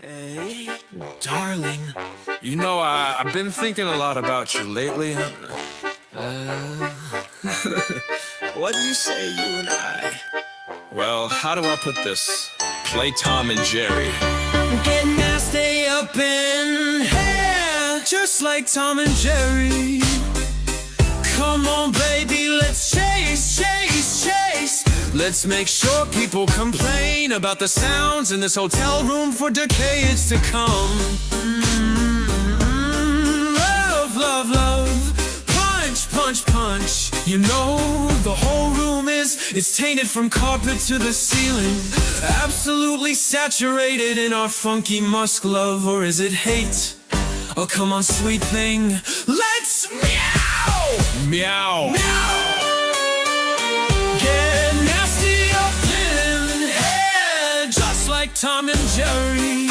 Hey, darling. You know, I've been thinking a lot about you lately. Uh, what do you say, you and I? Well, how do I put this? Play Tom and Jerry. Get nasty up in here, just like Tom and Jerry. Come on, baby, let's chase, chase, chase. Let's make sure people complain about the sounds in this hotel room for decades to come. Love, love, love. Punch, punch, punch. You know, the whole room is tainted from carpet to the ceiling. Absolutely saturated in our funky musk love. Or is it hate? Oh, come on, sweet thing. Let's meow! Meow! Meow! Get nasty up in here, just like Tom and Jerry.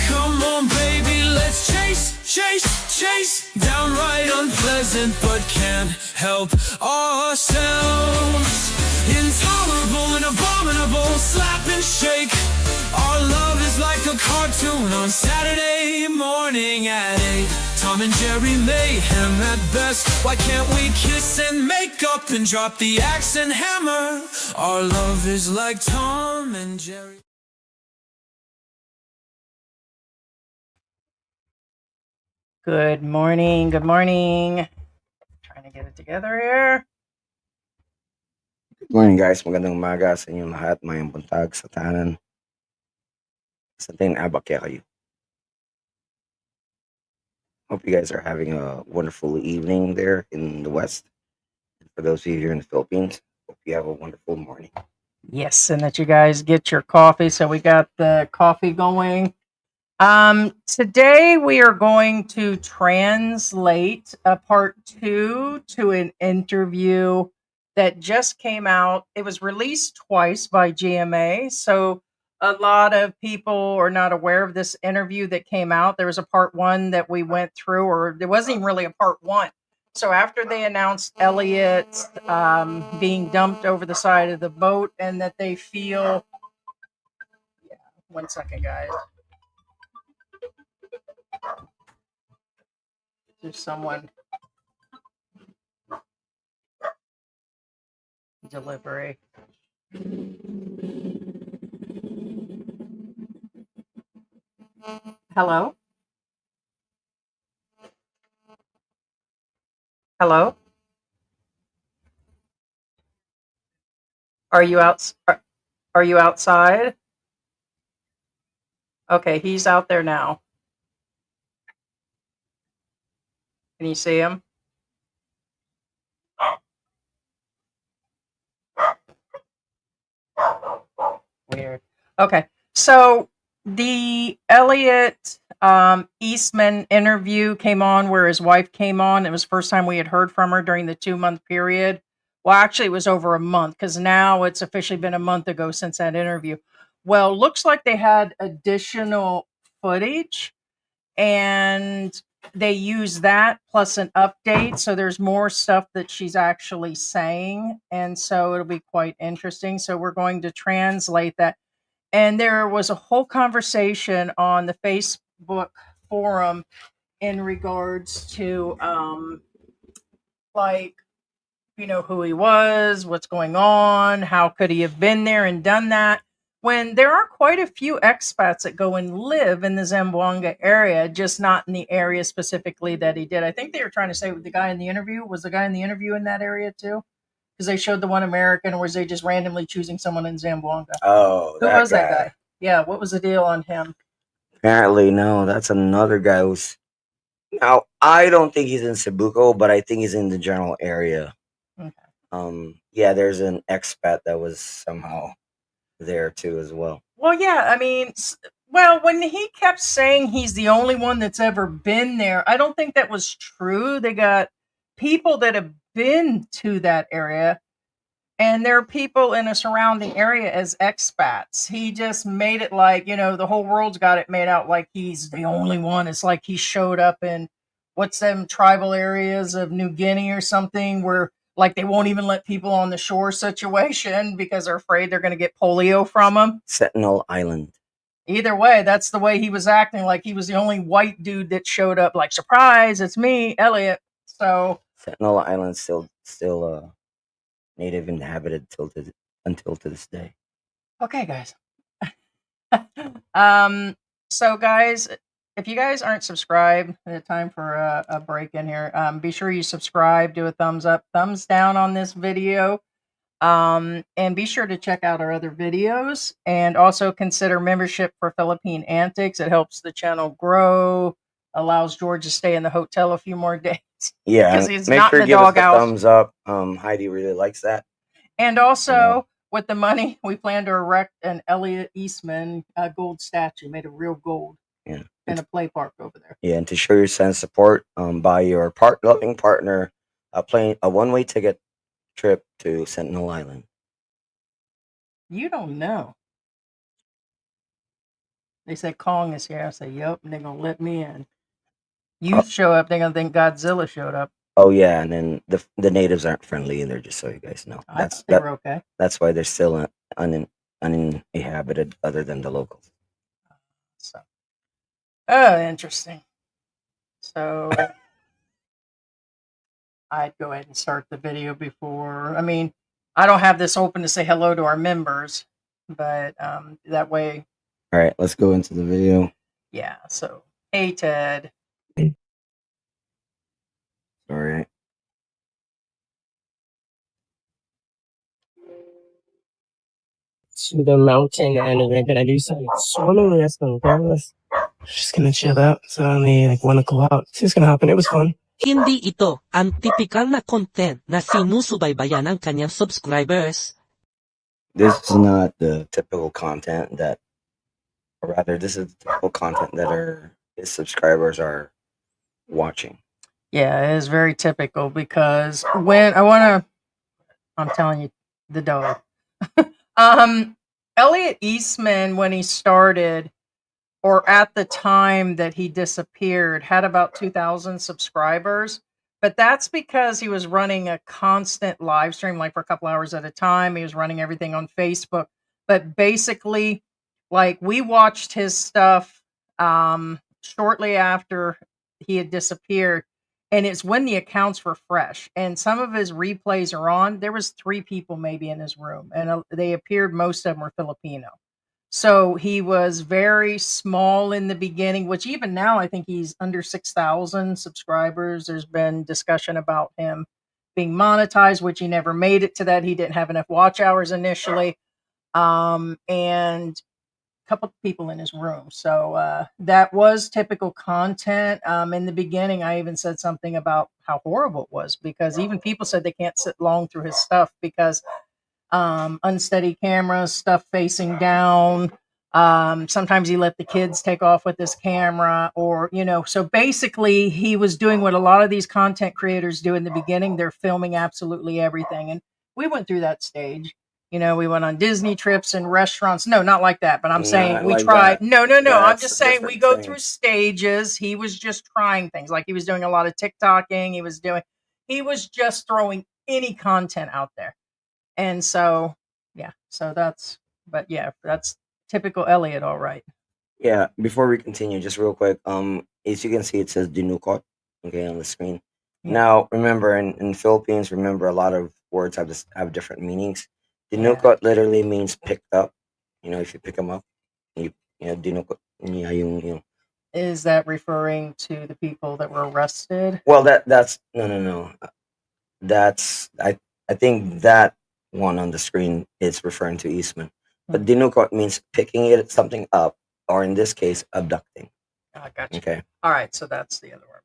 Come on, baby, let's chase, chase, chase. Downright unpleasant, but can't help ourselves. Intolerable and abominable, slap and shake. Our love is like a cartoon on Saturday morning at 8. Tom and Jerry mayhem at best. Why can't we kiss and make up and drop the axe and hammer? Our love is like Tom and Jerry. Good morning. Good morning. Trying to get it together here. Good morning guys, magandang umaga sa inyong lahat, mayang buntag sa tanan. Sa tin abakya kayo. Hope you guys are having a wonderful evening there in the West. And for those of you here in the Philippines, hope you have a wonderful morning. Yes, and that you guys get your coffee. So we got the coffee going. Today we are going to translate a part 2 to an interview that just came out. It was released twice by GMA, so a lot of people are not aware of this interview that came out. There was a part 1 that we went through, or there wasn't even really a part 1. So after they announced Elliot being dumped over the side of the boat, and that they feel, yeah, 1 second, guys. There's someone delivery. Hello? Hello? Are you outside? Okay, he's out there now. Can you see him? Weird. Okay, so the Elliot Eastman interview came on where his wife came on. It was the first time we had heard from her during the 2-month period. Well, actually, it was over a month because now it's officially been a month ago since that interview. Well, looks like they had additional footage, and they use that plus an update. So there's more stuff that she's actually saying. And so it'll be quite interesting. So we're going to translate that. And there was a whole conversation on the Facebook forum in regards to like, you know, who he was, what's going on, how could he have been there and done that, when there are quite a few expats that go and live in the Zamboanga area, just not in the area specifically that he did. I think they were trying to say the guy in the interview, was the guy in the interview in that area too? Because they showed the one American, or was they just randomly choosing someone in Zamboanga? Oh, Who was that guy? Yeah, what was the deal on him? Apparently, no, that's another guy who's... Now, I don't think he's in Cebuco, but I think he's in the general area. Okay. Yeah, there's an expat that was somehow there too as well. Well, yeah, I mean, well, when he kept saying he's the only one that's ever been there, I don't think that was true. They got people that have been to that area, and there are people in a surrounding area as expats. He just made it like, you know, the whole world's got it made out like he's the only one. It's like he showed up in what's them tribal areas of New Guinea or something, where like they won't even let people on the shore situation because they're afraid they're going to get polio from them. Sentinel Island. Either way, that's the way he was acting, like he was the only white dude that showed up, like, surprise, it's me, Elliot. So Sentinel Island still native inhabited until to this day. okay, guys. So guys, if you guys aren't subscribed, time for a break in here. Be sure you subscribe, do a thumbs up, thumbs down on this video. And be sure to check out our other videos, and also consider membership for Philippine Antics. It helps the channel grow, allows George to stay in the hotel a few more days. Yeah, because and he's make not sure in you the give us a doghouse. thumbs up. Heidi really likes that. And also, with the money, we plan to erect an Elliot Eastman gold statue made of real gold. Yeah. In a play park over there. Yeah, and to show your sense of support, buy your loving partner a one-way ticket trip to Sentinel Island. You don't know. They said Kong is here. I say, yep, and they're gonna let me in. You show up, they're gonna think Godzilla showed up. Oh yeah, and then the natives aren't friendly either. Just so you guys know, I thought they were okay. That's why they're still uninhabited, other than the locals. So, oh, interesting. So, I'd go ahead and start the video before. I mean, I don't have this open to say hello to our members, but that way. All right, let's go into the video. Yeah. So, hey, Ted. All right. To the mountain, and we're gonna do some swimming lesson. Just gonna chill out. It's only like 1 o'clock. See what's gonna happen. It was fun. Hindi ito ang typical na content na sinusubaybayan ng kanyang subscribers. This is not the typical content that, or rather, this is the typical content that his subscribers are watching. Yeah, it is very typical, because I'm telling you, the dog. Elliot Eastman, when he started, or at the time that he disappeared, had about 2,000 subscribers. But that's because he was running a constant live stream, like for a couple hours at a time. He was running everything on Facebook. But basically, like, we watched his stuff shortly after he had disappeared. And it's when the accounts were fresh. And some of his replays are on. There was 3 people maybe in his room. And they appeared, most of them were Filipino. So he was very small in the beginning, which even now I think he's under 6,000 subscribers. There's been discussion about him being monetized, which he never made it to that. He didn't have enough watch hours initially. And a couple of people in his room. So that was typical content. In the beginning, I even said something about how horrible it was, because even people said they can't sit long through his stuff because unsteady cameras, stuff facing down. Sometimes he let the kids take off with his camera, or, so basically he was doing what a lot of these content creators do in the beginning. They're filming absolutely everything. And we went through that stage. We went on Disney trips and restaurants. No, not like that. But I'm saying we tried. No. I'm just saying we go through stages. He was just trying things. Like, he was doing a lot of TikToking. He was just throwing any content out there. And so, that's typical Elliot, all right. Yeah, before we continue, just real quick, as you can see, it says dinukot, okay, on the screen. Yeah. Now, remember, in Philippines, a lot of words have different meanings. Dinukot literally means picked up. If you pick them up, dinukot. Is that referring to the people that were arrested? Well, that's no. I think that one on the screen is referring to Eastman. But dinukot means picking something up, or in this case, abducting. Gotcha. Okay. All right, so that's the other word.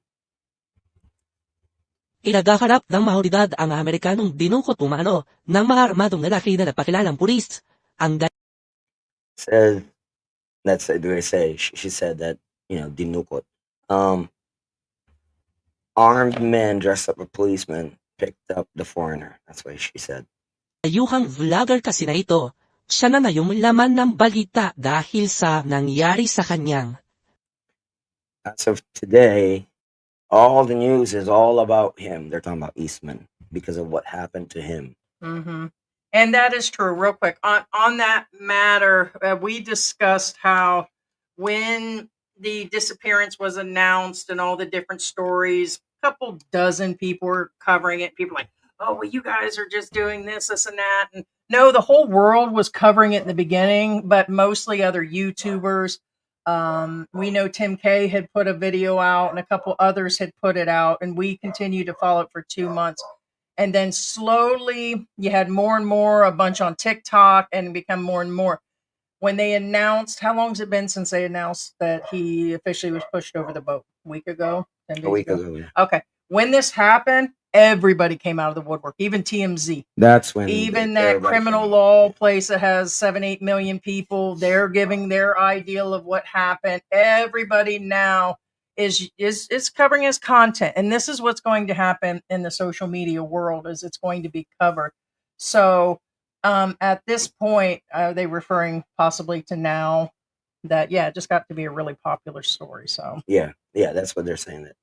Inagaharap ng mahulidad ang Amerikanong dinukot umano ng mga armadong lalaki na napakilalang pulis. She said that, dinukot. Armed men dressed up as policemen picked up the foreigner. That's what she said. Ayuhang vlogger kasi na ito. Siya na yung laman ng balita dahil sa nangyari sa kanyang. As of today, all the news is all about him. They're talking about Eastman because of what happened to him. Mm-hmm. And that is true. Real quick, on that matter, we discussed how when the disappearance was announced and all the different stories, a couple dozen people were covering it. People were like, oh, well, you guys are just doing this and that. And no, the whole world was covering it in the beginning, but mostly other YouTubers. We know Tim K had put a video out and a couple others had put it out, and we continued to follow it for 2 months. And then slowly you had more and more, a bunch on TikTok, and become more and more. When they announced, how long has it been since they announced that he officially was pushed over the boat? A week ago? 10 days A week ago? ago, yeah. Okay. When this happened, everybody came out of the woodwork, even TMZ. That's when Even that everybody criminal came out. law place that has 7-8 million people, they're giving their ideal of what happened. Everybody now is covering his content, and this is what's going to happen in the social media world, is it's going to be covered. So at this point, they referring possibly to now that it just got to be a really popular story. So Yeah, that's what they're saying, that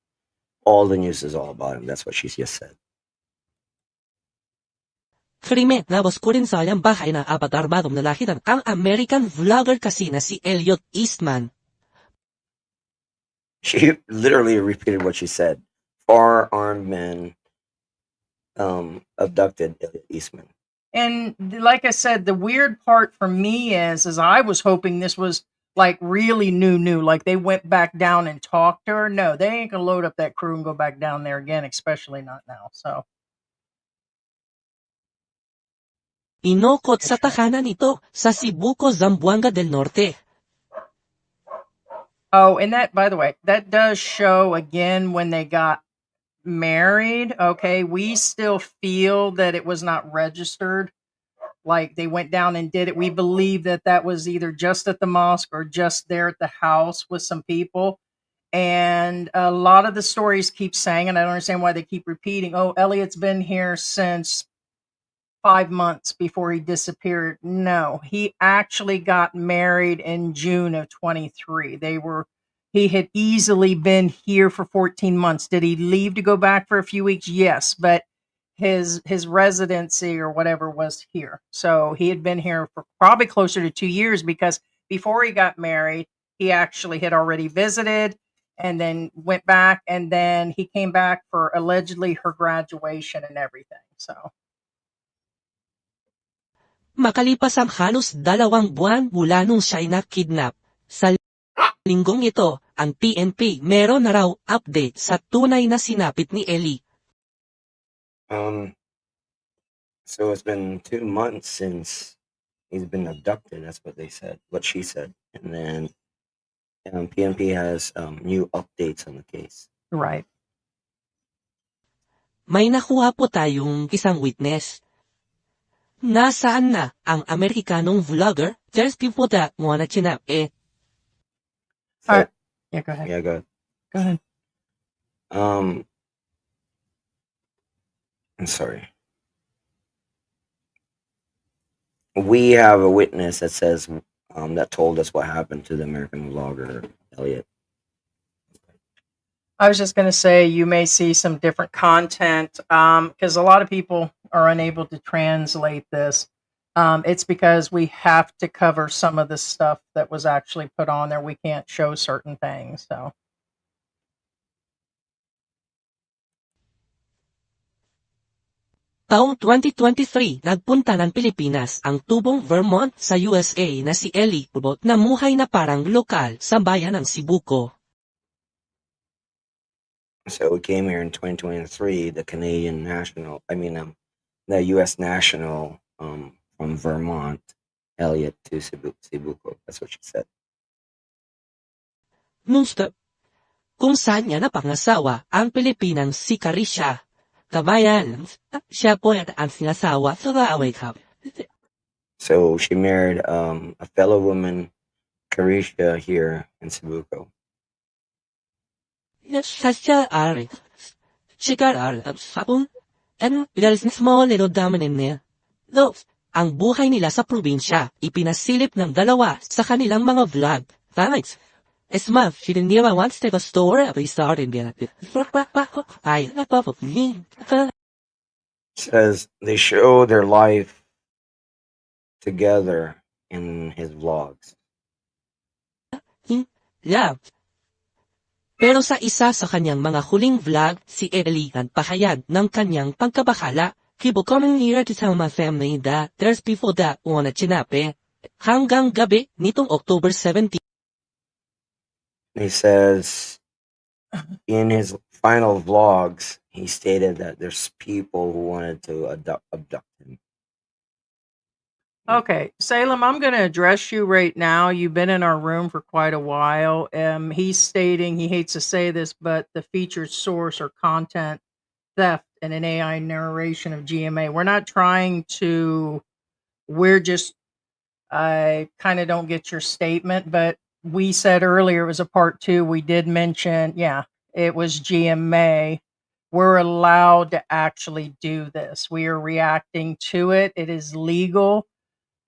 all the news is all about him. That's what she just said. Krimen, labos ko rin sa ayang bahay na apat armadong lalaki ng ang American vlogger kasi na si Elliot Eastman. She literally repeated what she said. 4 armed men abducted Elliot Eastman. And like I said, the weird part for me is I was hoping this was like really new, like they went back down and talked to her. No, they ain't gonna load up that crew and go back down there again, especially not now. So Inokot sa tahanan nito sa Cebuco, Zamboanga del Norte. oh, and that, by the way, that does show again when they got married. Okay, we still feel that it was not registered. Like they went down and did it. We believe that that was either just at the mosque or just there at the house with some people. And a lot of the stories keep saying, and I don't understand why they keep repeating, oh, Elliot's been here since 5 months before he disappeared. No, he actually got married in June of 23. He had easily been here for 14 months. Did he leave to go back for a few weeks? Yes, but his residency or whatever was here. So he had been here for probably closer to 2 years, because before he got married, he actually had already visited and then went back, and then he came back for allegedly her graduation and everything. So Makalipas ang halos 2 buwan mula nung siya'y na-kidnap. Sa linggong ito, ang PNP meron na raw update sa tunay na sinapit ni Ellie. So it's been 2 months since he's been abducted. That's what they said, what she said. And then PNP has new updates on the case. right. May nakuha po tayong isang witness. Nasaan na ang Amerikanong vlogger? There's people that wanna chinap So, Alright. Yeah, go ahead. yeah, go ahead. Go ahead. I'm sorry. We have a witness that says that told us what happened to the American vlogger Elliot. I was just going to say, you may see some different content because a lot of people are unable to translate this. It's because we have to cover some of the stuff that was actually put on there. We can't show certain things. So Taong 2023, nagpunta ng Pilipinas ang tubong Vermont sa USA na si Ellie Pubot na muhay na parang lokal sa bayan ng Cebuco. So we came here in 2023, the US national from Vermont, Elliot, to Cebuco. That's what she said. Kung saan niya napangasawa ang Pilipinang si Carisha. Kabayan, siya po ang sinasawa sa kaaway ka. So she married a fellow woman, Carisha, here in Cebuco. Siya ari. Siya ari. Sapon, and there's small little dominant niya. Those, ang buhay nila sa probinsya, ipinasilip ng dalawa sa kanilang mga vlog. Thanks. Esma, she didn't even want to take a store every started get it. Says they show their life together in his vlogs. love. Pero sa isa sa kanyang mga huling vlog, si Elliot pahayag ng kanyang pagkabakala. He will come in here to tell my family that there's people that wanna chinape. Hanggang gabi nitong October 17. He says in his final vlogs, he stated that there's people who wanted to abduct him. Okay, Salem, I'm going to address you right now. You've been in our room for quite a while. He's stating, he hates to say this, but the featured source or content theft and an AI narration of GMA. We're not trying to, I kind of don't get your statement, but we said earlier it was a part 2. We did mention, it was GMA. We're allowed to actually do this. We are reacting to it. It is legal.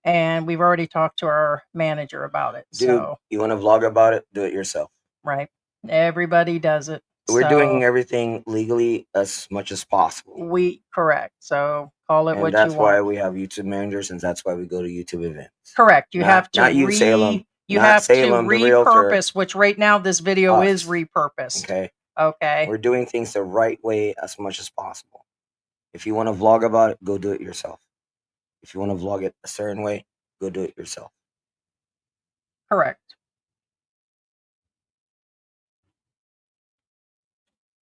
And we've already talked to our manager about it. Dude, So, you want to vlog about it? Do it yourself. right. Everybody does it. We're So doing everything legally as much as possible. correct. So call it And what that's you why want. we have YouTube managers, and that's why we go to YouTube events. Correct. You Not- have to not you, Salem. you Not have Salem, to the realtor. repurpose, which right now this video is Us. repurposed. Okay? Okay. We're doing things the right way as much as possible. If you want to vlog about it, go do it yourself. If you want to vlog it a certain way, go do it yourself. Correct.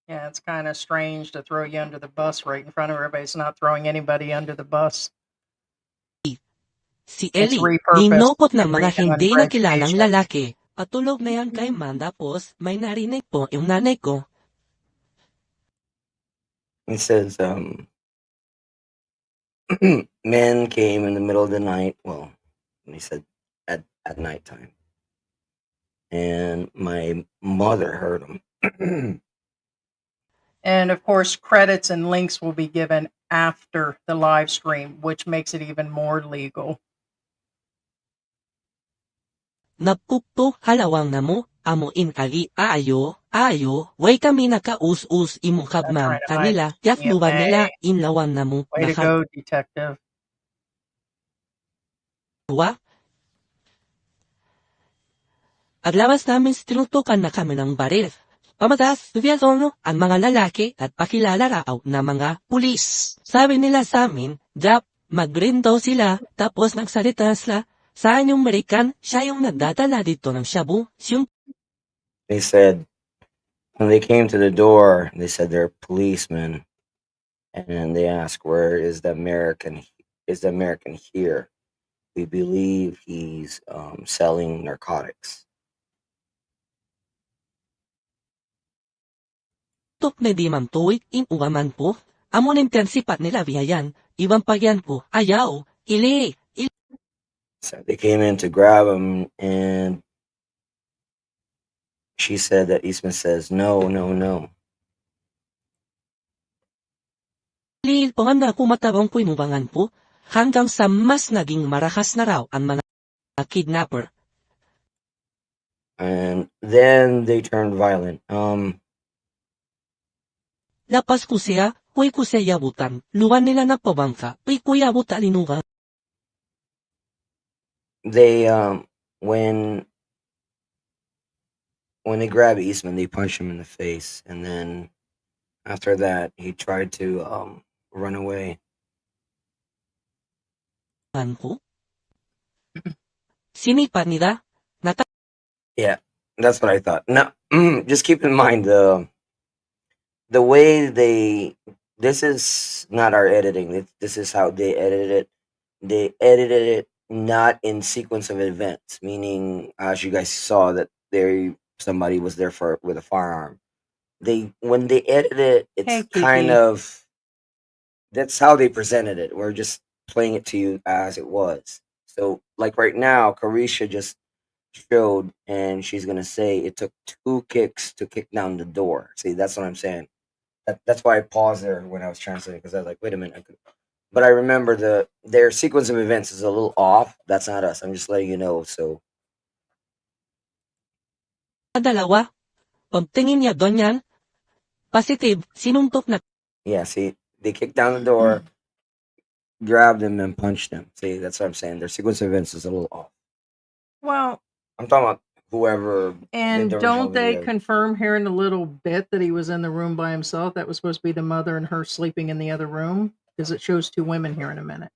Yeah, it's kind of strange to throw you under the bus right in front of everybody. It's not throwing anybody under the bus. Si It's Ellie, repurposed. ninokot ng and mga hindi redone for nakilalang information. lalaki. Patulog na yan kay Man, tapos may narinig po yung nanay ko. It says, men came in the middle of the night. Well, he said at nighttime. And my mother heard them. And of course, credits and links will be given after the live stream, which makes it even more legal. Napukto halawang na mo, amuin kali aayo, way kami nakaus-us imong kabmam That's right, kanila, yak GMA. luwan nila, inlawan na mo, Way to go, detective. nakaluwa. Aglabas namin tinutukan na kami ng baril. Pamatas, tuwiazono ang mga lalaki at pakilala raaw na mga pulis. Sabi nila sa amin, Jap, mag-green daw sila, tapos nagsalita sila, saan yung American, siya yung nagdadala dito ng shabu, yung They said, when they came to the door, they said they're policemen. And they asked, where is the American? Is the American here? We believe he's selling narcotics. tok na di man tuwid in uwaman po, amunin sipat nila biyayan, ibang pagyan po, ayaw, ili. So they came in to grab him, and she said that Eastman says, no, no, no. Lihil po nga na kumatabang po inubangan po, hanggang sa mas naging marakas na raw ang mga kidnapper. And then they turned violent. Lapas ko siya, huy ko siya yabutan, luwan nila na pabangka, huy ko yabutan linugan. They when they grabbed Eastman, they punched him in the face, and then after that, he tried to run away. Ko? Sinipan nila, Yeah, that's what I thought. Now, just keep in mind the way this is not our editing. This is how they edited it. They edited it not in sequence of events, meaning as you guys saw that somebody was there with a firearm. When they edited it, it's Hey, Kiki. kind of, that's how they presented it. We're just playing it to you as it was. So like right now, Carisha just showed, and she's gonna say it took 2 kicks to kick down the door. See, that's what I'm saying. That's why I paused there when I was translating, because I was like, wait a minute. But I remember their sequence of events is a little off. That's not us. I'm just letting you know. So dalawa, pagtingin niya doon yan, positive, sinuntok na yeah, see, they kicked down the door, grabbed him, and punched him. See, that's what I'm saying. Their sequence of events is a little off. Well, I'm talking about whoever did And the original don't they video. confirm here in a little bit that he was in the room by himself? That was supposed to be the mother and her sleeping in the other room, because it shows two women here in a minute.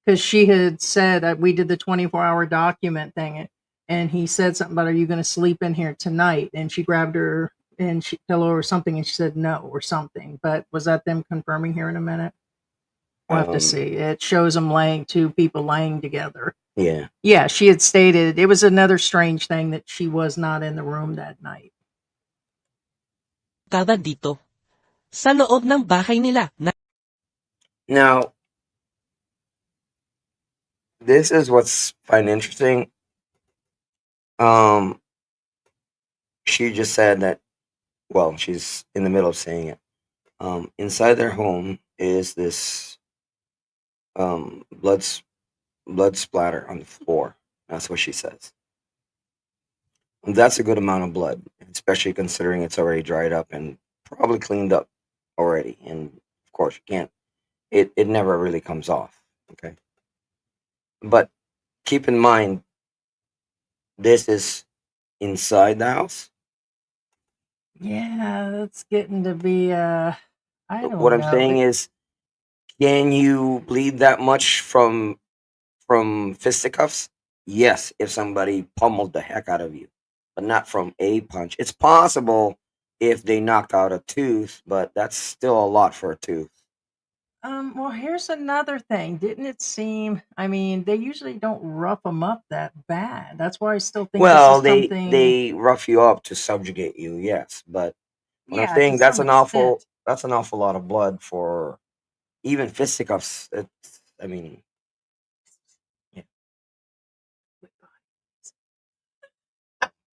Because she had said that we did the 24-hour document thing, and he said something about, "Are you going to sleep in here tonight?" And she grabbed her and she pillow or something, and she said no or something. But was that them confirming here in a minute? We'll have to see. It shows them two people laying together. Yeah. Yeah, she had stated it was another strange thing that she was not in the room that night. Kada dito. Sa loob ng bahay nila na Now, this is what's find interesting. She just said that. Well, she's in the middle of saying it. Inside their home is this blood splatter on the floor. That's what she says. And that's a good amount of blood, especially considering it's already dried up and probably cleaned up already. And of course, you can't. It never really comes off. Okay. But keep in mind, this is inside the house. Yeah, that's getting to be I don't What know. I'm saying is, can you bleed that much from fisticuffs? Yes, if somebody pummeled the heck out of you, but not from a punch. It's possible if they knocked out a tooth, but that's still a lot for a tooth. Well, here's another thing. Didn't it seem? I mean, they usually don't rough them up that bad. That's why I still think Well, this is something. they rough you up to subjugate you, yes, but what I'm Yeah, saying, to that's some an awful extent. lot of blood for even fisticuffs. I mean, yeah.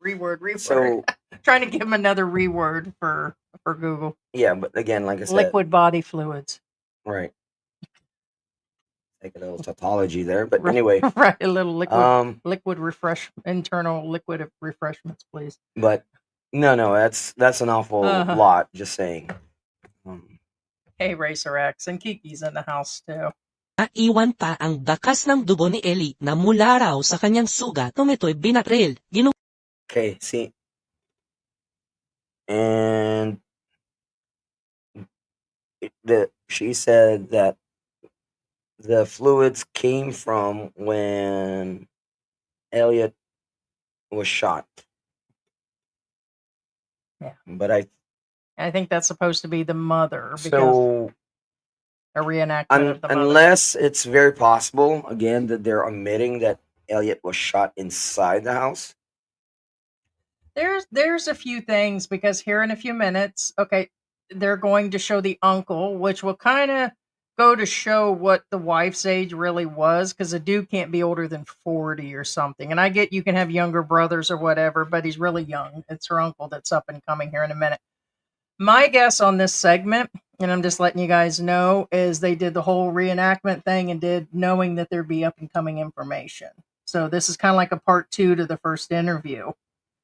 Reword. So Trying to give him another reword for Google. yeah, but again, like I said, Liquid body fluids. right. Take a little tautology there, but Right, anyway, right. A little liquid internal liquid refreshments, please. but no, that's an awful lot. Just saying. Hey, Racer X and Kiki's in the house too. naiwan pa ang bakas ng dugo ni Ellie na mula raw sa kanyang sugat nung ito'y binatril. Okay, see, and she said that the fluids came from when Elliot was shot. Yeah, but I think that's supposed to be the mother, because so a reenactment of the mother. unless it's very possible again that they're omitting that Elliot was shot inside the house. There's a few things, because here in a few minutes, okay, they're going to show the uncle, which will kind of go to show what the wife's age really was, because a dude can't be older than 40 or something. And I get you can have younger brothers or whatever, but he's really young. It's her uncle that's up and coming here in a minute. My guess on this segment, and I'm just letting you guys know, is they did the whole reenactment thing and did knowing that there'd be up and coming information. So this is kind of like a part 2 to the first interview.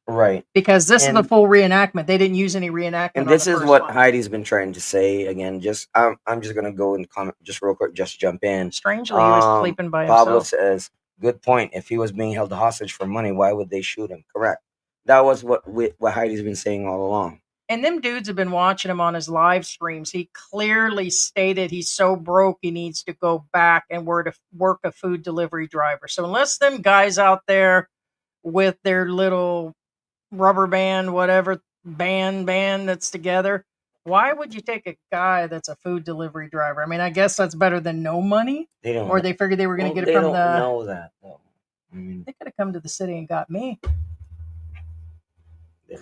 Right. Because this is the full reenactment. They didn't use any reenactment. And this is what Heidi's been trying to say. Again, I'm just gonna go and comment just real quick, just jump in. Strangely, he was sleeping by himself. Pablo says, good point. If he was being held hostage for money, why would they shoot him? Correct. That was what Heidi's been saying all along. And them dudes have been watching him on his live streams. He clearly stated he's so broke he needs to go back and work a food delivery driver. So unless them guys out there with their little rubber band, whatever band that's together, why would you take a guy that's a food delivery driver? I mean, I guess that's better than no money. They don't. Or they figured they were going to get it from the. They don't know that. Though. They could have come to the city and got me. Yeah.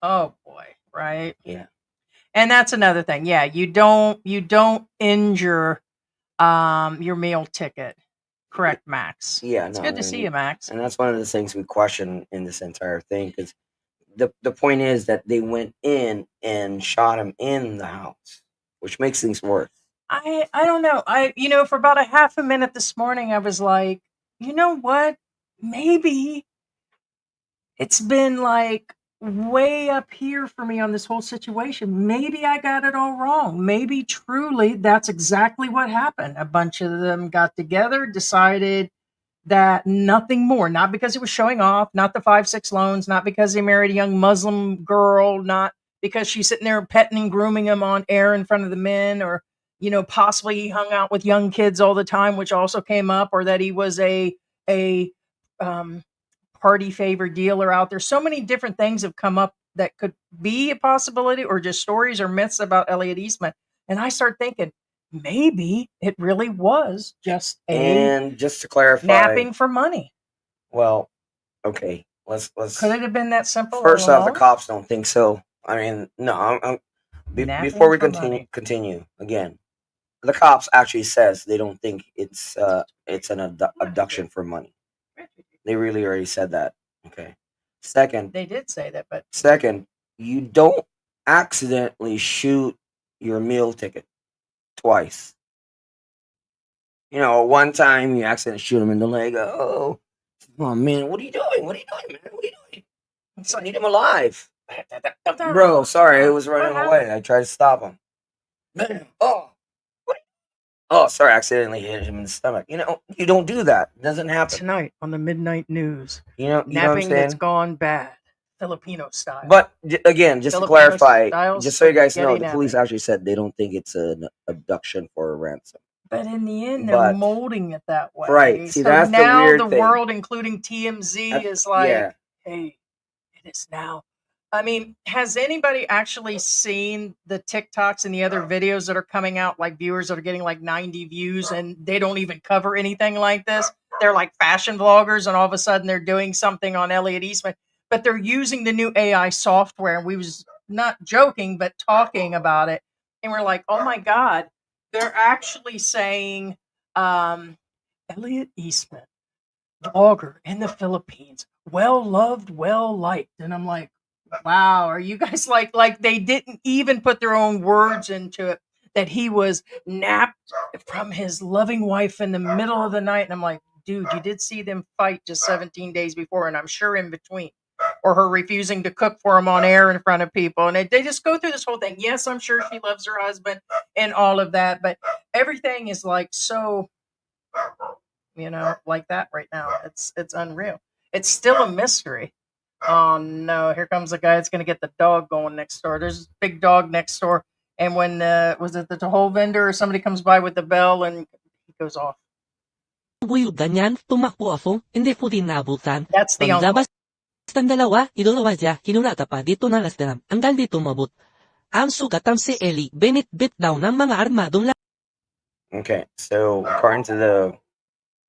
Oh boy, right? Yeah. And that's another thing. Yeah, you don't injure your meal ticket. Correct, Max. Yeah, it's good to see you, Max. And that's one of the things we question in this entire thing, because the point is that they went in and shot him in the house, which makes things worse. I don't know. For about a half a minute this morning, I was like, you know what? Maybe it's been like way up here for me on this whole situation. Maybe I got it all wrong. Maybe truly that's exactly what happened. A bunch of them got together, decided that nothing more, not because he was showing off, not the 5-6 loans, not because he married a young Muslim girl, not because she's sitting there petting and grooming him on air in front of the men, or, possibly he hung out with young kids all the time, which also came up, or that he was a um, party favor dealer out there. So many different things have come up that could be a possibility, or just stories or myths about Elliot Eastman. And I start thinking, maybe it really was just And just to clarify, napping for money. well, okay, let's Could it have been that simple? first all off, the along? cops don't think so. I mean, no, Napping before we for money. continue again, the cops actually says they don't think it's an abduction for money. They really already said that. Okay. Second, They did say that, but you don't accidentally shoot your meal ticket twice. One time you accidentally shoot him in the leg. Oh man, what are you doing? What are you doing, man? What are you doing? I need him alive. Bro, sorry, I was running away. I tried to stop him. Man, sorry, I accidentally hit him in the stomach. You don't do that. It doesn't happen. tonight on the Midnight News, You know what I'm napping that's saying? gone bad, Filipino style. But again, just to Filipino clarify, style just so you guys know, spaghetti the police napping. actually said they don't think it's an abduction for a ransom. But in the end, they're But molding it that way. right, see, So that's the now weird the thing. world, including TMZ, That's- is like, yeah. hey, it is now. I mean, has anybody actually seen the TikToks and the other videos that are coming out, like viewers that are getting like 90 views and they don't even cover anything like this? They're like fashion vloggers, and all of a sudden they're doing something on Elliot Eastman, but they're using the new AI software. And we was not joking, but talking about it. And we're like, oh my God, they're actually saying, Elliot Eastman, vlogger in the Philippines, well loved, well liked. And I'm like, wow, are you guys like they didn't even put their own words into it, that he was napped from his loving wife in the middle of the night? And I'm like, dude, you did see them fight just 17 days before, and I'm sure in between, or her refusing to cook for him on air in front of people. And they just go through this whole thing. Yes, I'm sure she loves her husband and all of that, but everything is like so, like that right now. It's unreal. It's still a mystery. Oh no, here comes the guy that's going to get the dog going next door. There's this big dog next door. And when, was it the whole vendor or somebody comes by with the bell and he goes off? Buyugan yan, tumakbo ako, hindi ko din naabutan. That's the uncle. Paglabas ng dalawa, idulawa siya, hinulata pa, dito na lasdaram, hanggang dito mabot. Ang sugatan si Ellie, binit-bit daw ng mga armadong Okay, so according to the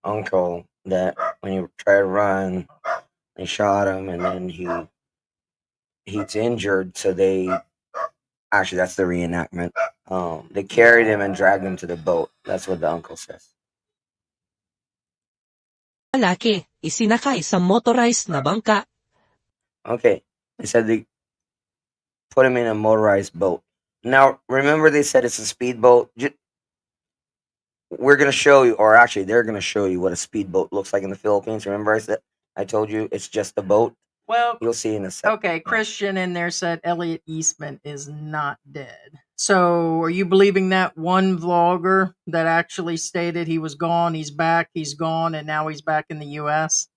uncle, that when he tried to run, they shot him, and then he's injured. So actually that's the reenactment. They carried him and dragged him to the boat. That's what the uncle says. lalaki, isinakay sa motorized na bangka. Okay, they said they put him in a motorized boat. Now, remember they said it's a speedboat? We're going to show you, or actually they're going to show you what a speedboat looks like in the Philippines. Remember I told you it's just a boat? Well, You'll see in a second. okay, Christian in there said Elliot Eastman is not dead. So are you believing that one vlogger that actually stated he was gone, he's back, he's gone, and now he's back in the U.S.?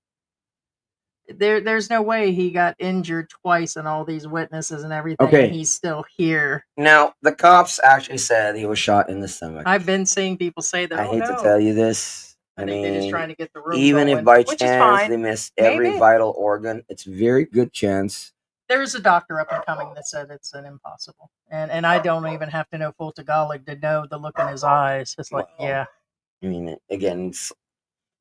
There's no way he got injured twice and all these witnesses and everything, Okay. and he's still here. Now, the cops actually said he was shot in the stomach. I've been seeing people say that. I hate to tell you this. I think they're just trying to get the room even going, if by which is chance fine. they miss every Maybe. vital organ, it's a very good chance. There's a doctor up and coming that said it's an impossible. And I don't even have to know full Tagalog to know the look in his eyes. It's like, Well, yeah. I mean, again, it's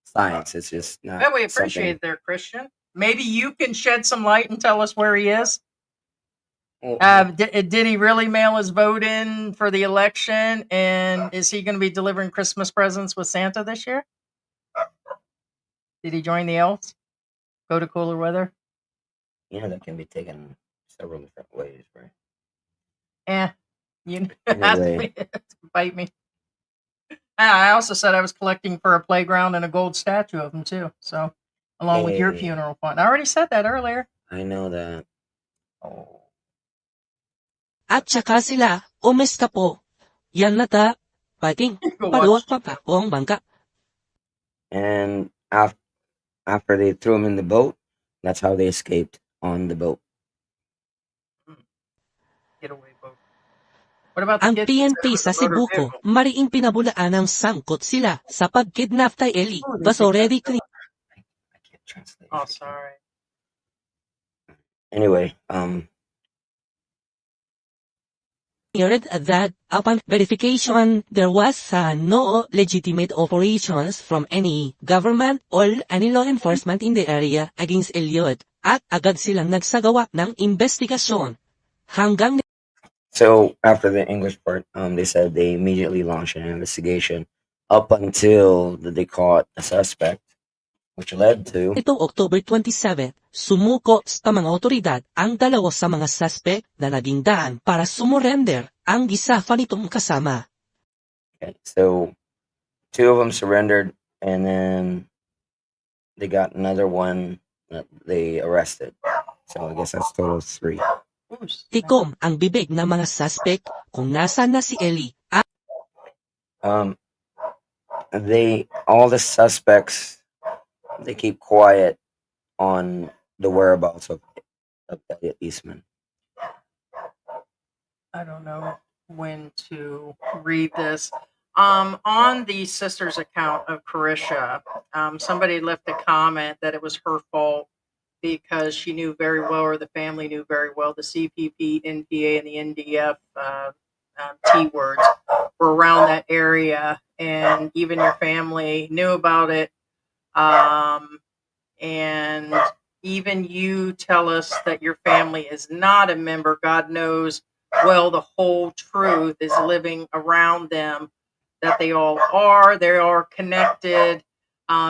science. It's just not. Well, we appreciate it there, Christian. Maybe you can shed some light and tell us where he is. Did he really mail his vote in for the election? And is he going to be delivering Christmas presents with Santa this year? Did he join the elves? Go to cooler weather? That can be taken several different ways, right? You Anyway. bite me. I also said I was collecting for a playground and a gold statue of him too. So, along with your Hey. funeral fund. I already said that earlier. I know that. Oh. At saka sila, umesta po. Yan na ta, fighting, Go paluwag watch. pa ang bangka. And after they threw him in the boat, that's how they escaped on the boat. Getaway boat. What about the Ang kid PNP with sa the motor Cebuco, vehicle? mariing pinabulaan ng sangkot sila sa pagkidnap kay Ellie. Oh, they Was think already that's I can't translate. Oh, sorry. Anyway, cleared that upon verification there was no legitimate operations from any government or any law enforcement in the area against Elliot at agad silang nagsagawa ng investigasyon hanggang so after the English part, they said they immediately launched an investigation up until they caught a suspect, which led to nitong October 27, sumuko sa mga otoridad ang dalawa sa mga suspect na naging daan para sumurrender ang isa pa nitong kasama. okay, so 2 of them surrendered, and then they got another one that they arrested. So I guess that's total of 3. Tikom ang bibig ng mga suspect kung nasaan na si Ellie at All the suspects, they keep quiet on the whereabouts of Elliot Eastman. I don't know when to read this. On the sister's account of Carisha, somebody left a comment that it was her fault because she knew very well, or the family knew very well, the CPP, NPA, and the NDF T words were around that area, and even your family knew about it. And even you tell us that your family is not a member. God knows well the whole truth is living around them, that they all are. They are connected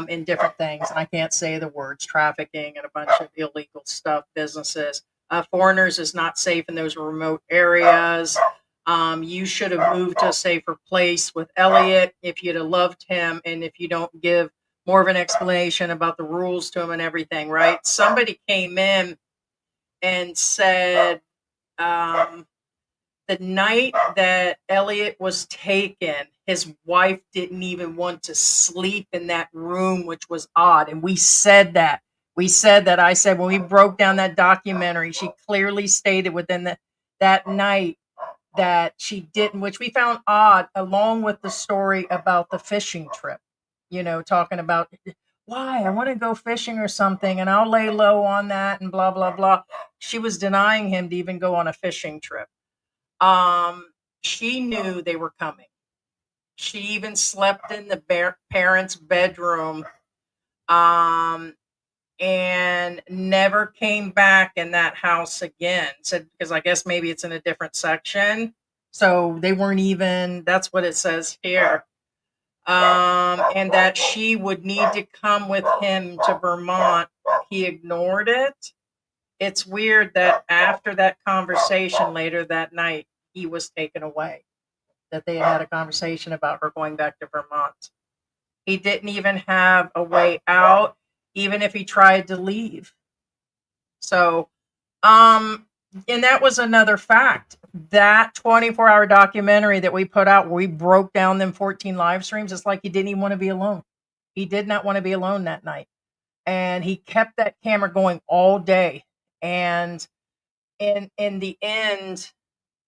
in different things. And I can't say the words, trafficking and a bunch of illegal stuff, businesses. Foreigners is not safe in those remote areas. You should have moved to a safer place with Elliot if you'd have loved him, and if you don't give more of an explanation about the rules to him and everything, right? Somebody came in and said, the night that Elliot was taken, his wife didn't even want to sleep in that room, which was odd. And we said that. I said, when we broke down that documentary, she clearly stated within that night that she didn't, which we found odd, along with the story about the fishing trip, talking about why I want to go fishing or something, and I'll lay low on that and blah, blah, blah. She was denying him to even go on a fishing trip. She knew they were coming. She even slept in the parents' bedroom, and never came back in that house again. Said, because I guess maybe it's in a different section. So they weren't even, that's what it says here. And that she would need to come with him to Vermont. He ignored it. It's weird that after that conversation later that night, he was taken away, that they had a conversation about her going back to Vermont. He didn't even have a way out, even if he tried to leave. So, and that was another fact. That 24-hour documentary that we put out, where we broke down them 14 live streams, it's like he didn't even want to be alone. He did not want to be alone that night. And he kept that camera going all day. And in the end,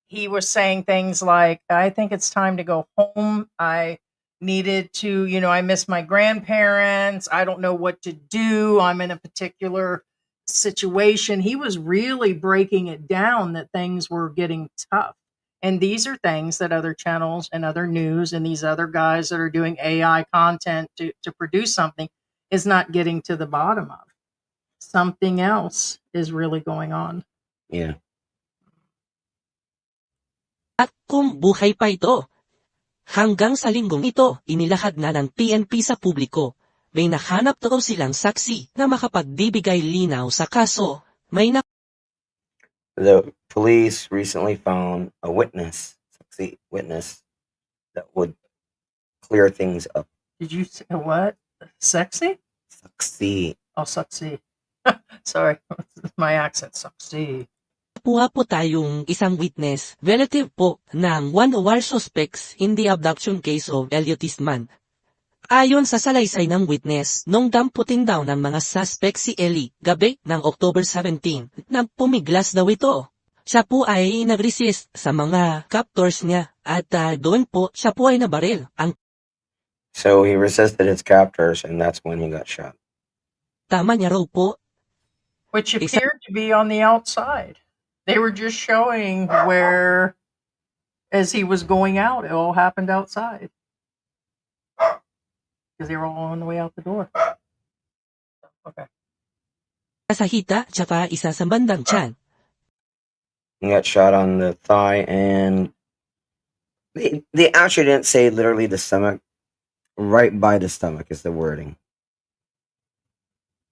he was saying things like, I think it's time to go home. I needed to, I miss my grandparents. I don't know what to do. I'm in a particular situation. He was really breaking it down that things were getting tough. And these are things that other channels and other news and these other guys that are doing AI content to produce something is not getting to the bottom of. Something else is really going on. Yeah. at kung buhay pa ito. Hanggang sa linggong ito, inilahad na ng PNP sa publiko. May nahanap daw silang saksi na makapagbibigay linaw sa kaso. The police recently found a witness that would clear things up. Did you say what? Sexy? Saksi. Oh, sexy. Sorry, my accent. Sexy. Nakuha po tayong isang witness, relative po ng one of our suspects in the abduction case of Elliot Eastman. Ayon sa salaysay ng witness, nung damputin daw ng mga suspect si Ellie, gabi ng October 17, nang pumiglas daw ito. Siya po ay nag-resist sa mga captors niya at doon po siya po ay nabaril. Ang So he resisted his captors, and that's when he got shot. tama niya raw po, which Isa- appeared to be on the outside. They were just showing where, as he was going out, it all happened outside. Because they were all on the way out the door. Okay. sa hita tsaka isa sa bandang tiyan. He got shot on the thigh, and they actually didn't say literally the stomach. Right by the stomach is the wording.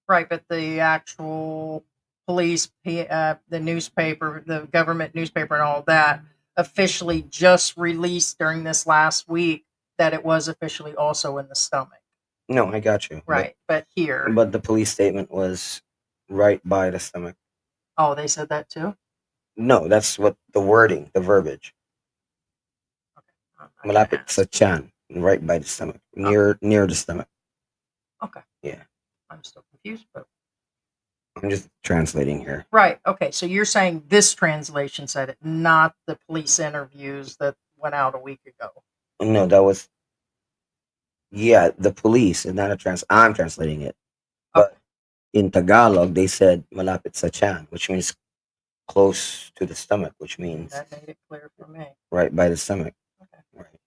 Right, but the actual police, the newspaper, the government newspaper, and all that officially just released during this last week that it was officially also in the stomach. No, I got you. Right, but here, But the police statement was right by the stomach. oh, they said that too. No, that's what the wording, the verbiage. Malapit sa tiyan, right by the stomach, near the stomach. Okay. Yeah. I'm still confused, but I'm just translating here. right. Okay, so you're saying this translation said it, not the police interviews that went out a week ago. No, that was the police, and not I'm translating it. But in Tagalog, they said malapit sa tiyan, which means close to the stomach, which means That made it clear for me. right by the stomach. Okay. Right.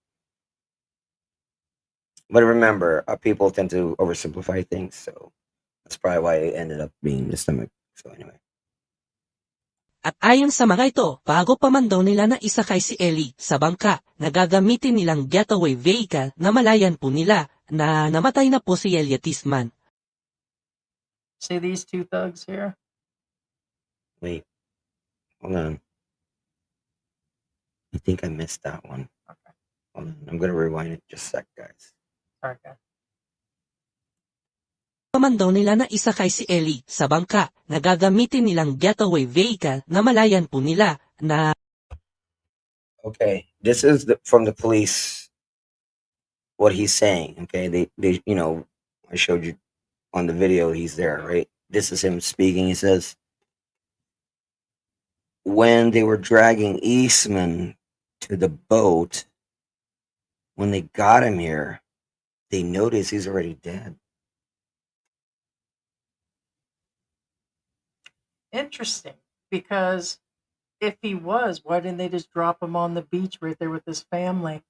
But remember, people tend to oversimplify things, so that's probably why it ended up being the stomach. So anyway. At ayon sa mga ito, bago pa man daw nila na isakay si Ellie sa bangka, nagagamitin nilang getaway vehicle na malayan po nila na namatay na po si Elliot Eastman. See these two thugs here? Wait. Hold on. I think I missed that one. Okay. Hold on. I'm gonna rewind it just a sec, guys. Sorry, guys. Man daw nila na isakay si Ellie sa bangka, nagagamitin nilang getaway vehicle na malayan po nila na Okay, this is from the police. What he's saying. Okay, they I showed you on the video. He's there, right? This is him speaking. He says, when they were dragging Eastman to the boat, when they got him here, they noticed he's already dead. Interesting, because if he was, why didn't they just drop him on the beach right there with his family?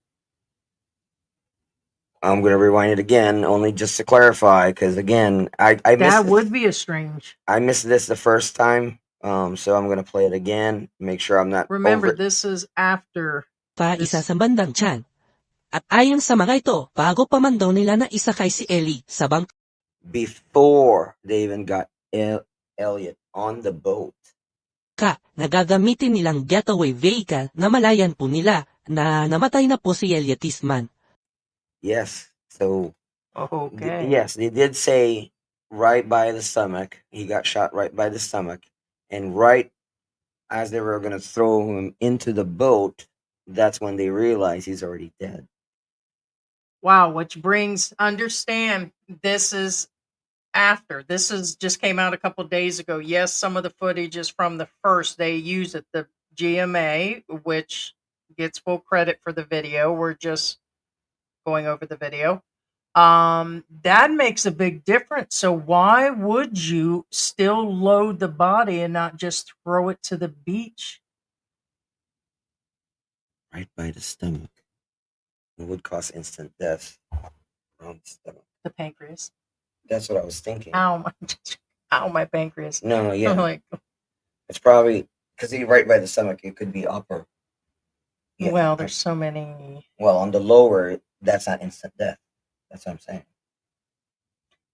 I'm gonna rewind it again, only just to clarify, because again, I That missed would be a strange. I missed this the first time, so I'm gonna play it again, make sure I'm not. Remember, this is after. pa isa sa bandang tiyan. At ayon sa mga ito, bago pa man daw nila na isakay si Ellie sa bangka, Before they even got Elliot on the boat. nagagamitin nilang getaway vehicle na malayan po nila na namatay na po si Elliot Eastman. Yes, so Okay. yes, they did say right by the stomach. He got shot right by the stomach, and right as they were gonna throw him into the boat, that's when they realized he's already dead. Wow, which brings, understand, this is after. This is just came out a couple days ago. Yes, some of the footage is from the first they use it, the GMA, which gets full credit for the video. We're just going over the video. That makes a big difference. So why would you still load the body and not just throw it to the beach? Right by the stomach. It would cause instant death around the stomach. The pancreas. That's what I was thinking. Ow, ow, my pancreas. No, I'm yeah, like, it's probably because he right by the stomach. It could be upper. Yeah. well, there's so many. Well, on the lower, that's not instant death. That's what I'm saying.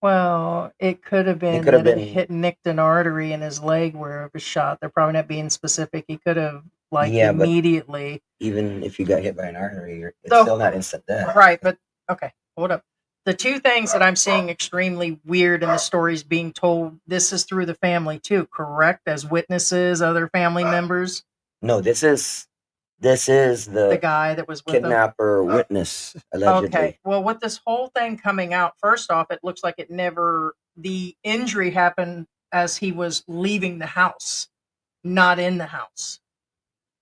Well, it could have been could have that it been- hit nicked an artery in his leg where it was shot. They're probably not being specific. He could have Yeah, but- immediately. Even if you got hit by an artery, it's So- still not instant death. Right, but okay, hold up. The two things that I'm seeing extremely weird in the stories being told, this is through the family too, correct? As witnesses, other family members. No, this is This is The the guy that was with him. kidnapper witness, allegedly. Okay. Well, with this whole thing coming out, first off, it looks like the injury happened as he was leaving the house, not in the house.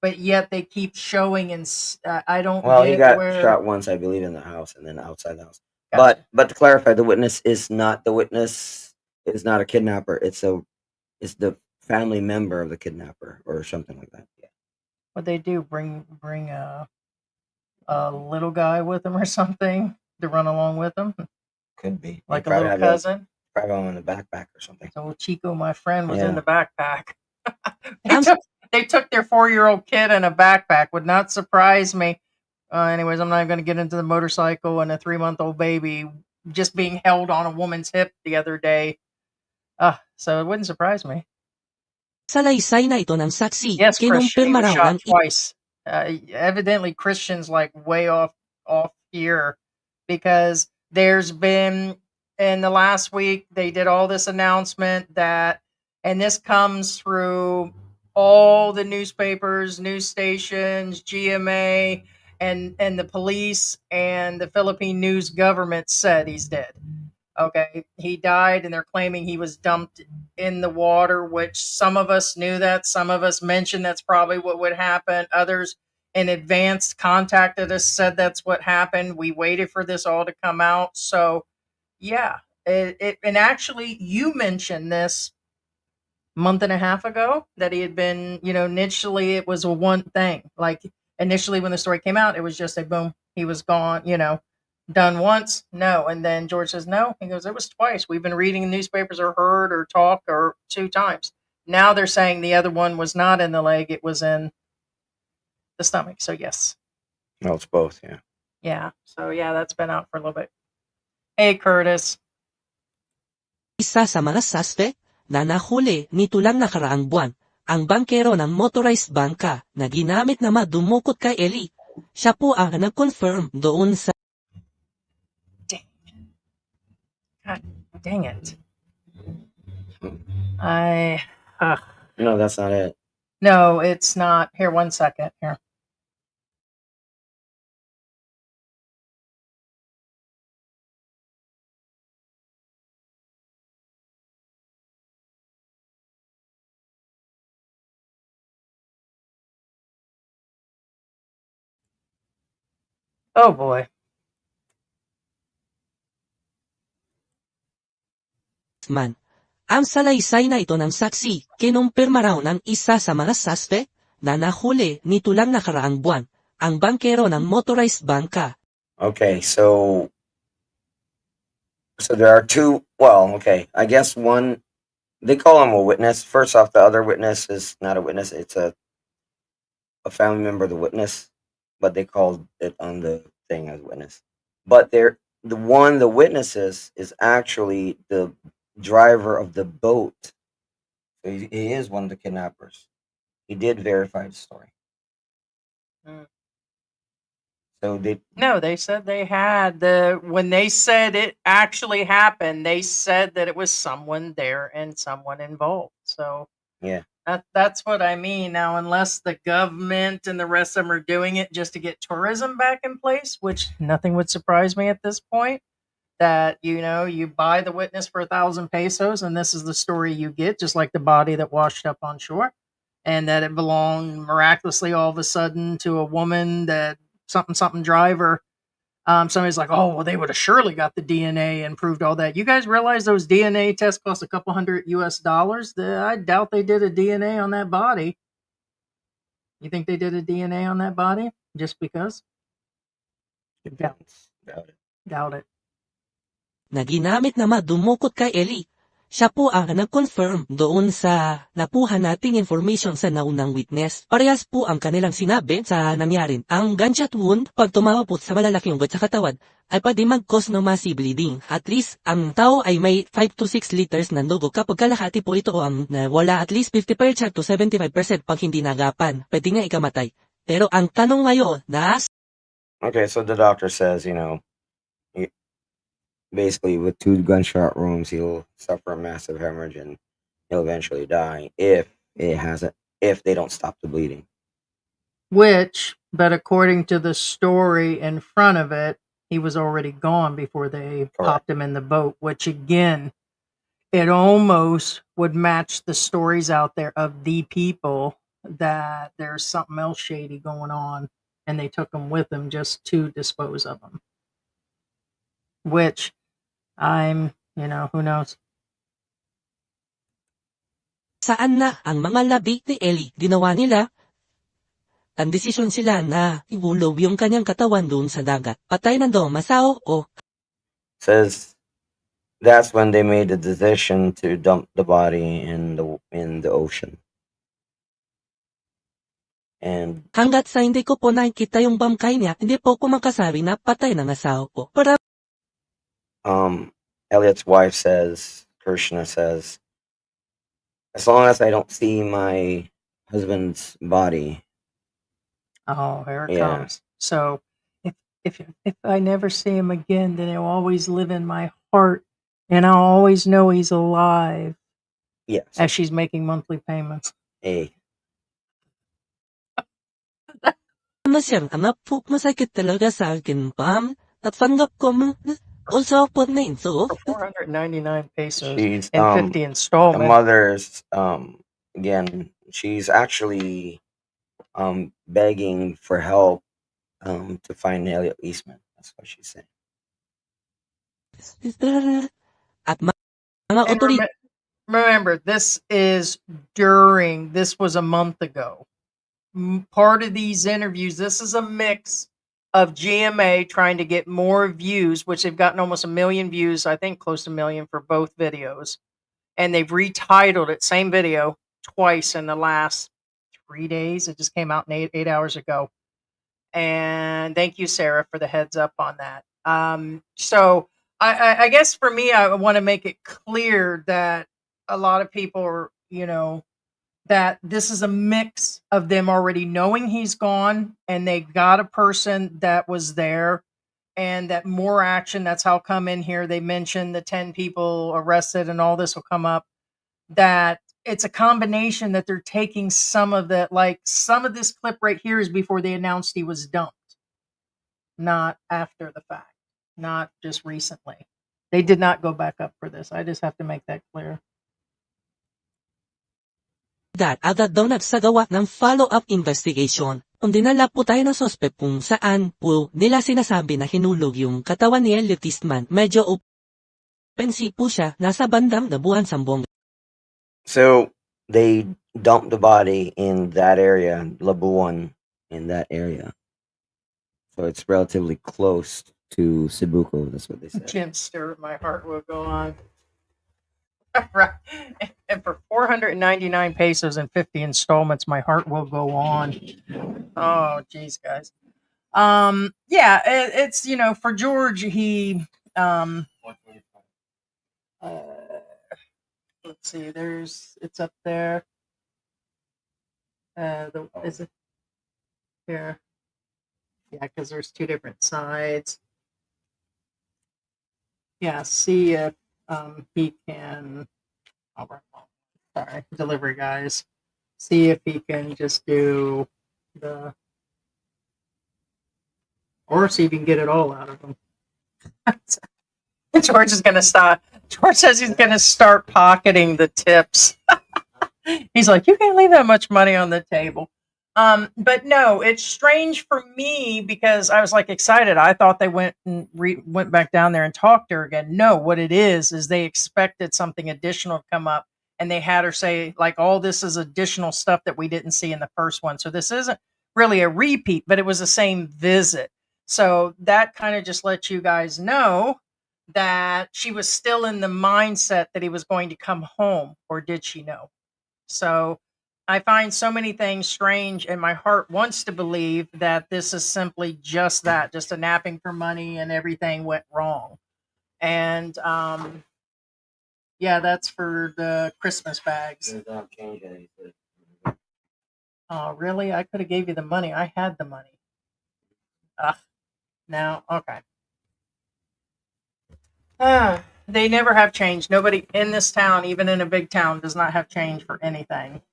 But yet they keep showing, and I don't Well, he get got where. shot once, I believe, in the house and then outside the house. Gotcha. But to clarify, the witness is not a kidnapper. It's the family member of the kidnapper or something like that. Yeah. What they do? Bring a little guy with him or something to run along with him, Could be. like a They little cousin. probably have him in the backpack or something. So Chico, my friend, was in Yeah. the backpack. I'm They took their 4-year-old kid in a backpack. Would not surprise me. Anyways, I'm not going to get into the motorcycle and a 3-month-old baby just being held on a woman's hip the other day. So it wouldn't surprise me. salaysay na ito ng saksi. Yes, Christian, he Kinumpirma was raw shot ng twice. Evidently, Christian's like way off here, because there's been, in the last week, they did all this announcement that, and this comes through all the newspapers, news stations, GMA, and the police and the Philippine news government said he's dead. Okay, he died, and they're claiming he was dumped in the water, which some of us knew that. Some of us mentioned that's probably what would happen. Others in advance contacted us, said that's what happened. We waited for this all to come out. So, yeah. And actually, you mentioned this month and a half ago that he had been, initially it was a one thing. Like, initially when the story came out, it was just a boom, he was gone, done once, no. And then George says, no. He goes, it was twice. We've been reading in newspapers or heard or talked or 2 times. Now they're saying the other one was not in the leg, it was in the stomach. So, yes. No, it's both, yeah. Yeah. So, yeah, that's been out for a little bit. Hey, Curtis. isa sa mga suspect na nahuli nito lang nakaraang buwan, ang bangkero ng motorized bangka na ginamit na madumukot kay Ellie. Siya po ang nag-confirm doon sa God dang it. No, that's not it. No, it's not. Here, 1 second. Here. Oh boy. man. Ang salaysay na ito ng saksi, kinumpirma raw ng isa sa mga suspect na nahuli nito lang nakaraang buwan, ang bangkero ng motorized bangka. Okay, so there are two. Well, okay, I guess one. They call him a witness. First off, the other witness is not a witness. It's a family member of the witness, but they called it on the thing as witness. But the witnesses is actually the driver of the boat. So he is one of the kidnappers. He did verify the story. So they said they had when they said it actually happened, they said that it was someone there and someone involved. So yeah, that's what I mean. Now, unless the government and the rest of them are doing it just to get tourism back in place, which nothing would surprise me at this point, that you buy the witness for 1,000 pesos and this is the story you get, just like the body that washed up on shore, and that it belonged miraculously all of a sudden to a woman that something driver. Somebody's like, oh, well, they would have surely got the DNA and proved all that. You guys realize those DNA tests cost a couple $100 US? I doubt they did a DNA on that body. You think they did a DNA on that body just because? Doubt it. Na ginamit na madumukot kay Ellie. Siya po ang nag-confirm doon sa napuha nating information sa naunang witness. Parehas po ang kanilang sinabi sa nangyari. Ang gunshot wound, pag tumawapot sa malalaking ugat sa katawan, ay pwede mag-cause ng massive bleeding. At least, ang tao ay may 5 to 6 liters ng dugo. Kapag kalahati po ito ang wala at least 50% to 75% pag hindi nagapan. Pwede nga ikamatay. Pero ang tanong ngayon, okay, so the doctor says, basically with 2 gunshot wounds, he'll suffer a massive hemorrhage and he'll eventually die if they don't stop the bleeding. but according to the story in front of it, he was already gone before they popped him in the boat, which again, it almost would match the stories out there of the people that there's something else shady going on and they took him with them just to dispose of him. Which who knows? Saan na ang mga labi ni Ellie? Ginawa nila ang desisyon sila na ibulog yung kanyang katawan doon sa dagat. Patay na daw Masao o Says that's when they made the decision to dump the body in the ocean. And hanggat sa hindi ko po nakikita yung bangkay niya, hindi po ko makasabi na patay na Masao po. Para Elliot's wife says, Krishna says, as long as I don't see my husband's body. Oh, here it Yeah. comes. So if I never see him again, then he'll always live in my heart, and I'll always know he's alive Yes. as she's making monthly payments. Hey. ano siyang anak po, masakit talaga sa akin, Pam. Natanggap ko also po na ito. For 499 pesos She's and 50 the installments. mother's again, she's actually begging for help to find Elliot Eastman. That's what she's saying. At mga And otoridad remember, this was a month ago. Part of these interviews, this is a mix of GMA trying to get more views, which they've gotten almost 1 million views, I think close to 1 million for both videos. And they've retitled it, same video, twice in the last 3 days. It just came out 8 hours ago. And thank you, Sarah, for the heads up on that. So I guess for me, I want to make it clear that a lot of people are, that this is a mix of them already knowing he's gone and they got a person that was there and that more action. That's how come in here they mentioned the 10 people arrested and all this will come up. That it's a combination that they're taking some of this clip right here is before they announced he was dumped, not after the fact, not just recently. They did not go back up for this. I just have to make that clear. agad daw nagsagawa ng follow-up investigation. Kung dinala po tayo ng suspect kung saan po nila sinasabi na hinulog yung katawan ni Elliot Eastman, medyo open po siya, nasa bandang Dabuhan, Sambong. So they dumped the body in that area, Labuan, in that area. So it's relatively close to Cebuco. That's what they said. Jim Stewart, my heart will go on. Right. And for 499 pesos and 50 installments, my heart will go on. Oh, geez, guys. Yeah, it's for George, he let's see, it's up there. Is it here? Yeah, because there's two different sides. Yeah, see if he can. Sorry, delivery guys. See if he can just do or see if he can get it all out of him. George is gonna stop. George says he's gonna start pocketing the tips. He's like, you can't leave that much money on the table. But no, it's strange for me because I was like excited. I thought they went back down there and talked to her again. No, what it is they expected something additional to come up, and they had her say like, all this is additional stuff that we didn't see in the first one. So this isn't really a repeat, but it was the same visit. So that kind of just lets you guys know that she was still in the mindset that he was going to come home, or did she know? So I find so many things strange, and my heart wants to believe that this is simply just that, just a napping for money and everything went wrong. And yeah, that's for the Christmas bags. Oh, really? I could have gave you the money. I had the money. Now, okay. They never have change. Nobody in this town, even in a big town, does not have change for anything.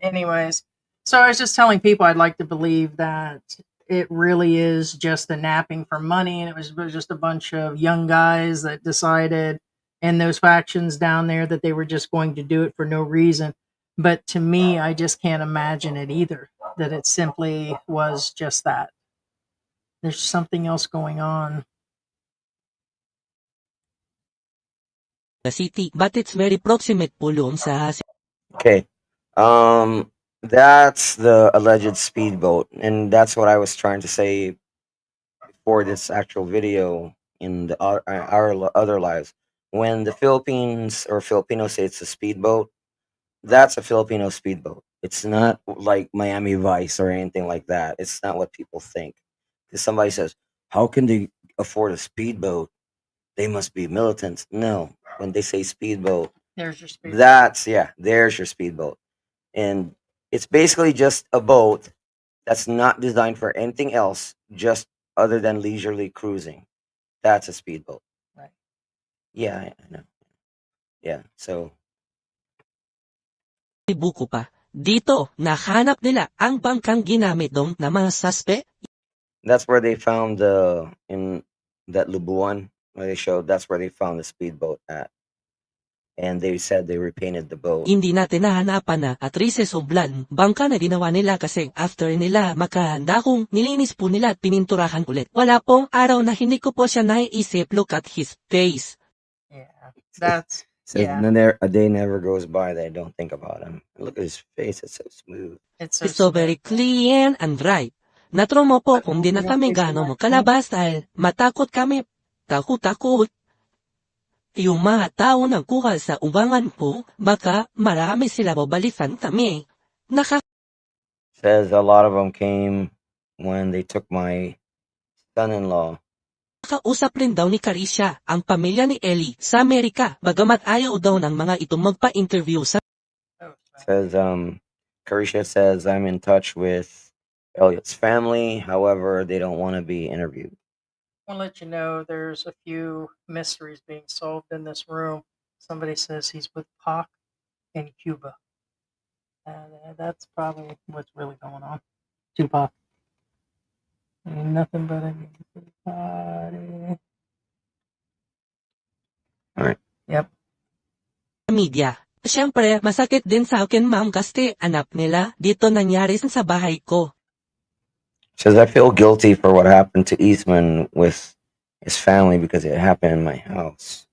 Anyways, So I was just telling people I'd like to believe that it really is just a napping for money, and it was just a bunch of young guys that decided in those factions down there that they were just going to do it for no reason. But to me, I just can't imagine it either, that it simply was just that. There's something else going on. the city, but it's very proximate po doon sa Okay. That's the alleged speedboat, and that's what I was trying to say before this actual video in our other lives. When the Philippines or Filipinos say it's a speedboat, that's a Filipino speedboat. It's not like Miami Vice or anything like that. It's not what people think. Because somebody says, "How can they afford a speedboat? They must be militants." No, when they say speedboat, There's your speed. there's your speedboat, and it's basically just a boat that's not designed for anything else, just other than leisurely cruising. That's a speedboat. Right. Yeah, I know. Yeah, so buko pa. Dito, nahanap nila ang bangkang ginamit doon na mga suspect. that's where they found in that Lubuan where they showed that's where they found the speedboat at, and they said they repainted the boat. Hindi natin nahanapan na at Rises of Blood, bangka na ginawa nila kasi after nila makahanda kung nilinis po nila at pininturahan ulit. Wala pong araw na hindi ko po siya naiisip, look at his face. Yeah, that's Says yeah. a day never goes by that I don't think about him. Look at his face; it's so smooth. It's It's so very clean and bright. Natromo po kung di na kami gano'ng makalabas dahil matakot kami. Takot. Yung mga tao nang kuha sa ubangan po, baka marami sila babalikan kami. Says a lot of them came when they took my son-in-law. Nakausap rin daw ni Carisha ang pamilya ni Ellie sa Amerika, bagamat ayaw daw ng mga itong magpa-interview sa Says Carisha says I'm in touch with Elliot's family, however they don't want to be interviewed. I want to let you know there's a few mysteries being solved in this room. Somebody says he's with Pac in Cuba. And that's probably what's really going on. Tupac. Ain't nothing but a party. Alright. Yep. media. Siyempre, masakit din sa akin ma'am kasi anak nila dito nangyari sa bahay ko. Says I feel guilty for what happened to Eastman with his family because it happened in my house.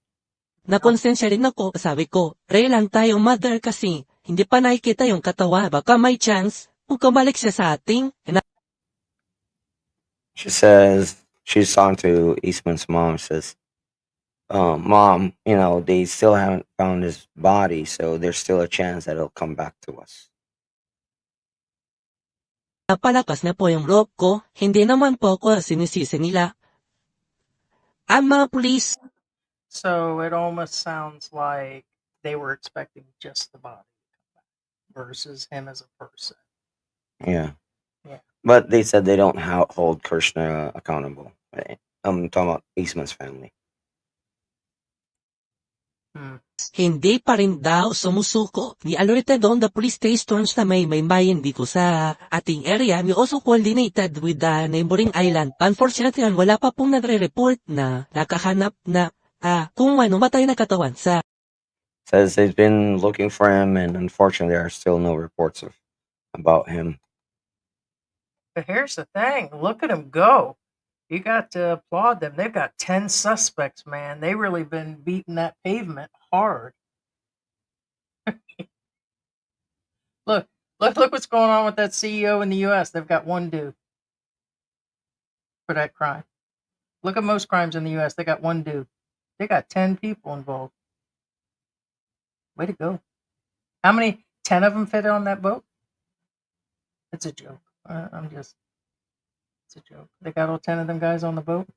Nakonsensya rin ako, sabi ko, pray lang tayo mother kasi hindi pa nakikita yung katawa, baka may chance kung kumalik siya sa ating. She says she's talking to Eastman's mom. Says, "Mom, they still haven't found his body, so there's still a chance that it'll come back to us." Napalakas na po yung rope ko, hindi naman po ako sinisisi nila. Ang mga police. So it almost sounds like they were expecting just the body versus him as a person. Yeah. Yeah. But they said they don't hold Krishna accountable. I'm talking about Eastman's family. Hindi pa rin daw sumusuko. Ni alerted on the police stations na may bayan dito sa ating area. We also coordinated with the neighboring island. Unfortunately, wala pa pong nagre-report na nakahanap na kung matay na katawan sa. Says they've been looking for him, and unfortunately, there are still no reports about him. But here's the thing. Look at him go. You got to applaud them. They've got 10 suspects, man. They really been beating that pavement hard. Look what's going on with that CEO in the U.S. They've got one dude for that crime. Look at most crimes in the U.S. They got one dude. They got 10 people involved. Way to go. How many? 10 of them fit on that boat? It's a joke. It's a joke. They got all 10 of them guys on the boat?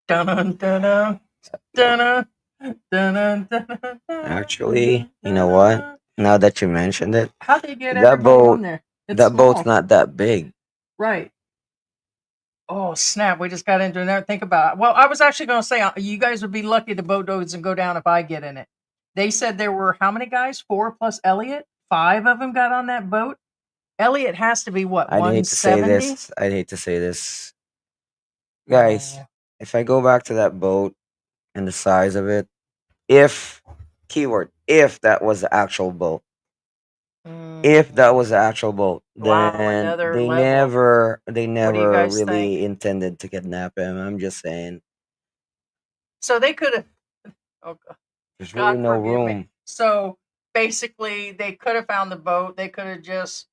Dun-dun, dun-dun, dun-dun, dun-dun, dun-dun. Actually, you know what? Now that you mentioned it, How they get that everybody boat- on there? It's that boat's small. not that big. Right. Oh, snap. We just got into it. Think about it. Well, I was actually going to say, you guys would be lucky the boat doesn't go down if I get in it. They said there were how many guys? 4 plus Elliot. 5 of them got on that boat. Elliot has to be what? I'd hate to say 170. this. I'd hate to say this, guys. Oh. If I go back to that boat and the size of it, if if that was the actual boat, if that was the actual boat, Wow, then another they level. never guys really think? intended to kidnap him. I'm just saying, So they could have. Oh, there's really God no forgive me. room. So basically, they could have found the boat. They could have just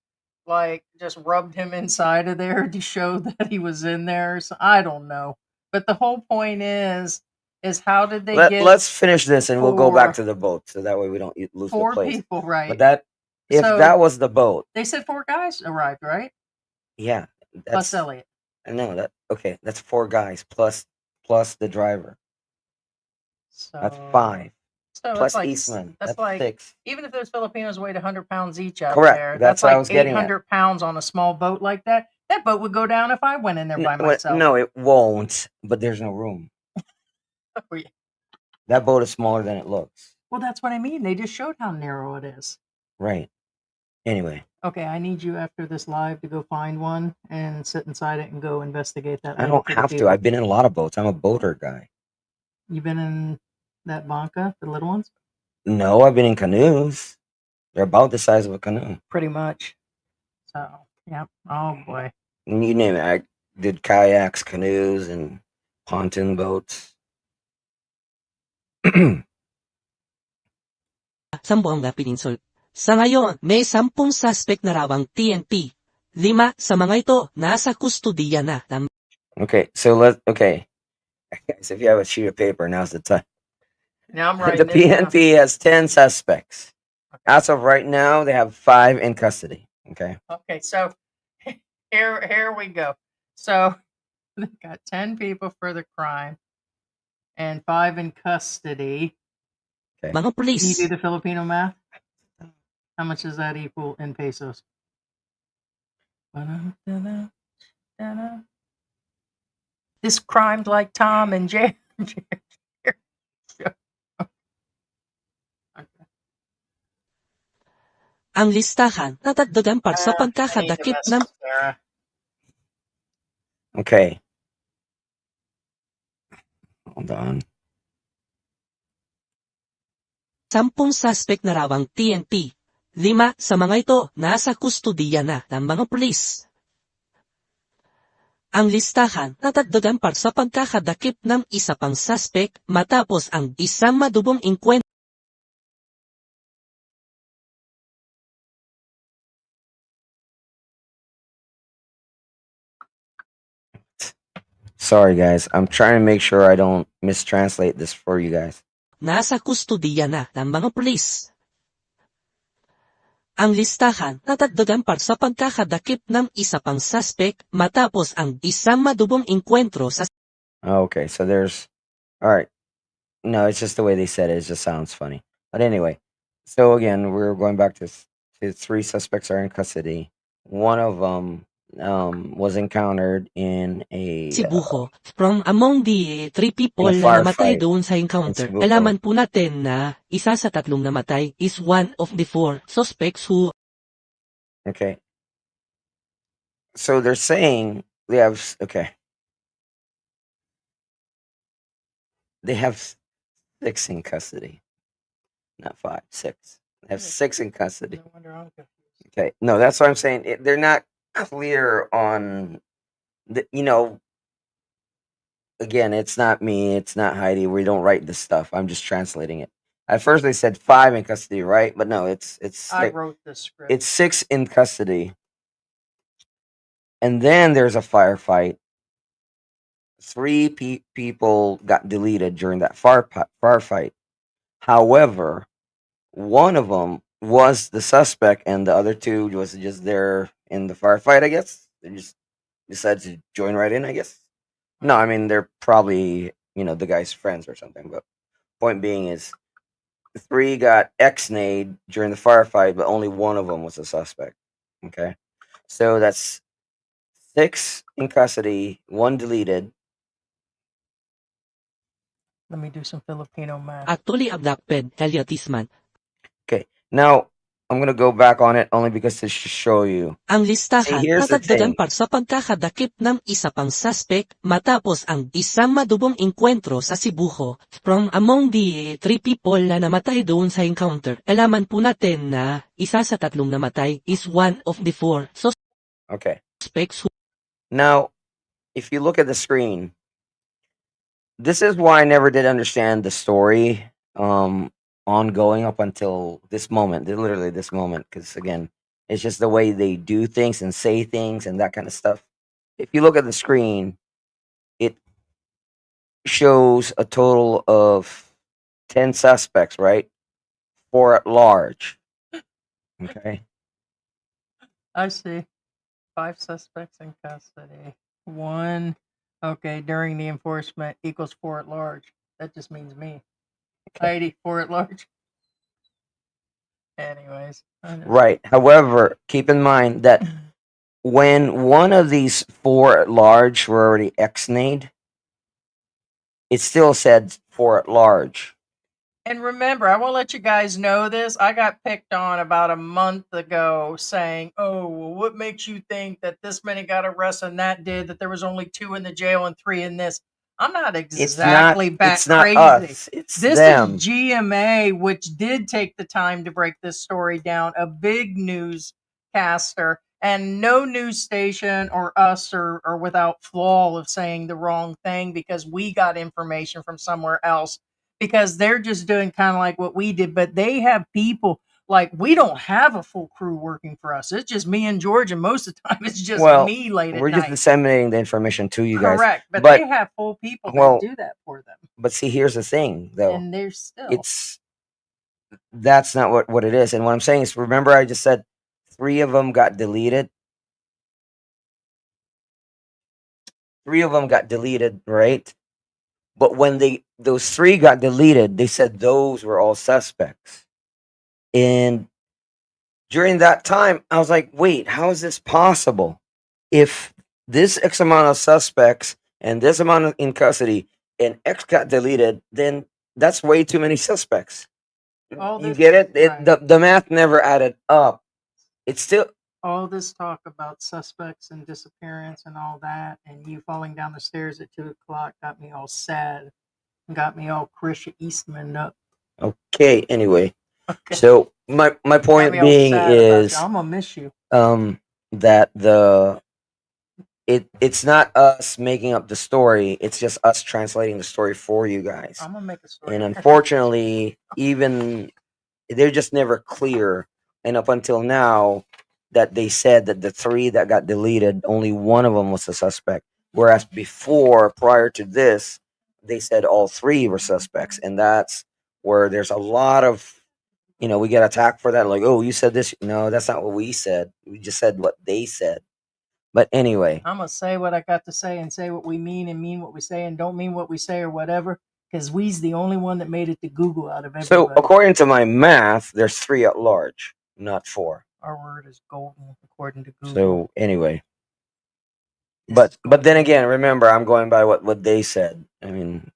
rubbed him inside of there to show that he was in there. So I don't know. But the whole point is how did they get Let's finish this and we'll go back 4 to the boat, so that way we don't lose the 4 place. people, right? But that if So that was the boat, they said 4 guys arrived, right? yeah, Plus that's Elliot. I know that. Okay, that's 4 guys plus the driver. That's So 5 so plus it's like Eastman. that's That's like 6. even if those Filipinos weighed 100 pounds each out Correct. there, That's that's what I like was getting at. 800 pounds on a small boat like that. That boat would go down if I went in there by myself. No, it won't. But there's no room. Oh, yeah. That boat is smaller than it looks. Well, that's what I mean. They just showed how narrow it is. Right. Anyway, Okay, I need you after this live to go find one and sit inside it and go investigate that. I lady don't for the have to. people. I've been in a lot of boats. I'm a boater guy. You been in that banca, the little ones? No, I've been in canoes. They're about the size of a canoe. Pretty much. So, yeah. Oh boy. You name it. I did kayaks, canoes, and pontoon boats. Zamboanga Peninsula. Sa ngayon, may 10 suspect na raw ang TNT. 5 sa mga ito nasa kustodiya na ng Okay, so guys, if you have a sheet of paper, now's the time. Now I'm The writing this down. PNP has 10 suspects. As of right now, they have 5 in custody. Okay. Okay, so here we go. So they've got 10 people for the crime and 5 in custody. mga Can you pulis. do the Filipino math? How much does that equal in pesos? This crime's like Tom and Jerry. Ang listahan natagdagan para sa pagkakadakip ng Okay. Hold on. 10 suspect na raw ang TNT. 5 sa mga ito nasa kustodiya na ng mga pulis. Ang listahan natagdagan para sa pagkakadakip ng isa pang suspect matapos ang isang madubong inkwentro. Sorry, guys. I'm trying to make sure I don't mistranslate this for you guys. Nasa kustodiya na ng mga pulis. Ang listahan natagdagan para sa pagkakadakip ng isa pang suspect matapos ang isang madubong inkwentro sa Okay, so there's. All right. No, it's just the way they said it. It just sounds funny. But anyway, so again, we're going back to 3 suspects are in custody. One of them was encountered in a Cebuco. From among the 3 people in a na namatay firefight doon sa in encounter, Cebuco. alaman po natin na isa sa 3 namatay is one of the 4 suspects who Okay. So they're saying they have They have 6 in custody, not 5, 6. They have 6 in custody. No wonder I'm confused. Okay, no, that's what I'm saying. They're not clear on again, it's not me, it's not Heidi. We don't write this stuff. I'm just translating it. At first they said 5 in custody, right? But no, it's I like, wrote the script. it's 6 in custody. And then there's a firefight. 3 people got deleted during that firefight. However, one of them was the suspect, and the other 2 was just there in the firefight, I guess. They just decided to join right in, I guess. No, I mean, they're probably, the guy's friends or something. But point being is, 3 got ex-nayed during the firefight, but only one of them was a suspect. Okay? So that's 6 in custody, 1 deleted. Let me do some Filipino math. actually abducted Elliot Eastman. Okay, now I'm gonna go back on it only because to show you. Ang See, listahan here's the nadagdagan thing. pa sa pagkakadakip ng isa pang suspect matapos ang isang madubong engkwentro sa Cebuho. From among the 3 people na namatay doon sa encounter, alaman po natin na isa sa tatlong namatay is one of the 4 Okay, suspects who now if you look at the screen, this is why I never did understand the story ongoing up until this moment, literally this moment, because again, it's just the way they do things and say things and that kind of stuff. If you look at the screen, it shows a total of 10 suspects, right? 4 at large. Okay. I see. 5 suspects in custody. 1, okay, during the enforcement equals 4 at large. That just means me. Heidi, 4 at large. Anyways. Right. However, keep in mind that when one of these 4 at large were already ex-nayed, it still said 4 at large. And remember, I won't let you guys know this. I got picked on about a month ago saying, oh, well, what makes you think that this many got arrested and that did, that there was only 2 in the jail and 3 in this? I'm not exactly It's not crazy. us. It's This them. is GMA, which did take the time to break this story down, a big newscaster, and no news station or us are without flaw of saying the wrong thing because we got information from somewhere else. Because they're just doing kind of like what we did, but they have people like we don't have a full crew working for us. It's just me and George, and most of the time it's just me late at We're just night. disseminating the information to you guys. Correct, but But- they have full people well, that do that for them, But see, here's the thing, though. and they're still. That's not what it is. And what I'm saying is, remember, I just said 3 of them got deleted. 3 of them got deleted, right? But when those 3 got deleted, they said those were all suspects. And during that time, I was like, wait, how is this possible? If this X amount of suspects and this amount in custody and X got deleted, then that's way too many suspects. You get it? Right. The math never added up. It's still all this talk about suspects and disappearance and all that, and you falling down the stairs at 2:00 got me all sad, got me all Krisha Eastman up. okay. Anyway, Okay. so my Got point me all being sad about is you. I'm gonna miss you. that it's not us making up the story. It's just us translating the story for you guys. I'm gonna make a story. And unfortunately, even they're just never clear. And up until now, that they said that the 3 that got deleted, only one of them was a suspect. Whereas before, prior to this, they said all 3 were suspects. And that's where there's a lot of, we get attacked for that. Like, oh, you said this. No, that's not what we said. We just said what they said. But anyway, I'm gonna say what I got to say and say what we mean and mean what we say and don't mean what we say or whatever. Because we's the only one that made it to Google out of everybody. so according to my math, there's 3 at large, not 4. Our word is golden according to Google. So anyway, but then again, remember, I'm going by what they said. I mean,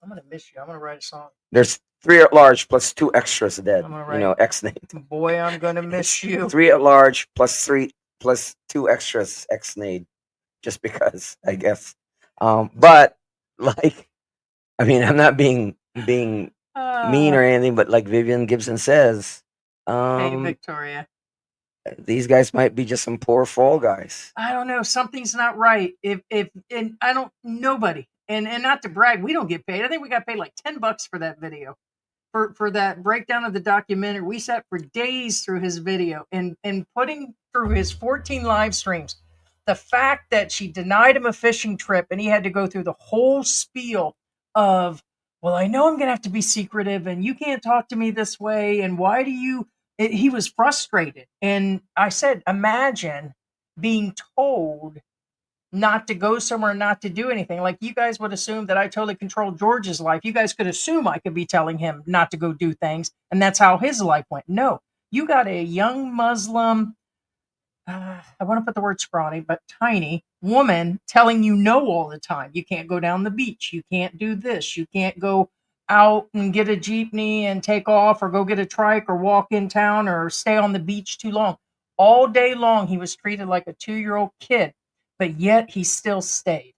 I'm gonna miss you. I'm gonna write a song. there's 3 at large plus 2 extras dead. I'm gonna write- X-nayed. Boy, I'm gonna miss you. 3 at large plus 2 extras X-nayed, just because, I guess. But like, I mean, I'm not being mean or anything, but like Vivian Gibson says, Hey, Victoria. these guys might be just some poor fall guys. I don't know. Something's not right. And I don't. Nobody. And not to brag, we don't get paid. I think we got paid like $10 for that video, for that breakdown of the documentary. We sat for days through his video and putting through his 14 live streams. The fact that she denied him a fishing trip and he had to go through the whole spiel of, well, I know I'm going to have to be secretive and you can't talk to me this way. And why do you? He was frustrated. And I said, imagine being told not to go somewhere, not to do anything. Like you guys would assume that I totally control George's life. You guys could assume I could be telling him not to go do things. And that's how his life went. No, you got a young Muslim I want to put the word scrawny, but tiny woman telling you no all the time. You can't go down the beach. You can't do this. You can't go out and get a jeepney and take off or go get a trike or walk in town or stay on the beach too long. All day long, he was treated like a 2-year-old kid, but yet he still stayed.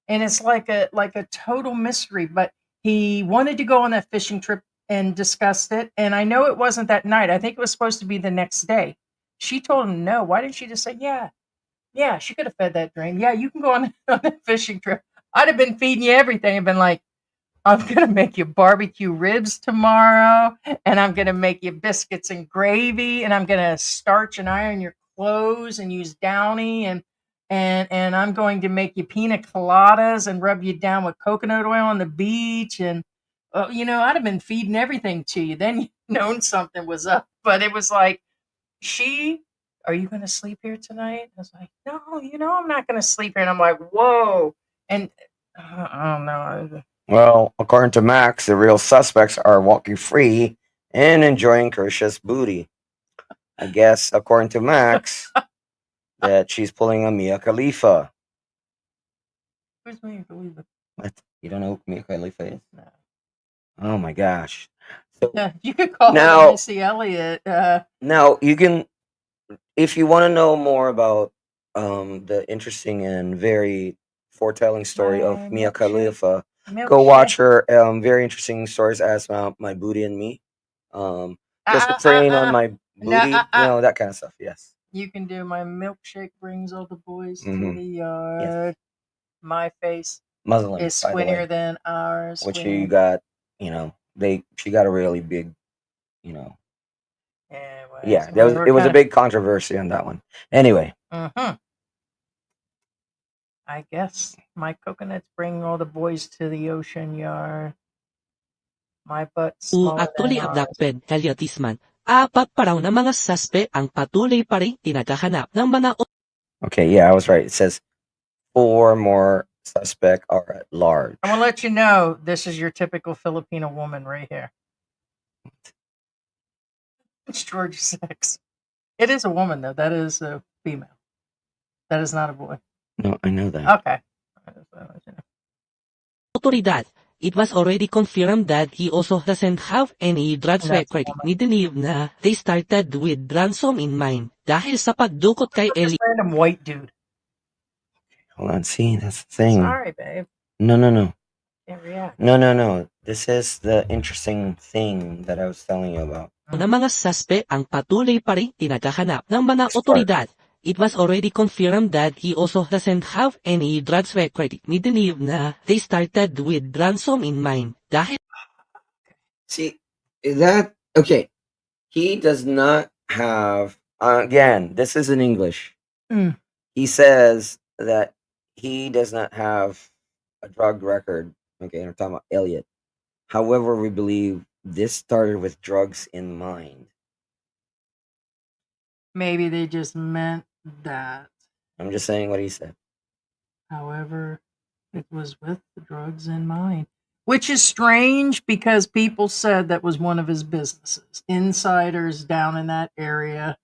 And it's like a total mystery, but he wanted to go on that fishing trip and discussed it. And I know it wasn't that night. I think it was supposed to be the next day. She told him no. Why didn't she just say, yeah, she could have fed that dream. Yeah, you can go on, on a fishing trip. I'd have been feeding you everything and been like, I'm going to make you barbecue ribs tomorrow, and I'm going to make you biscuits and gravy, and I'm going to starch and iron your clothes and use Downy, and I'm going to make you pina coladas and rub you down with coconut oil on the beach. And, I'd have been feeding everything to you. Then you known something was up. But it was like, are you going to sleep here tonight? I was like, no, I'm not going to sleep here. And I'm like, whoa. And I don't know. Well, according to Max, the real suspects are walking free and enjoying Kersha's booty. I guess, according to Max, that she's pulling a Mia Khalifa. Who's Mia Khalifa? What? You don't know who Mia Khalifa is? No. Oh my gosh. So Yeah, you could call now- her Missy Elliott. now you can, if you want to know more about the interesting and very foretelling story of Mia Milkshake. Khalifa, go Milkshake. watch her very interesting stories as My Booty and Me. Just praying on my booty, that kind of stuff. Yes. You can do My Milkshake Brings All the Boys to Mhm. the Yard. My face Muslim, is by the way. squintier than ours. Which when- you got, she got a really big, Anyways, yeah, we're it was a kinda- big controversy on that one. Anyway, Mhm. I guess my coconuts bring all the boys to the ocean yard. My butt's smaller Actually than ours. abducted, Elliot Eastman. 4 pa raw na mga suspe ang patuloy pa rin tinaghahanap ng mga okay, yeah, I was right. It says 4 more suspects are at large. I want to let you know this is your typical Filipino woman right here. It's George Sex. It is a woman, though. That is a female. That is not a boy. No, I know that. Okay. otoridad. It was already confirmed that he also doesn't have any drugs That's record. woman. Nidelive na they started with ransom in mind dahil sa pagdukot kay This Elliot. random white dude. Hold on, see, that's the thing. Sorry, babe. No. Can't react. No. This is the interesting thing that I was telling you about. ng mga suspe ang patuloy pa rin tinaghahanap ng mga Next part. otoridad. It was already confirmed that he also doesn't have any drugs record. Nidelive na they started with ransom in mind dahil See, that, okay. He does not have, again, this is in English. Mm. He says that he does not have a drug record. Okay, I'm talking about Elliot. However, we believe this started with drugs in mind. Maybe they just meant that. I'm just saying what he said. However, it was with the drugs in mind. Which is strange because people said that was one of his businesses. Insiders down in that area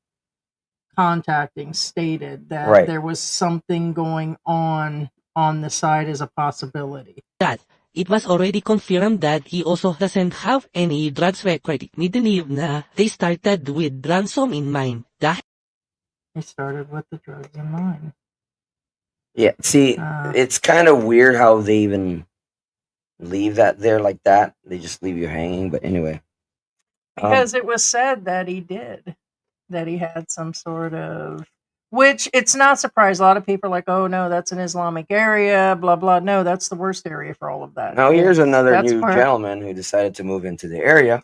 contacting stated that Right. there was something going on the side as a possibility. that it was already confirmed that he also doesn't have any drugs record. Nidelive na they started with ransom in mind dahil They started with the drugs in mind. Yeah, see, it's kind of weird how they even leave that there like that. They just leave you hanging. But anyway, Because it was said that he did, that he had some sort of, which it's not surprised. A lot of people are like, oh no, that's an Islamic area, blah, blah. No, that's the worst area for all of that. now here's another That's new where- gentleman who decided to move into the area.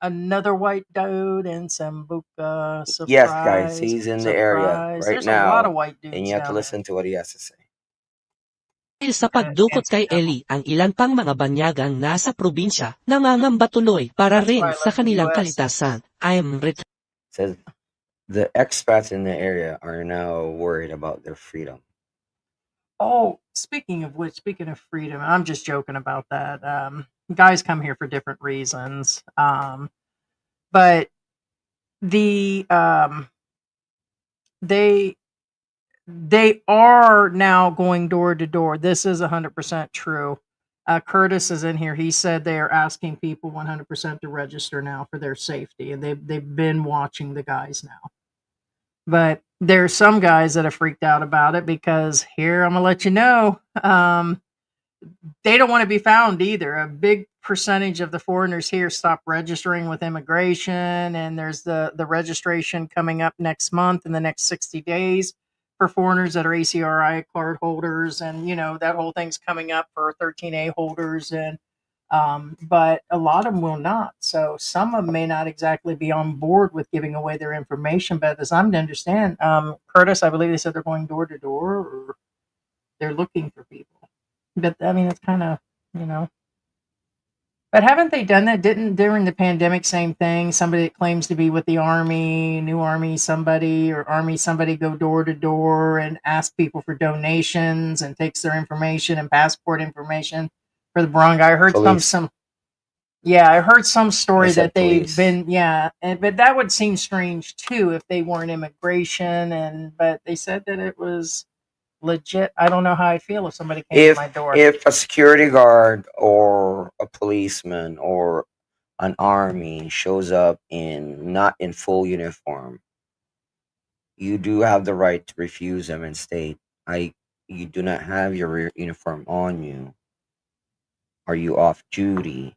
Another white dude in Sambuca. Surprise, Yes, guys, he's in the area surprise. right There's a lot now, of white dudes and you have to down listen to what he has to say. sa pagdukot kay Ellie ang ilan pang mga banyagang nasa probinsya nangangamba tuloy para That's rin why I sa love the kanilang US. kalitasan. I am It says the expats in the area are now worried about their freedom. Oh, speaking of which, speaking of freedom, I'm just joking about that. Guys come here for different reasons. But the they are now going door to door. This is 100% true. Curtis is in here. He said they are asking people 100% to register now for their safety, and they've been watching the guys now. But there's some guys that are freaked out about it because here I'm gonna let you know, they don't want to be found either. A big percentage of the foreigners here stop registering with immigration, and there's the registration coming up next month in the next 60 days for foreigners that are ACRI card holders, and that whole thing's coming up for 13A holders, and but a lot of them will not. So some of them may not exactly be on board with giving away their information. But as I'm to understand, Curtis, I believe they said they're going door to door, or they're looking for people. But I mean, it's kind of, you know. But haven't they done that? Didn't during the pandemic, same thing? Somebody that claims to be with the army, new army, somebody or army, somebody go door to door and ask people for donations and takes their information and passport information for the Bronx. I heard Police. I heard some I story said that they've police. been, but that would seem strange too if they weren't immigration, but they said that it was legit. I don't know how I'd feel if somebody came to my door. If a security guard or a policeman or an army shows up not in full uniform, you do have the right to refuse them and state, you do not have your uniform on you. Are you off duty?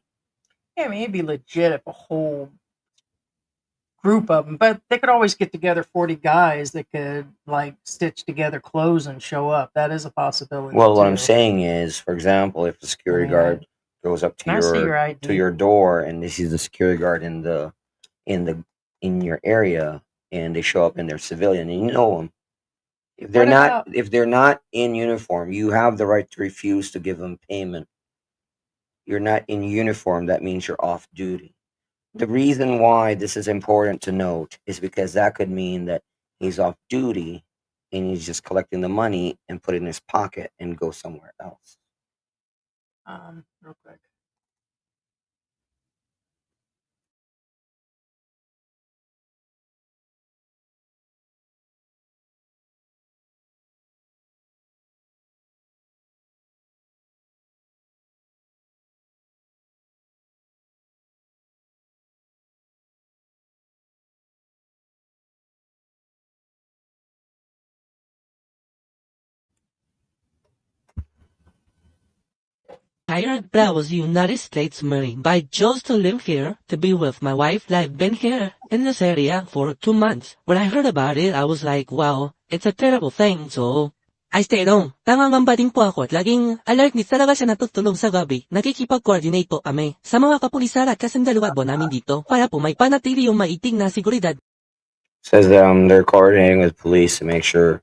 Yeah, I mean, it'd be legit if a whole group of them, but they could always get together 40 guys that could like stitch together clothes and show up. That is a possibility. Well, what I'm too. saying is, for example, if the security mean, guard goes up Can I see your to ID? your door and they see the security guard in your area and they show up in their civilian and you know them, if they're not in uniform, you have the right to refuse to give them payment. You're not in uniform, that means you're off duty. The reason why this is important to note is because that could mean that he's off duty and he's just collecting the money and put it in his pocket and go somewhere else. Real quick. Hired was United States Marine. I chose to live here to be with my wife. I've been here in this area for 2 months. When I heard about it, I was like, wow, it's a terrible thing. So, I stayed home. Nangangamba din po ako at laging alert ni talaga siya natutulog sa gabi. Nakikipag-coordinate po kami sa mga kapulisan at kasindalwat po namin dito para po may panatili yung maiting na seguridad. Says they're coordinating with police to make sure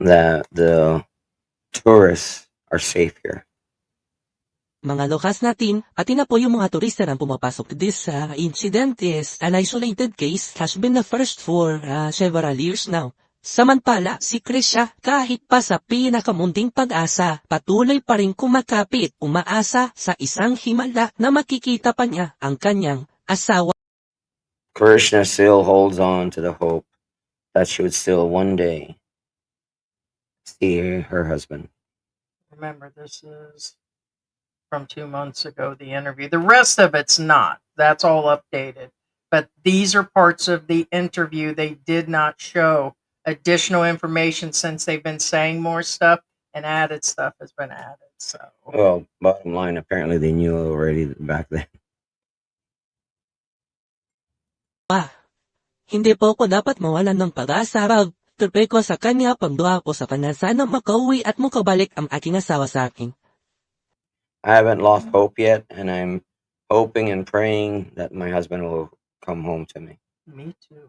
that the tourists are safe here. Mga lokas natin, at ina po yung mga turista na pumapasok. This incident is an isolated case, has been the first for several years now. Samantala, si Chris siya, kahit pa sa pinakamunting pag-asa, patuloy pa rin kumakapit, umaasa sa isang himala na makikita pa niya ang kanyang asawa. Krishna still holds on to the hope that she would still one day see her husband. Remember, this is from 2 months ago, the interview. The rest of it's not. That's all updated. But these are parts of the interview they did not show. Additional information since they've been saying more stuff and added stuff has been added. So, well, bottom line, apparently they knew already back then. Hindi po ako dapat mawalan ng pag-asa. Pagtuloy ko sa kanya, pagduha ko sa kanya, sana makauwi at makabalik ang aking asawa sa akin. I haven't lost hope yet, and I'm hoping and praying that my husband will come home to me. Me too.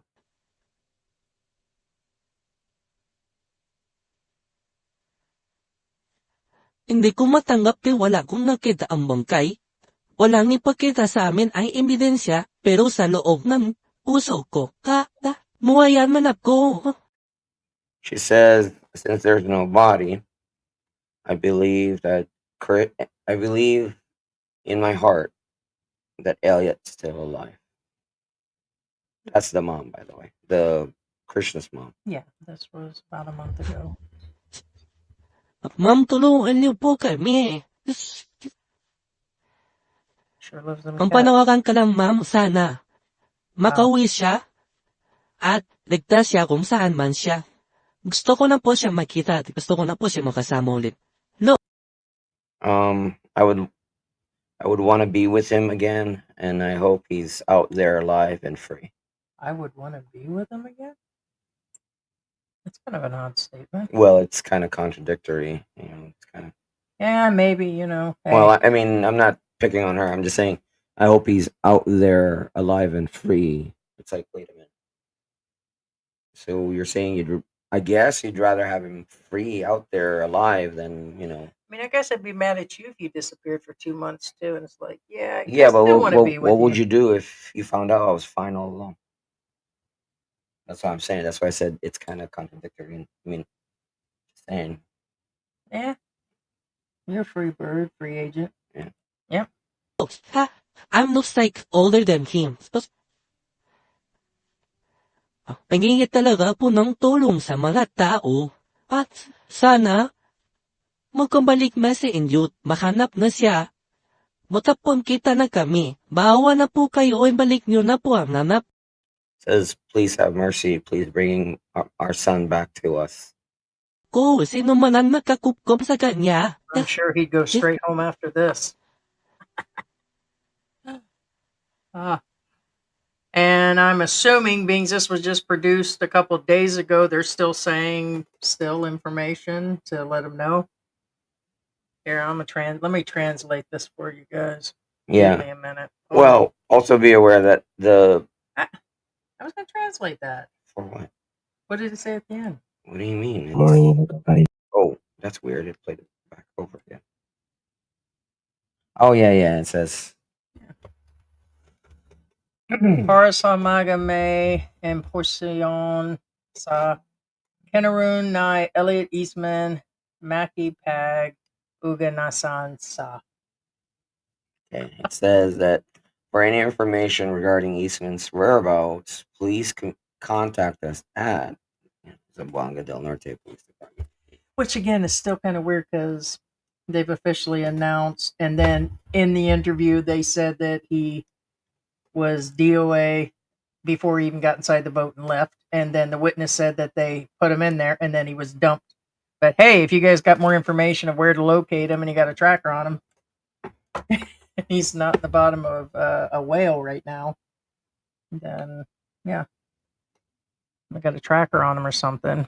Hindi ko matanggap wala kong nakita ang bangkay. Walang ipakita sa amin ay ebidensya, pero sa loob ng puso ko, muwayan man ako. She says, since there's no body, I believe in my heart that Elliot's still alive. That's the mom, by the way. The Krishna's mom. Yeah, this was about a month ago. Ma'am, tulungan niyo po kami. Sure lives in Ang Macau. panawagan ka lang, ma'am, sana. Makauwi siya at ligtas siya kung saan man siya. Gusto ko na po siya makita at gusto ko na po siya makasama ulit. I would want to be with him again, and I hope he's out there alive and free. I would want to be with him again? That's kind of an odd statement. Well, it's kind of contradictory. It's kind of. Yeah, maybe, hey. Well, I mean, I'm not picking on her. I'm just saying, I hope he's out there alive and free. It's like, wait a minute. So you're saying I guess you'd rather have him free out there alive than, I mean, I guess I'd be mad at you if you disappeared for 2 months too, and it's like, yeah, I Yeah, guess but I want to be with what would you do if you found out I was fine all along? That's what I'm saying. That's why I said it's kind of contradictory. I mean, just saying. Yeah. You're a free bird, free agent. Yeah. Yep. Ha, I'm looks like older than him. Nagingit talaga po ng tulong sa mga tao. At sana, magkabalik na si Elliot, mahanap na siya. Matapon kita na kami. Bawa na po kayo ay balik niyo na po ang nanap. Says, please have mercy. Please bring our son back to us. Ko, sino man ang nakakupkom sa kanya. I'm sure he'd go straight home after this. And I'm assuming, being this was just produced a couple days ago, they're still saying information to let them know. Here, let me translate this for you guys. Yeah. Give me a minute. Well, also be aware that I was going to translate that. For what? What did it say at the end? What do you mean? Morning, everybody. Oh, that's weird. It played it back over again. Oh, yeah. It says. Para sa magame and portion sa Cameroon na Elliot Eastman Maki Pag Uganasan sa. Okay. It says that for any information regarding Eastman's whereabouts, please contact us at Zamboanga del Norte Police Department. Which again is still kind of weird because they've officially announced, and then in the interview they said that he was DOA before he even got inside the boat and left, and then the witness said that they put him in there and then he was dumped. But hey, if you guys got more information of where to locate him and you got a tracker on him, he's not at the bottom of a whale right now, then yeah, I got a tracker on him or something.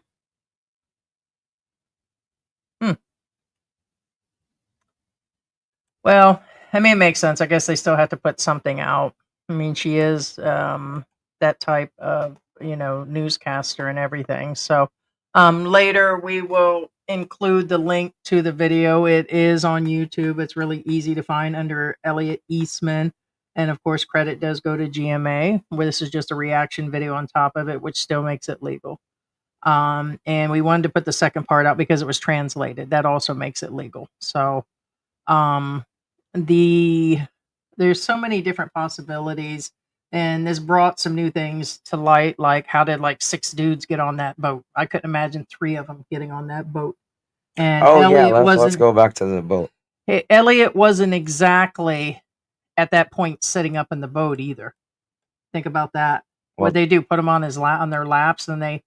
Well, I mean, it makes sense. I guess they still have to put something out. I mean, she is that type of, newscaster and everything. So later we will include the link to the video. It is on YouTube. It's really easy to find under Elliot Eastman. And of course, credit does go to GMA, where this is just a reaction video on top of it, which still makes it legal. And we wanted to put the second part out because it was translated. That also makes it legal. So there's so many different possibilities, and this brought some new things to light, like how did 6 dudes get on that boat? I couldn't imagine 3 of them getting on that boat. And let's go back to the boat. Elliot wasn't exactly at that point sitting up in the boat either. Think about that. What they do, put him on on their laps, and they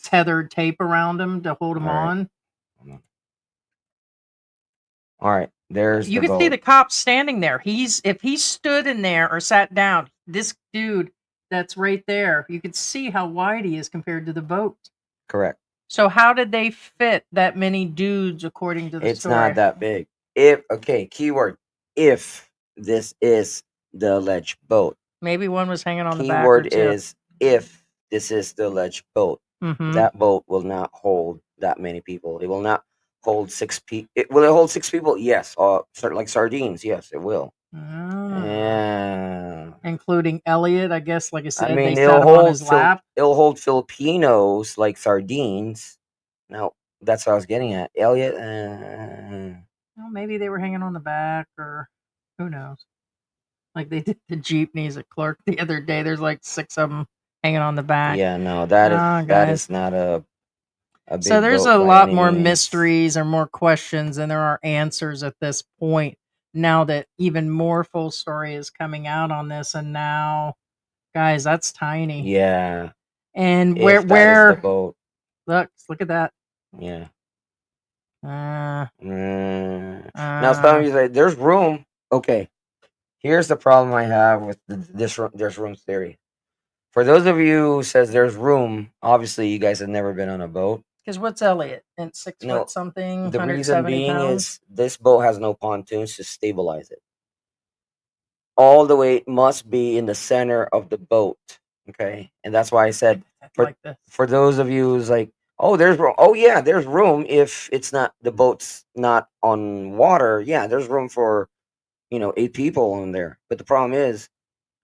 tethered tape around him to hold him on. All right, there's you can see the cop standing there. If he stood in there or sat down, this dude that's right there, you can see how wide he is compared to the boat. Correct. So how did they fit that many dudes according to the story? It's not that big. Keyword, if this is the alleged boat. Maybe one was hanging on the back. Keyword is if this is the alleged boat. Mm-hmm. That boat will not hold that many people. It will not hold 6 people. Will it hold 6 people? Yes. Like sardines. Yes, it will. Yeah. Including Elliot, I guess. Like I said, I mean, they sat him on his lap. It'll hold Filipinos like sardines. Now, that's what I was getting at. Elliot. Well, maybe they were hanging on the back, or who knows. Like they did the jeepneys at Clark the other day. There's 6 of them hanging on the back. Yeah, no, that guys. is not a big So there's boat a by lot any more means. mysteries or more questions than there are answers at this point. Now that even more full story is coming out on this, and now, guys, that's tiny. Yeah, And if that is the where boat. look at that. Yeah. Uh, Now some of you say there's room. Okay, here's the problem I have with there's room theory. For those of you who says there's room, obviously you guys have never been on a boat. because what's Elliot? And 6 No, foot something, the reason 170 being pounds. is this boat has no pontoons to stabilize it. All the weight must be in the center of the boat. Okay, and that's why I said Like this. for those of you who's like, oh, there's room. Oh yeah, there's room if it's not the boat's not on water. Yeah, there's room for 8 people on there. But the problem is,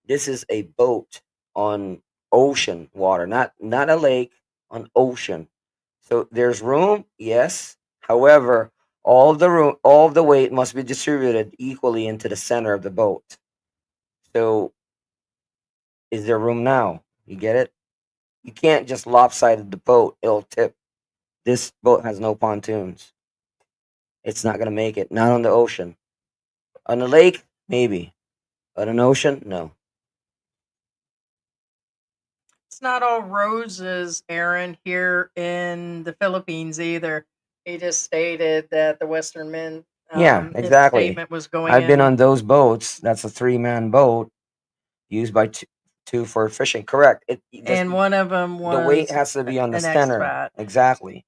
this is a boat on ocean water, not a lake, on ocean. So there's room, yes. However, all of the weight must be distributed equally into the center of the boat. So is there room now? You get it? You can't just lopsided the boat, it'll tip. This boat has no pontoons. It's not gonna make it. Not on the ocean. On the lake, maybe. On an ocean, no. It's not all roses, Aaron, here in the Philippines either. He just stated that the Western men Yeah, his exactly. statement was going I've been in. on those boats. That's a 3-man boat used by two for fishing. Correct. And one of them the weight was has to be on the an center. expat. Exactly.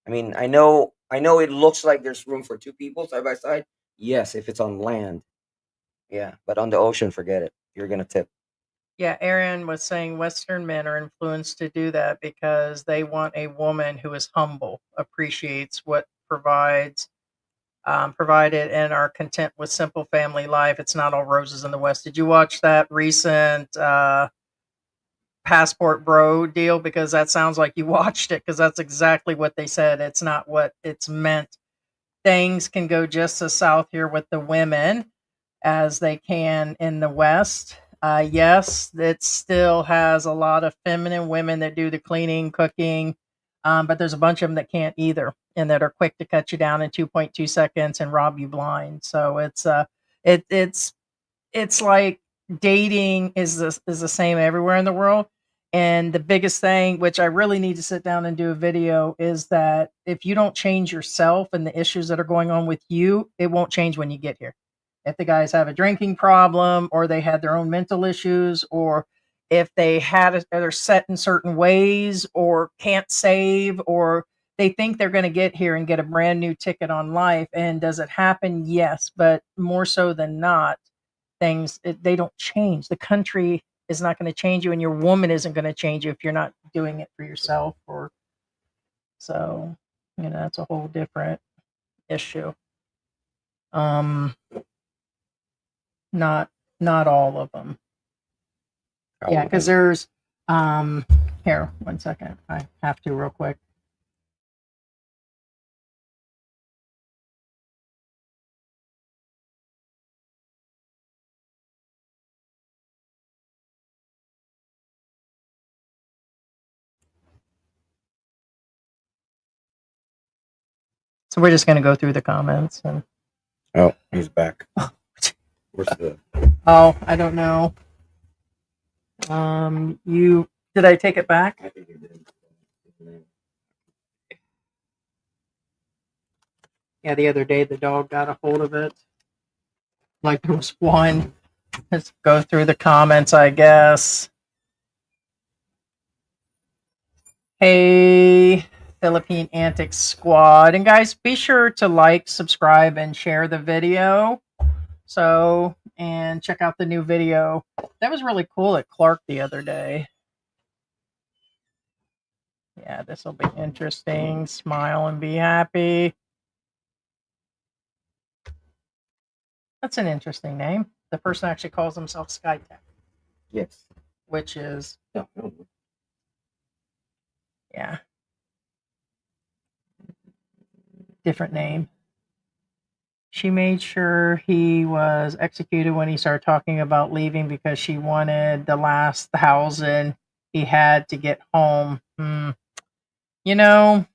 I mean, I know it looks like there's room for 2 people side by side. Yes, if it's on land. Yeah, but on the ocean, forget it. You're gonna tip. Yeah, Aaron was saying Western men are influenced to do that because they want a woman who is humble, appreciates what provided, and are content with simple family life. It's not all roses in the West. Did you watch that recent Passport Bro deal? Because that sounds like you watched it, because that's exactly what they said. It's not what it's meant. Things can go just as south here with the women as they can in the West. Yes, it still has a lot of feminine women that do the cleaning, cooking, but there's a bunch of them that can't either, and that are quick to cut you down in 2.2 seconds and rob you blind. So it's like dating is the same everywhere in the world. And the biggest thing, which I really need to sit down and do a video, is that if you don't change yourself and the issues that are going on with you, it won't change when you get here. If the guys have a drinking problem, or they had their own mental issues, or if they're set in certain ways, or can't save, or they think they're going to get here and get a brand new ticket on life. And does it happen? Yes, but more so than not, they don't change. The country is not going to change you, and your woman isn't going to change you if you're not doing it for yourself. Or so, that's a whole different issue. Not all of them. Yeah, because there's here, 1 second. I have to real quick. So we're just going to go through the comments. And Oh, he's back. Where's the? oh, I don't know. Did I take it back? I think you did. Yeah, the other day the dog got a hold of it. Like there was one. Let's go through the comments, I guess. Hey, Philippine Antics Squad. And guys, be sure to like, subscribe, and share the video. And check out the new video. That was really cool at Clark the other day. Yeah, this will be interesting. Smile and be happy. That's an interesting name. The person actually calls himself Skytech. Yes. Which is, yeah, different name. She made sure he was executed when he started talking about leaving because she wanted the last 1,000 he had to get home. You know,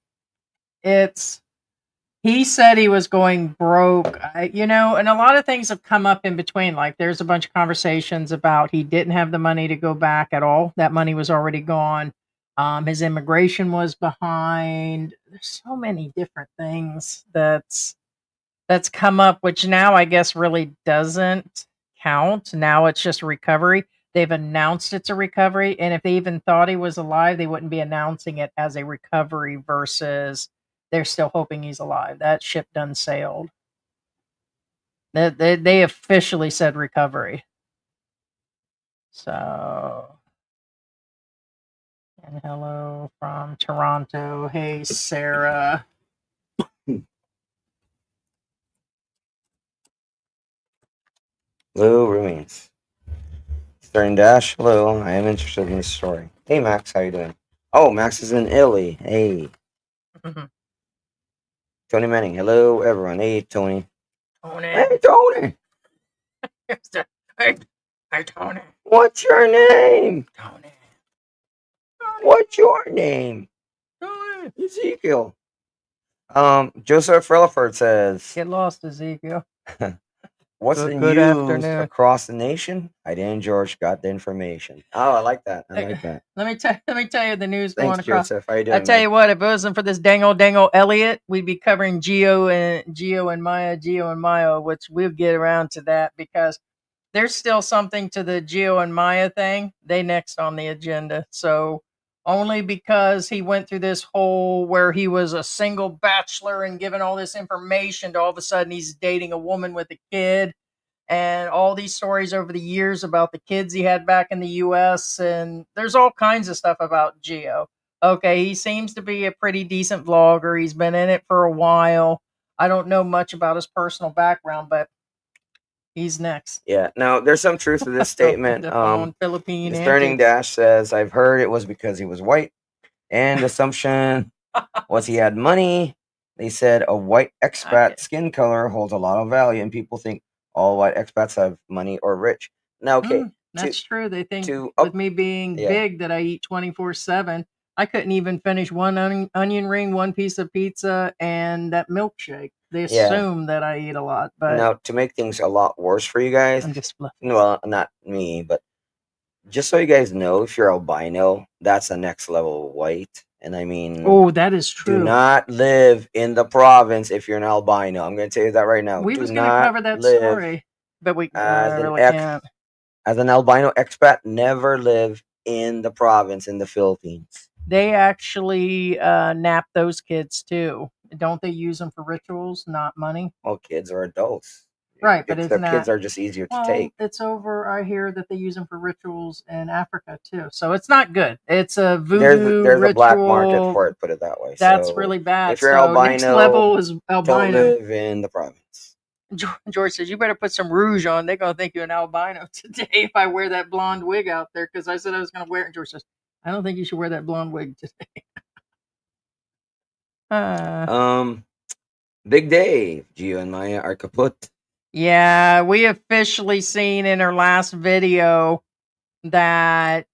he said he was going broke, and a lot of things have come up in between. Like there's a bunch of conversations about he didn't have the money to go back at all. That money was already gone. His immigration was behind. There's so many different things that's come up, which now I guess really doesn't count. Now it's just a recovery. They've announced it's a recovery, and if they even thought he was alive, they wouldn't be announcing it as a recovery versus they're still hoping he's alive. That ship done sailed. They officially said recovery. So, and hello from Toronto. Hey, Sarah. Lou remains. Starting Dash, hello. I am interested in this story. Hey, Max, how you doing? Oh, Max is in Italy. Hey. Tony Manning, hello, everyone. Hey, Tony. Tony. Hey, Tony. Hey, Tony. What's your name? Tony. What's your name? Tony. Ezekiel. Joseph Relaford says, Get lost, Ezekiel. what's Good- the good news afternoon. across the nation? Heidi and George got the information. Oh, I like that. I like that. Let me tell you the news Thanks, going across. Joseph. How you doing, I tell man? you what, if it wasn't for this dango Elliot, we'd be covering Geo and Maya, which we'll get around to that because there's still something to the Geo and Maya thing. They next on the agenda. So only because he went through this whole where he was a single bachelor and given all this information to all of a sudden he's dating a woman with a kid and all these stories over the years about the kids he had back in the US. And there's all kinds of stuff about Geo. Okay, he seems to be a pretty decent vlogger. He's been in it for a while. I don't know much about his personal background, but he's next. Yeah. Now, there's some truth to this statement. On Philippine Mr. Earning Antics. Dash says, I've heard it was because he was white, and the assumption was he had money. They said a white expat skin color holds a lot of value, and people think all white expats have money or rich. Now, okay, That's true. They think to with me being yeah. big that I eat 24/7. I couldn't even finish one onion ring, one piece of pizza, and that milkshake. They Yeah. assume that I eat a lot, but Now, to make things a lot worse for you guys, I'm just fluffy. well, not me, but just so you guys know, if you're albino, that's the next level of white. And I mean, Oh, that is do true. not live in the province if you're an albino. I'm going to tell you that right now. We Do was going to not cover that live story, but we as an really can't. as an albino expat. Never live in the province in the Philippines. They actually nap those kids too. Don't they use them for rituals, not money? Well, kids are adults. Right, but Except isn't kids that are just easier to well? take. It's over. I hear that they use them for rituals in Africa too, so it's not good. It's a voodoo There's ritual. a black market for it. Put it that way. That's So really bad. if you're So albino, next level is don't albino. live in the province. George says you better put some rouge on. They're gonna think you're an albino today if I wear that blonde wig out there because I said I was gonna wear it. And George says I don't think you should wear that blonde wig today. Big Dave, Gio and Maya are kaput. Yeah, we officially seen in her last video that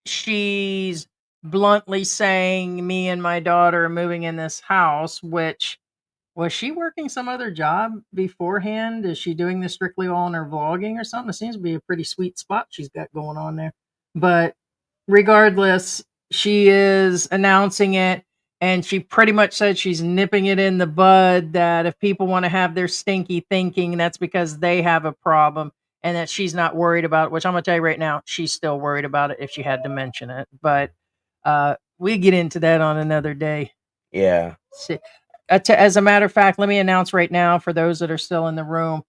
she's bluntly saying me and my daughter are moving in this house, which was she working some other job beforehand? Is she doing this strictly all on her vlogging or something? It seems to be a pretty sweet spot she's got going on there. But regardless, she is announcing it and she pretty much said she's nipping it in the bud that if people want to have their stinky thinking, that's because they have a problem and that she's not worried about it, which I'm going to tell you right now, she's still worried about it if she had to mention it. But we get into that on another day. Yeah. As a matter of fact, let me announce right now for those that are still in the room,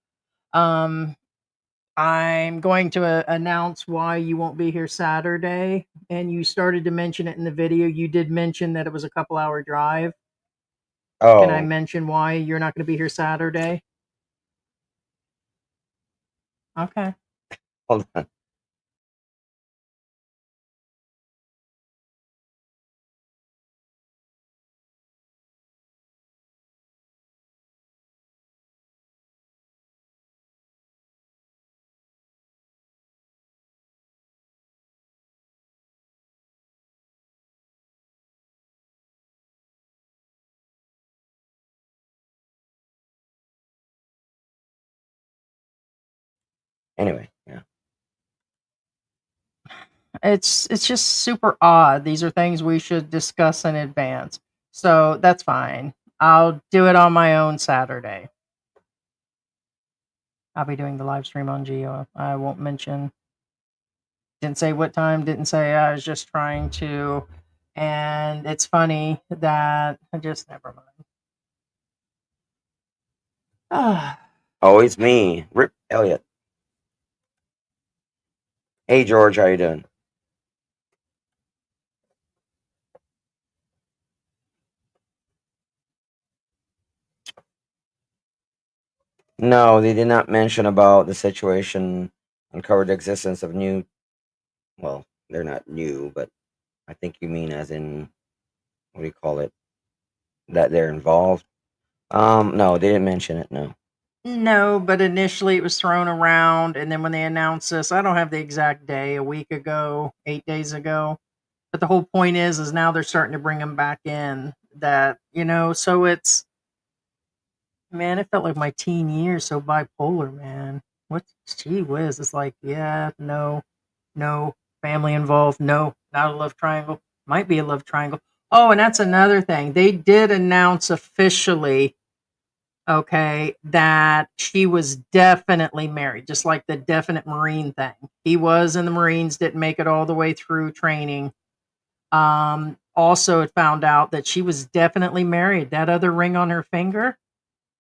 I'm going to announce why you won't be here Saturday. And you started to mention it in the video. You did mention that it was a couple-hour drive. Oh. Can I mention why you're not going to be here Saturday? Okay. Hold on. Anyway, yeah. It's just super odd. These are things we should discuss in advance. So that's fine. I'll do it on my own Saturday. I'll be doing the live stream on Geo. I won't mention. Didn't say what time. Didn't say. I was just trying to. And it's funny that I just never mind. Ah, Oh, it's me, Rip Elliot. Hey, George, how you doing? No, they did not mention about the situation, uncovered the existence of new. Well, they're not new, but I think you mean as in what do you call it? That they're involved. No, they didn't mention it. No. no, but initially it was thrown around, and then when they announced this, I don't have the exact day. A week ago, 8 days ago. But the whole point is now they're starting to bring them back in. So it's, man, it felt like my teen years, so bipolar, man. What, gee whiz. It's like, yeah, no, family involved, no, not a love triangle. Might be a love triangle. Oh, and that's another thing. They did announce officially, okay, that she was definitely married, just like the definite Marine thing. He was in the Marines, didn't make it all the way through training. Also, it found out that she was definitely married. That other ring on her finger,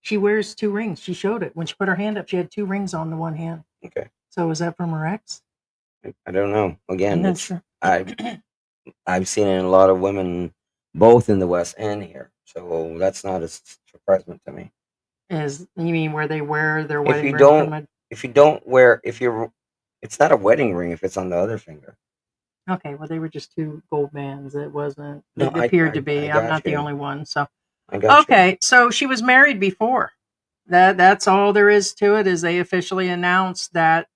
she wears 2 rings. She showed it when she put her hand up. She had 2 rings on the one hand. Okay. So is that from her ex? I don't know. Again, I'm not it's sure. I've seen it in a lot of women, both in the West and here. So that's not a surprisement to me. You mean where they wear their If wedding you ring don't, from a? if you don't wear, if you're, it's not a wedding ring if it's on the other finger. Okay, well, they were just 2 gold bands. It wasn't. No, It appeared to I be. I'm got not the you. only one. So I got you. okay, so she was married before. That's all there is to it. Is they officially announced that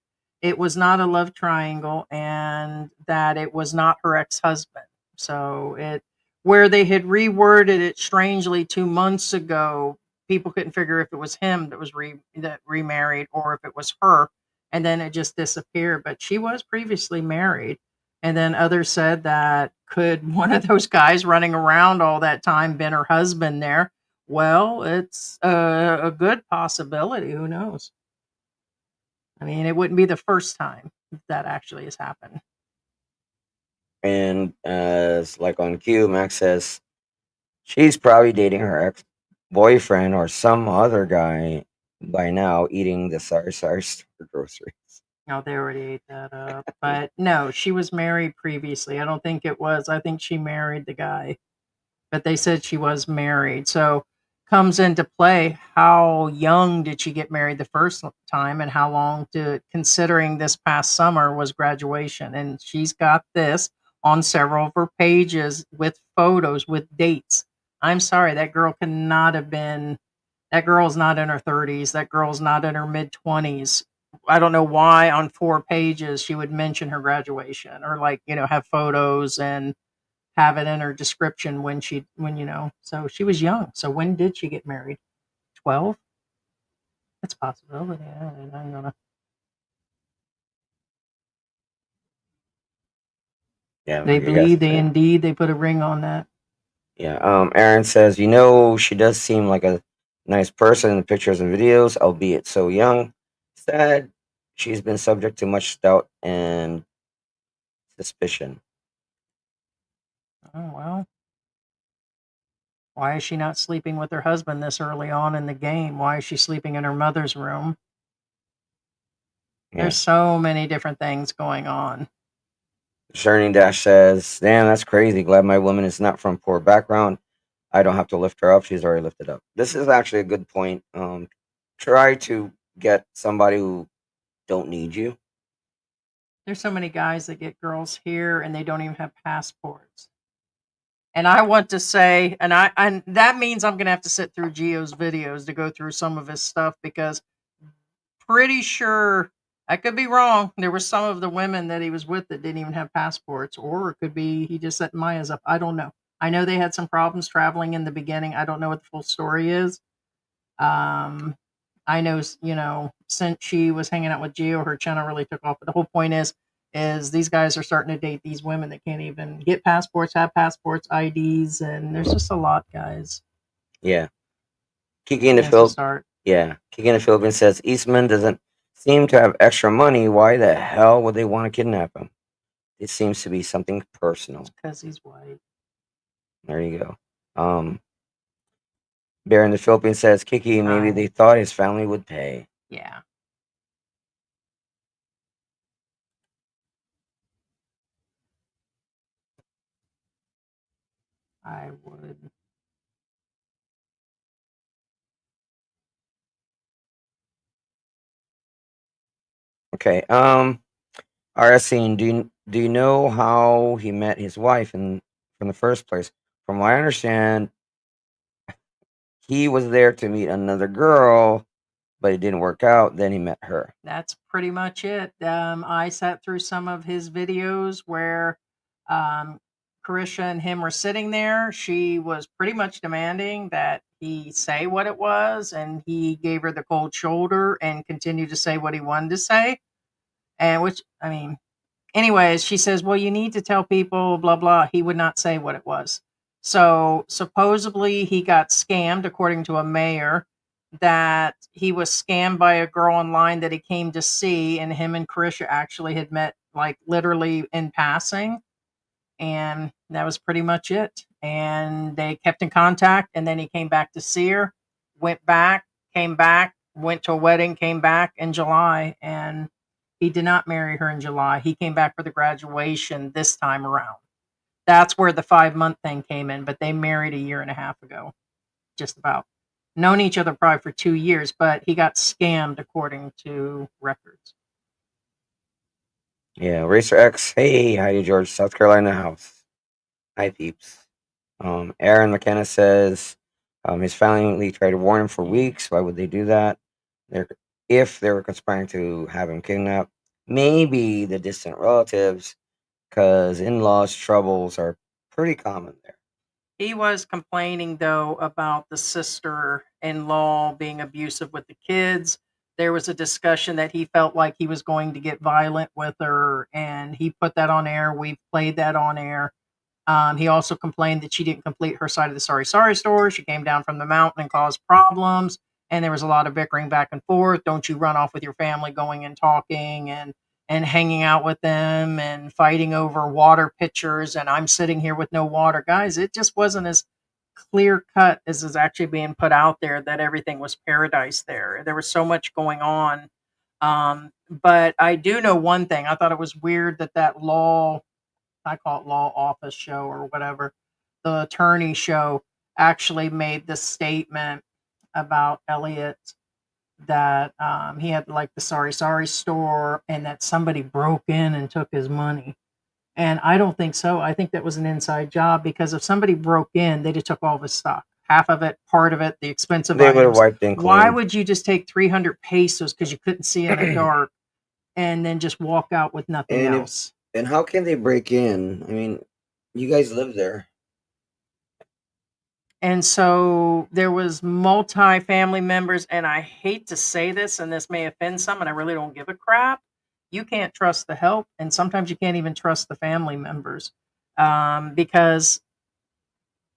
it was not a love triangle and that it was not her ex-husband. So where they had reworded it strangely 2 months ago, people couldn't figure if it was him that was that remarried or if it was her, and then it just disappeared. But she was previously married, and then others said that could one of those guys running around all that time been her husband there? Well, it's a good possibility. Who knows? I mean, it wouldn't be the first time that actually has happened. And as like on Q, Max says she's probably dating her ex boyfriend or some other guy by now, eating the Sar store groceries. No, they already ate that up. But no, she was married previously. I don't think it was. I think she married the guy. But they said she was married. So comes into play, how young did she get married the first time, and how long considering this past summer was graduation? And she's got this on several of her pages with photos with dates. I'm sorry, that girl cannot have been. That girl's not in her 30s. That girl's not in her mid 20s. I don't know why on 4 pages she would mention her graduation or have photos and have it in her description so she was young. So when did she get married? 12? That's a possibility. I'm gonna. Yeah, They I guess. believe they put a ring on that. Yeah. Aaron says, she does seem like a nice person in the pictures and videos, albeit so young. Sad. She's been subject to much doubt and suspicion. Oh well. Why is she not sleeping with her husband this early on in the game? Why is she sleeping in her mother's room? Yeah. There's so many different things going on. Discerning Dash says, damn, that's crazy. Glad my woman is not from poor background. I don't have to lift her up. She's already lifted up. This is actually a good point. Try to get somebody who don't need you. There's so many guys that get girls here and they don't even have passports. And I want to say, and that means I'm going to have to sit through Geo's videos to go through some of his stuff, because pretty sure, I could be wrong, there were some of the women that he was with that didn't even have passports, or it could be he just set Maya's up. I don't know. I know they had some problems traveling in the beginning. I don't know what the full story is. I know, since she was hanging out with Gio, her channel really took off. But the whole point is these guys are starting to date these women that can't even get passports, have passports, IDs, and there's just a lot, guys. Yeah. Kiki in the Has to Phil. start. Yeah. Kiki in the Philippines says Eastman doesn't seem to have extra money. Why the hell would they want to kidnap him? It seems to be something personal. Because he's white. There you go. Bear in the Philippines says Kiki, maybe Hi. they thought his family would pay. Yeah. I would. Okay. RSC, do you know how he met his wife from the first place? From what I understand, he was there to meet another girl, but it didn't work out. Then he met her. That's pretty much it. I sat through some of his videos where Carisha and him were sitting there. She was pretty much demanding that he say what it was, and he gave her the cold shoulder and continued to say what he wanted to say. And which, I mean, anyways, she says, well, you need to tell people, blah, blah. He would not say what it was. So supposedly he got scammed, according to a mayor, that he was scammed by a girl online that he came to see, and him and Carisha actually had met like literally in passing. And that was pretty much it. And they kept in contact, and then he came back to see her, went back, came back, went to a wedding, came back in July, and he did not marry her in July. He came back for the graduation this time around. That's where the 5-month thing came in, but they married a year and a half ago, just about. Known each other probably for 2 years, but he got scammed according to records. Yeah, Racer X. Hey, Heidi George, South Carolina house. Hi, peeps. Aaron McKenna says his family tried to warn him for weeks. Why would they do that? If they were conspiring to have him kidnapped, maybe the distant relatives, because in-laws troubles are pretty common there. He was complaining, though, about the sister-in-law being abusive with the kids. There was a discussion that he felt like he was going to get violent with her, and he put that on air. We've played that on air. He also complained that she didn't complete her side of the sorry story. She came down from the mountain and caused problems, and there was a lot of bickering back and forth. Don't you run off with your family, going and talking and hanging out with them and fighting over water pitchers, and I'm sitting here with no water. Guys, it just wasn't as clear cut as is actually being put out there that everything was paradise there. There was so much going on. But I do know one thing. I thought it was weird that law, I call it law office show or whatever, the attorney show actually made this statement about Elliot that he had like the sorry store and that somebody broke in and took his money. And I don't think so. I think that was an inside job, because if somebody broke in, they'd have took all of his stock, half of it, part of it, the expensive They would have items. wiped in Why clean. would you just take 300 pesos because you couldn't see in the dark and then just walk out with nothing And else? And how can they break in? I mean, you guys live there. And so there was multi-family members, and I hate to say this, and this may offend some, and I really don't give a crap. You can't trust the help, and sometimes you can't even trust the family members, because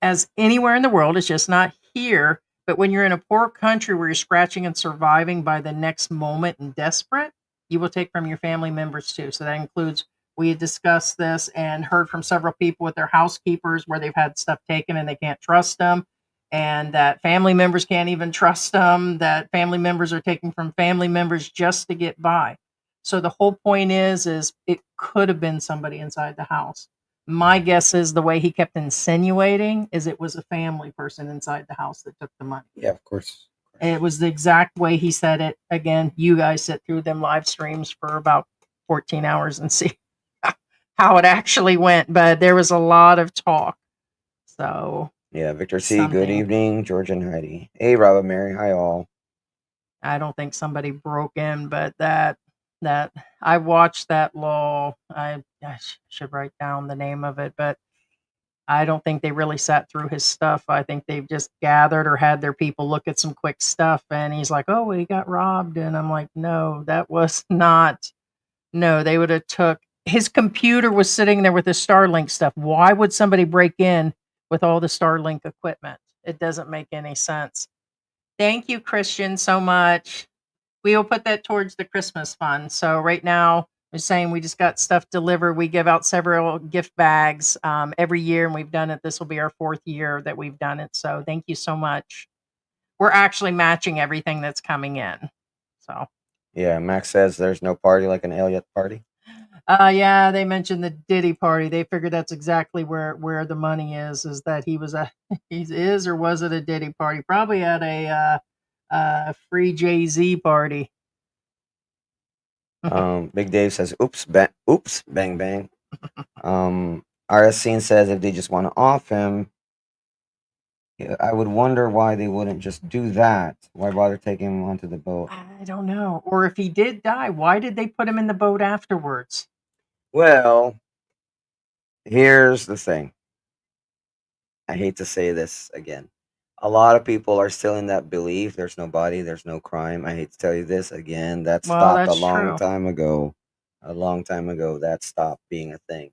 as anywhere in the world, it's just not here. But when you're in a poor country where you're scratching and surviving by the next moment and desperate, you will take from your family members too. So that includes, we had discussed this and heard from several people with their housekeepers where they've had stuff taken and they can't trust them, and that family members can't even trust them, that family members are taking from family members just to get by. So the whole point is it could have been somebody inside the house. My guess is the way he kept insinuating is it was a family person inside the house that took the money. Yeah, of course. It was the exact way he said it. Again, you guys sit through them live streams for about 14 hours and see how it actually went. But there was a lot of talk. So Yeah, Victor C. Good something. evening, George and Heidi. Hey, Robert, Mary. Hi, all. I don't think somebody broke in, but that I watched that law. I should write down the name of it, but I don't think they really sat through his stuff. I think they've just gathered or had their people look at some quick stuff, and he's like, "Oh, he got robbed," and I'm like, "No, that was not. No, they would have took his computer was sitting there with the Starlink stuff. Why would somebody break in with all the Starlink equipment? It doesn't make any sense." Thank you, Christian, so much. We will put that towards the Christmas fund. So right now, we're saying we just got stuff delivered. We give out several gift bags every year, and we've done it. This will be our 4th year that we've done it. So thank you so much. We're actually matching everything that's coming in. So Yeah, Max says there's no party like an Elliot party. yeah, they mentioned the Diddy party. They figured that's exactly where the money is that he was he is, or was it a Diddy party? Probably at a free Jay-Z party. Big Dave says, "Oops, bang bang." RS Scene says if they just want to off him, yeah, I would wonder why they wouldn't just do that. Why bother taking him onto the boat? I don't know. Or if he did die, why did they put him in the boat afterwards? Well, here's the thing. I hate to say this again. A lot of people are still in that belief there's no body, there's no crime. I hate to tell you this again. That Well, stopped a that's long true. time ago. A long time ago, that stopped being a thing.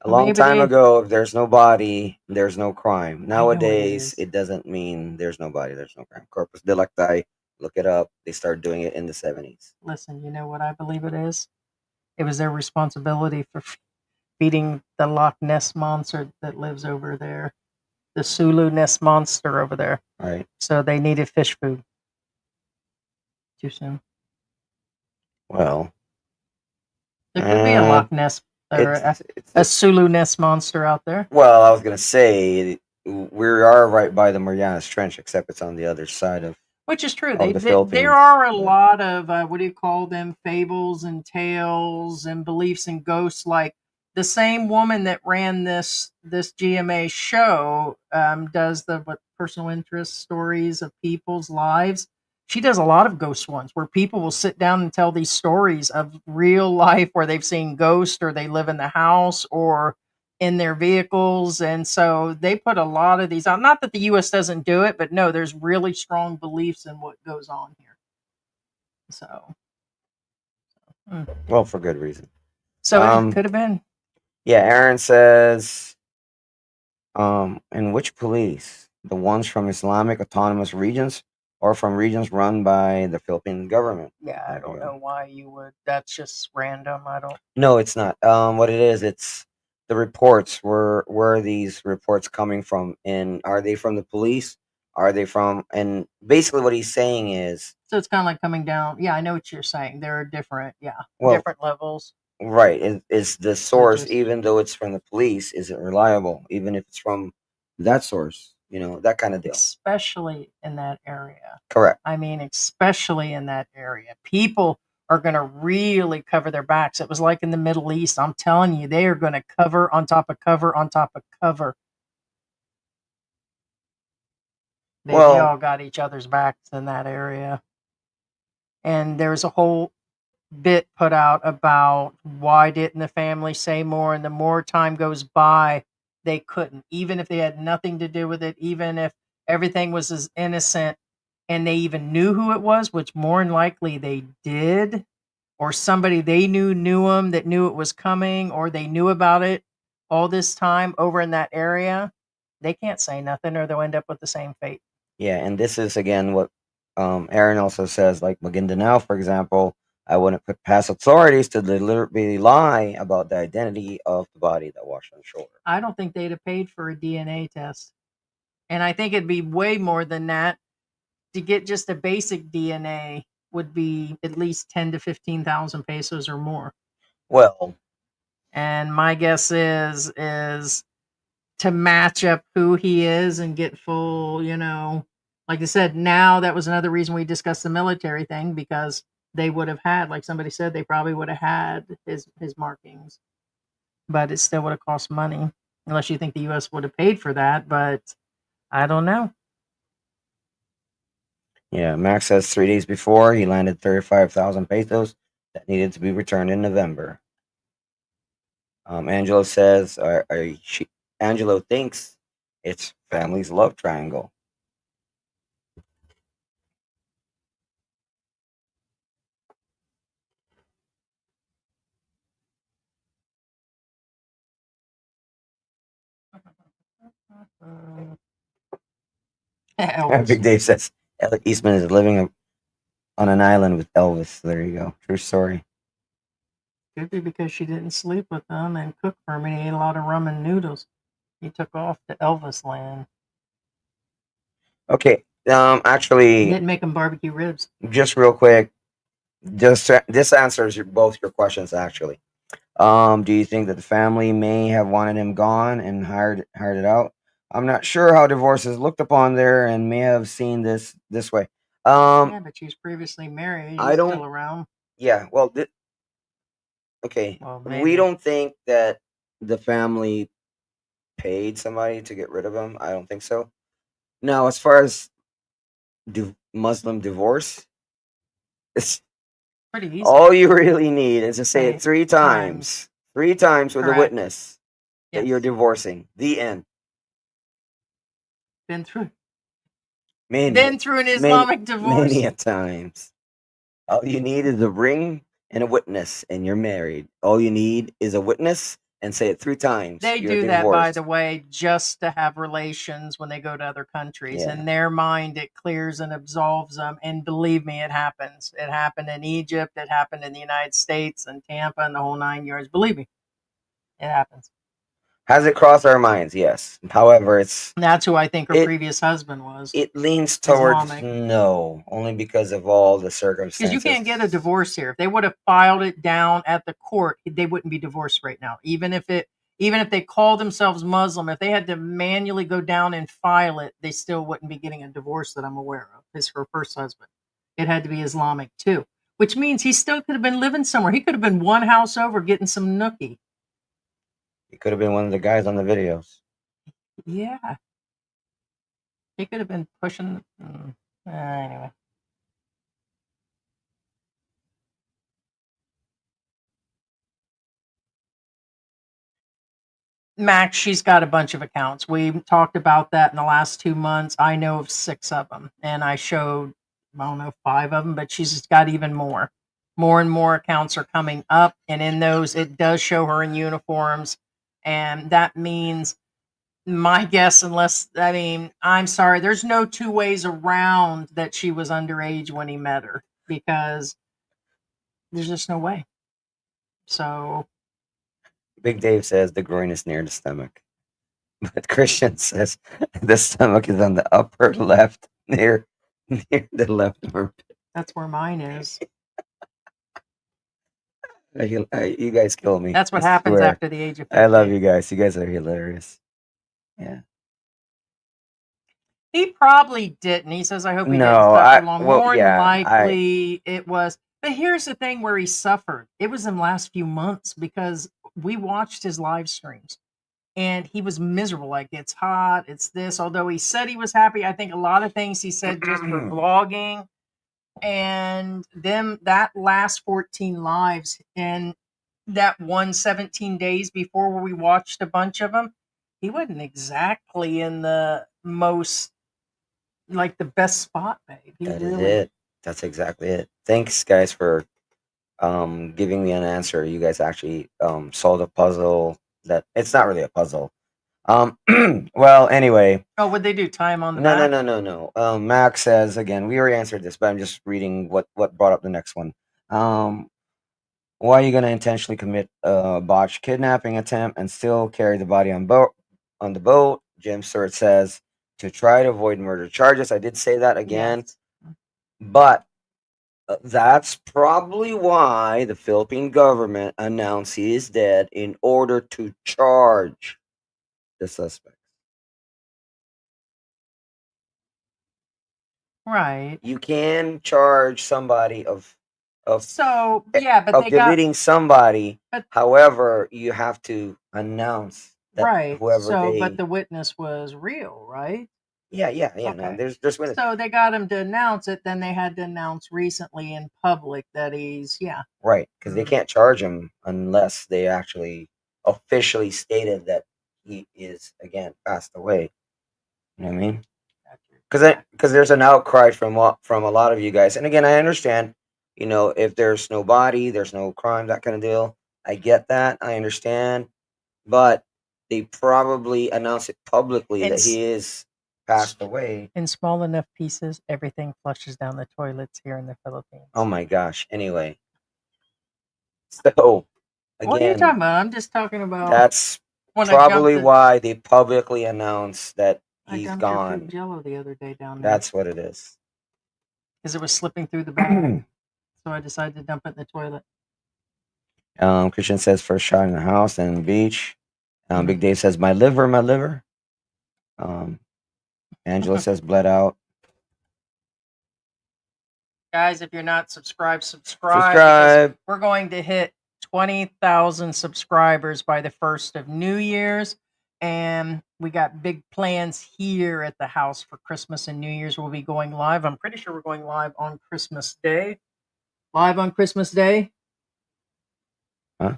A Well, long maybe time they. ago, if there's no body, there's no crime. I know it Nowadays, is. it doesn't mean there's no body, there's no crime. Corpus delicti, look it up. They started doing it in the 70s. Listen, you know what I believe it is? It was their responsibility for feeding the Loch Ness monster that lives over there, the Sulu Ness monster over there. Right. So they needed fish food. Too soon. Well, There could be a Loch Ness or it's a Sulu Ness monster out there. well, I was gonna say we are right by the Marianas Trench, except it's on the other side of Which is true. the Philippines. There are a but- lot of what do you call them? Fables and tales and beliefs and ghosts. Like the same woman that ran this GMA show does the personal interest stories of people's lives. She does a lot of ghost ones where people will sit down and tell these stories of real life where they've seen ghosts or they live in the house or in their vehicles. And so they put a lot of these out. Not that the US doesn't do it, but no, there's really strong beliefs in what goes on here. So well, for good reason. So it could have been. Yeah, Aaron says, and which police? The ones from Islamic autonomous regions or from regions run by the Philippine government? Yeah, I don't know why you would. That's just random. I don't. No, it's not. What it is, it's the reports. Where are these reports coming from? And are they from the police? Are they from? And basically, what he's saying is, So it's kind of like coming down. Yeah, I know what you're saying. There are different, Well, different levels. right, is the source, just- even though it's from the police, is it reliable? Even if it's from that source, that kind of deal. Especially in that area. Correct. I mean, especially in that area. People are going to really cover their backs. It was like in the Middle East. I'm telling you, they are going to cover on top of cover on top of cover. They all got each other's backs in that area. And there's a whole bit put out about why didn't the family say more, and the more time goes by, they couldn't, even if they had nothing to do with it, even if everything was as innocent and they even knew who it was, which more than likely they did, or somebody they knew them that knew it was coming, or they knew about it all this time over in that area. They can't say nothing or they'll end up with the same fate. Yeah, and this is again what Aaron also says, like Maguindanao, for example. I wouldn't put past authorities to deliberately lie about the identity of the body that washed on shore. I don't think they'd have paid for a DNA test. And I think it'd be way more than that. To get just a basic DNA would be at least 10 to 15,000 pesos or more. Well, and my guess is to match up who he is and get full, like I said, now that was another reason we discussed the military thing, because they would have had, like somebody said, they probably would have had his markings, but it still would have cost money, unless you think the US would have paid for that, but I don't know. Yeah, Max says 3 days before he landed 35,000 pesos that needed to be returned in November. Angela says, Angelo thinks it's family's love triangle. Elvis. Big Dave says Elliot Eastman is living on an island with Elvis. There you go. True story. Could be because she didn't sleep with him and cook for him, and he ate a lot of ramen noodles. He took off to Elvis land. Okay. He Actually, didn't make him barbecue ribs. just real quick, this answers both your questions. Actually, do you think that the family may have wanted him gone and hired it out? I'm not sure how divorce is looked upon there, and may have seen this way. Yeah, but she's previously married. He's I don't- still around. Yeah. Well, okay. Well, We maybe. don't think that the family paid somebody to get rid of him. I don't think so. Now, as far as Muslim divorce, it's Pretty easy. all you really need is to say it Say 3 times. 3 times with a Correct. witness that Yes. you're divorcing. The end. Been through. Many, Been through an Islamic divorce. many a times. All you need is a ring and a witness, and you're married. All you need is a witness and say it 3 times. They you're do that, by divorced. the way, just to have relations when they go to other countries. Yeah. In their mind, it clears and absolves them. And believe me, it happens. It happened in Egypt. It happened in the United States and Tampa and the whole 9 yards. Believe me, it happens. Has it crossed our minds? Yes. However, And that's who I think her previous husband was. it leans towards Islamic. no, only because of all the circumstances. Because you can't get a divorce here. If they would have filed it down at the court, they wouldn't be divorced right now. Even if they call themselves Muslim, if they had to manually go down and file it, they still wouldn't be getting a divorce that I'm aware of. It's her first husband. It had to be Islamic too, which means he still could have been living somewhere. He could have been one house over getting some nookie. He could have been one of the guys on the videos. Yeah. He could have been pushing. Anyway. Max, she's got a bunch of accounts. We talked about that in the last 2 months. I know of 6 of them, and I showed, I don't know, 5 of them, but she's got even more. More and more accounts are coming up, and in those, it does show her in uniforms, and that means, my guess, I'm sorry, there's no 2 ways around that she was underage when he met her, because there's just no way. So Big Dave says the groin is near the stomach. But Christian says the stomach is on the upper left, near the left armpit. that's where mine is. You guys kill me. That's what I happens swear. after the age of 50. I love you guys. You guys are hilarious. Yeah. He probably didn't. He says, I hope he didn't No, suffer long. well, More yeah, than likely it was. But here's the thing where he suffered. It was in the last few months because we watched his live streams and he was miserable. Like, it's hot, it's this. Although he said he was happy, I think a lot of things he said just for vlogging. And then that last 14 lives and that 17 days before where we watched a bunch of them, he wasn't exactly in the most, like, the best spot, babe. He That is really, it. That's exactly it. Thanks, guys, for giving me an answer. You guys actually solved a puzzle that it's not really a puzzle. Well, anyway. Oh, what'd they do? Tie him on the No, back? no. Max says again. We already answered this, but I'm just reading what brought up the next one. Why are you going to intentionally commit a botched kidnapping attempt and still carry the body on the boat? Jim Stewart says to try to avoid murder charges. I did say that again, Yes. but that's probably why the Philippine government announced he is dead in order to charge the suspect. Right. You can charge somebody of So, yeah, but of they got, deleting somebody. but- However, you have to announce that right. whoever So, they. but the witness was real, right? Yeah. No, Okay. there's witness. So they got him to announce it. Then they had to announce recently in public that he's, Right, because they can't charge him unless they actually officially stated that he is again passed away. You know what I mean? Because there's an outcry from a lot of you guys, and again, I understand. You know, if there's no body, there's no crime, that kind of deal. I get that. I understand, but they probably announce it publicly that It's he is passed away. in small enough pieces. Everything flushes down the toilets here in the Philippines. Oh my gosh. Anyway, so What are you talking again, about? I'm just talking about that's when probably I jumped. why they publicly announced that I he's dumped your gone. fruit jello the other day down there That's what it is. because it was slipping through the bag, so I decided to dump it in the toilet. Christian says first shot in the house and the beach. Mm-hmm. Big Dave says my liver, my liver. Angela says bled out. Guys, if you're not subscribed, subscribe. Subscribe. We're going to hit 20,000 subscribers by the 1st of New Year's. And we got big plans here at the house for Christmas and New Year's. We'll be going live. I'm pretty sure we're going live on Christmas Day. Live on Christmas Day. Huh?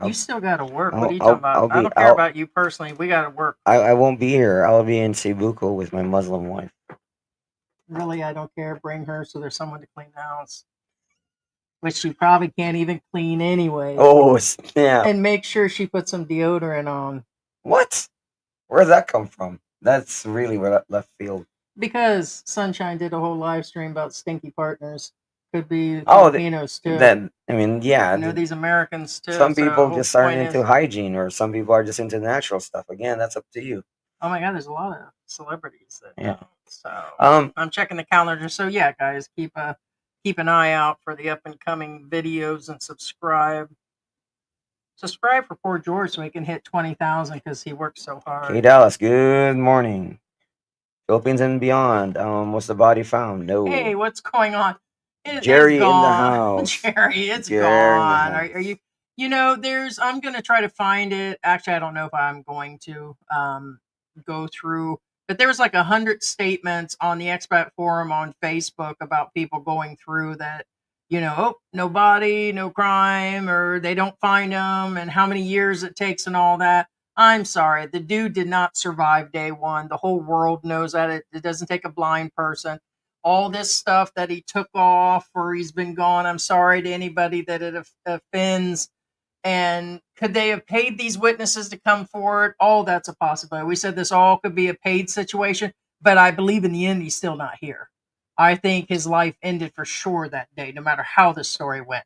You still got to work. What are you I'll- talking about? I'll I be- don't care I'll- about you personally. We got to work. I won't be here. I'll be in Cebuco with my Muslim wife. Really, I don't care. Bring her so there's someone to clean the house. Which you probably can't even clean anyway. Oh, snap. And make sure she puts some deodorant on. What? Where does that come from? That's really left field. Because Sunshine did a whole live stream about stinky partners. Could be Oh, Filipinos too. Then I mean, yeah. You know, these Americans too. Some so the people whole just aren't point into is- hygiene, or some people are just into natural stuff. Again, that's up to you. Oh my God, there's a lot of celebrities that Yeah. don't. So I'm checking the calendar. So yeah, guys, keep an eye out for the up and coming videos and subscribe. Subscribe for poor George so he can hit 20,000 because he works so hard. K Dallas. Good morning. Philippines and beyond. Was the body found? No. Hey, what's going on? Jerry it's in the gone. house. Jerry, it's Jerry in the gone. house. Are you? You know, I'm gonna try to find it. Actually, I don't know if I'm going to go through. But there was like 100 statements on the Expat forum on Facebook about people going through that. You know, oh, no body, no crime, or they don't find them, and how many years it takes, and all that. I'm sorry, the dude did not survive day one. The whole world knows that it doesn't take a blind person. All this stuff that he took off or he's been gone. I'm sorry to anybody that it offends. And could they have paid these witnesses to come forward? Oh, that's a possibility. We said this all could be a paid situation, but I believe in the end he's still not here. I think his life ended for sure that day, no matter how the story went.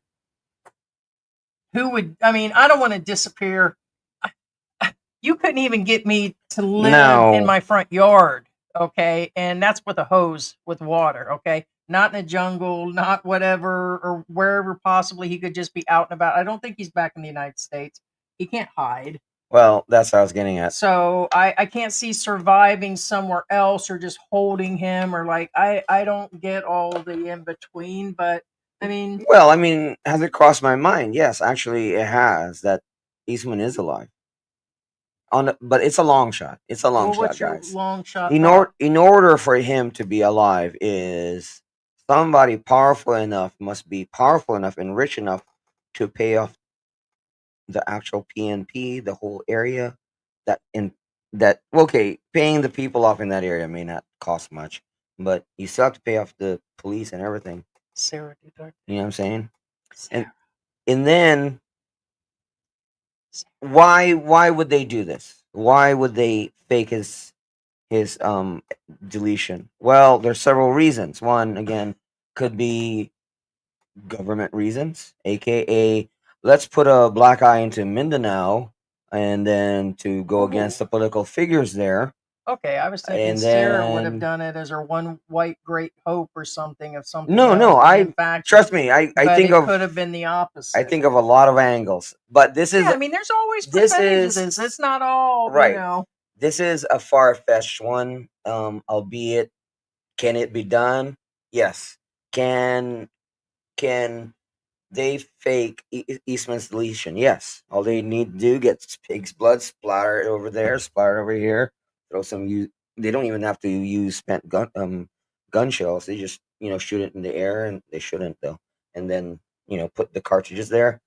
I don't want to disappear. You couldn't even get me to live in my front yard, okay? And that's with a hose with water, okay? Not in a jungle, not whatever, or wherever possibly he could just be out and about. I don't think he's back in the United States. He can't hide. Well, that's what I was getting at. So I can't see surviving somewhere else or just holding him or like, I don't get all the in between, but I mean. Well, I mean, has it crossed my mind? Yes, actually it has, that Eastman is alive. But it's a long shot. It's a long shot, what's your guys. long shot? In order for him to be alive, is somebody powerful enough, must be powerful enough and rich enough to pay off the actual PNP, the whole area. Paying the people off in that area may not cost much, but you still have to pay off the police and everything. Sarah deduct. You know what I'm saying? Sarah. And then why would they do this? Why would they fake his deletion? Well, there's several reasons. One, again, could be government reasons, aka let's put a black eye into Mindanao, and then to go against the political figures there. Okay, I was thinking And Sarah would have then- done it as her one white great hope or something of something. No, else, trust me. I think it could have been the opposite. I think of a lot of angles, but this is I mean, there's always this percentages. is- It's not all right. You know. This is a far-fetched one, albeit. Can it be done? Yes. Can they fake Eastman's deletion? Yes. All they need to do, get pig's blood, splatter it over there, splatter it over here, throw some. They don't even have to use spent gun shells. They just shoot it in the air, and they shouldn't though. And then put the cartridges there.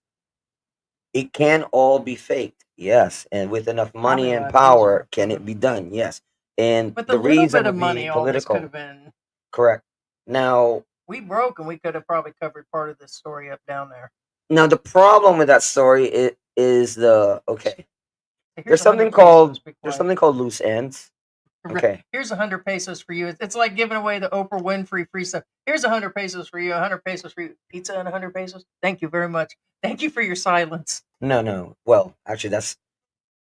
It can all be faked, yes, and with enough money Probably a and lot power, easier. can it be done? Yes, and With a the little reason bit of would money, be all this could political. have been. Correct. Now, We broke, and we could have probably covered part of this story up down there. the problem with that story is the okay. Here's 100 pesos. Be There's quiet. something called loose ends. Okay. Here's 100 pesos for you. It's like giving away the Oprah Winfrey free stuff. Here's 100 pesos for you. 100 pesos for you. Pizza and 100 pesos. Thank you very much. Thank you for your silence. No. Well, actually, this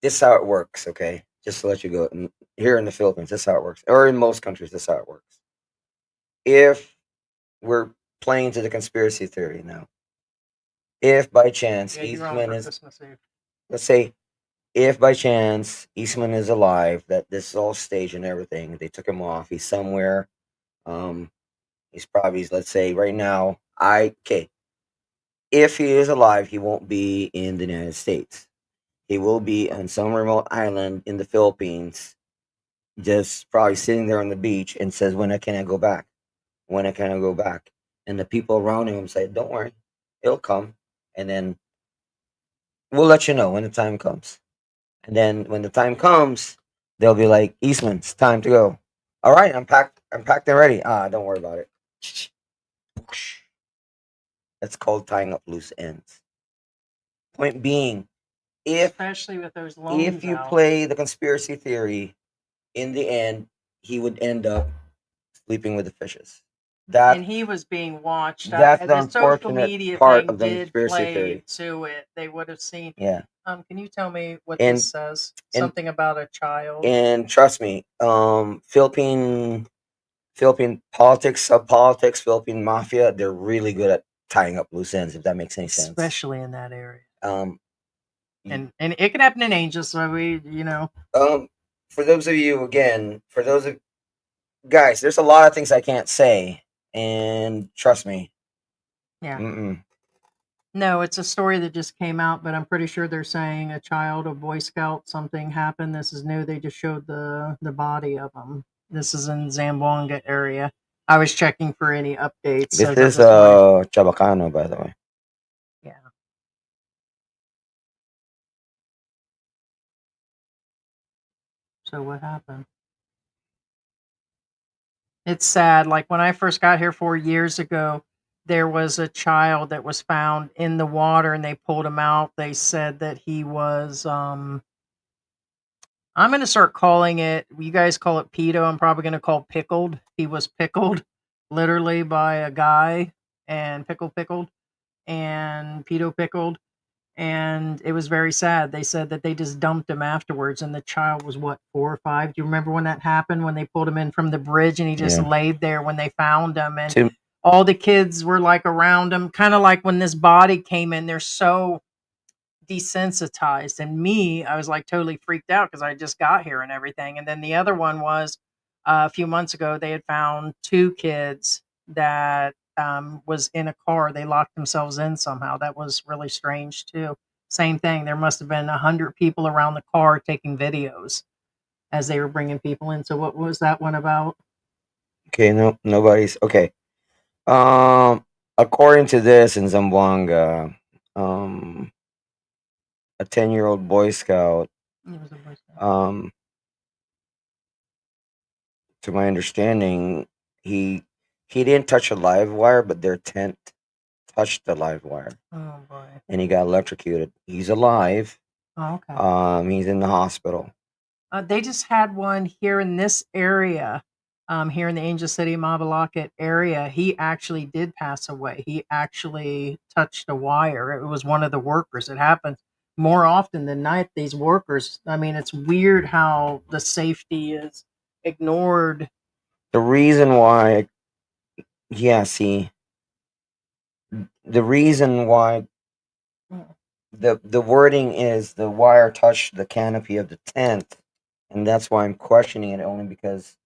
is how it works. Okay, just to let you go. Here in the Philippines, this is how it works, or in most countries, this is how it works. If we're playing to the conspiracy theory now, if by chance Yeah, you're on Eastman for is, Christmas Eve. let's say, if by chance Eastman is alive, that this is all staged and everything, they took him off. He's somewhere. He's probably, let's say, right now. If he is alive, he won't be in the United States. He will be on some remote island in the Philippines, just probably sitting there on the beach and says, "When can I go back? When can I go back?" And the people around him say, "Don't worry, it'll come." And then we'll let you know when the time comes. And then when the time comes, they'll be like, "Eastman, it's time to go." All right, I'm packed. I'm packed and ready. Don't worry about it. That's called tying up loose ends. Point being, if Especially with those loans you out. play the conspiracy theory, in the end, he would end up sleeping with the fishes. And he was being watched. That's the The social unfortunate media part thing of the did conspiracy play theory. to it. They would have seen. Yeah. Can you tell me what And- this says? and- Something about a child. And trust me, Philippine politics, sub-politics, Philippine mafia, they're really good at tying up loose ends, if that makes any sense. Especially in that area. Um, And it can happen in Angels, so for those of you, again, guys, there's a lot of things I can't say, and trust me. Yeah. Mm-mm. No, it's a story that just came out, but I'm pretty sure they're saying a child, a Boy Scout, something happened. This is new. They just showed the body of him. This is in Zamboanga area. I was checking for any updates. This as of is this morning. Chabacano, by the way. Yeah. So what happened? It's sad. Like when I first got here 4 years ago, there was a child that was found in the water and they pulled him out. They said that he was I'm going to start calling it, you guys call it pedo. I'm probably going to call pickled. He was pickled literally by a guy and pickled and pedo pickled. And it was very sad. They said that they just dumped him afterwards. And the child was what, 4 or 5? Do you remember when that happened? When they pulled him in from the bridge and he just Yeah. laid there when they found him. And all the kids were like around him, kind of like when this body came in, they're so desensitized. And me, I was like totally freaked out because I just got here and everything. And then the other one was a few months ago, they had found 2 kids that was in a car. They locked themselves in somehow. That was really strange too. Same thing. There must have been 100 people around the car taking videos as they were bringing people in. So what was that one about? Okay, no, nobody's okay. According to this in Zamboanga, a 10-year-old Boy Scout, It was a Boy Scout. to my understanding, he didn't touch a live wire, but their tent touched the live wire, Oh boy. and he got electrocuted. He's alive. Oh, okay. He's in the hospital. They just had one here in this area, here in the Angel City, Mabalacat area. He actually did pass away. He actually touched a wire. It was one of the workers. It happens more often than not. These workers, I mean, it's weird how the safety is ignored. The reason why, see, the reason why the wording is the wire touched the canopy of the tent, and that's why I'm questioning it, only because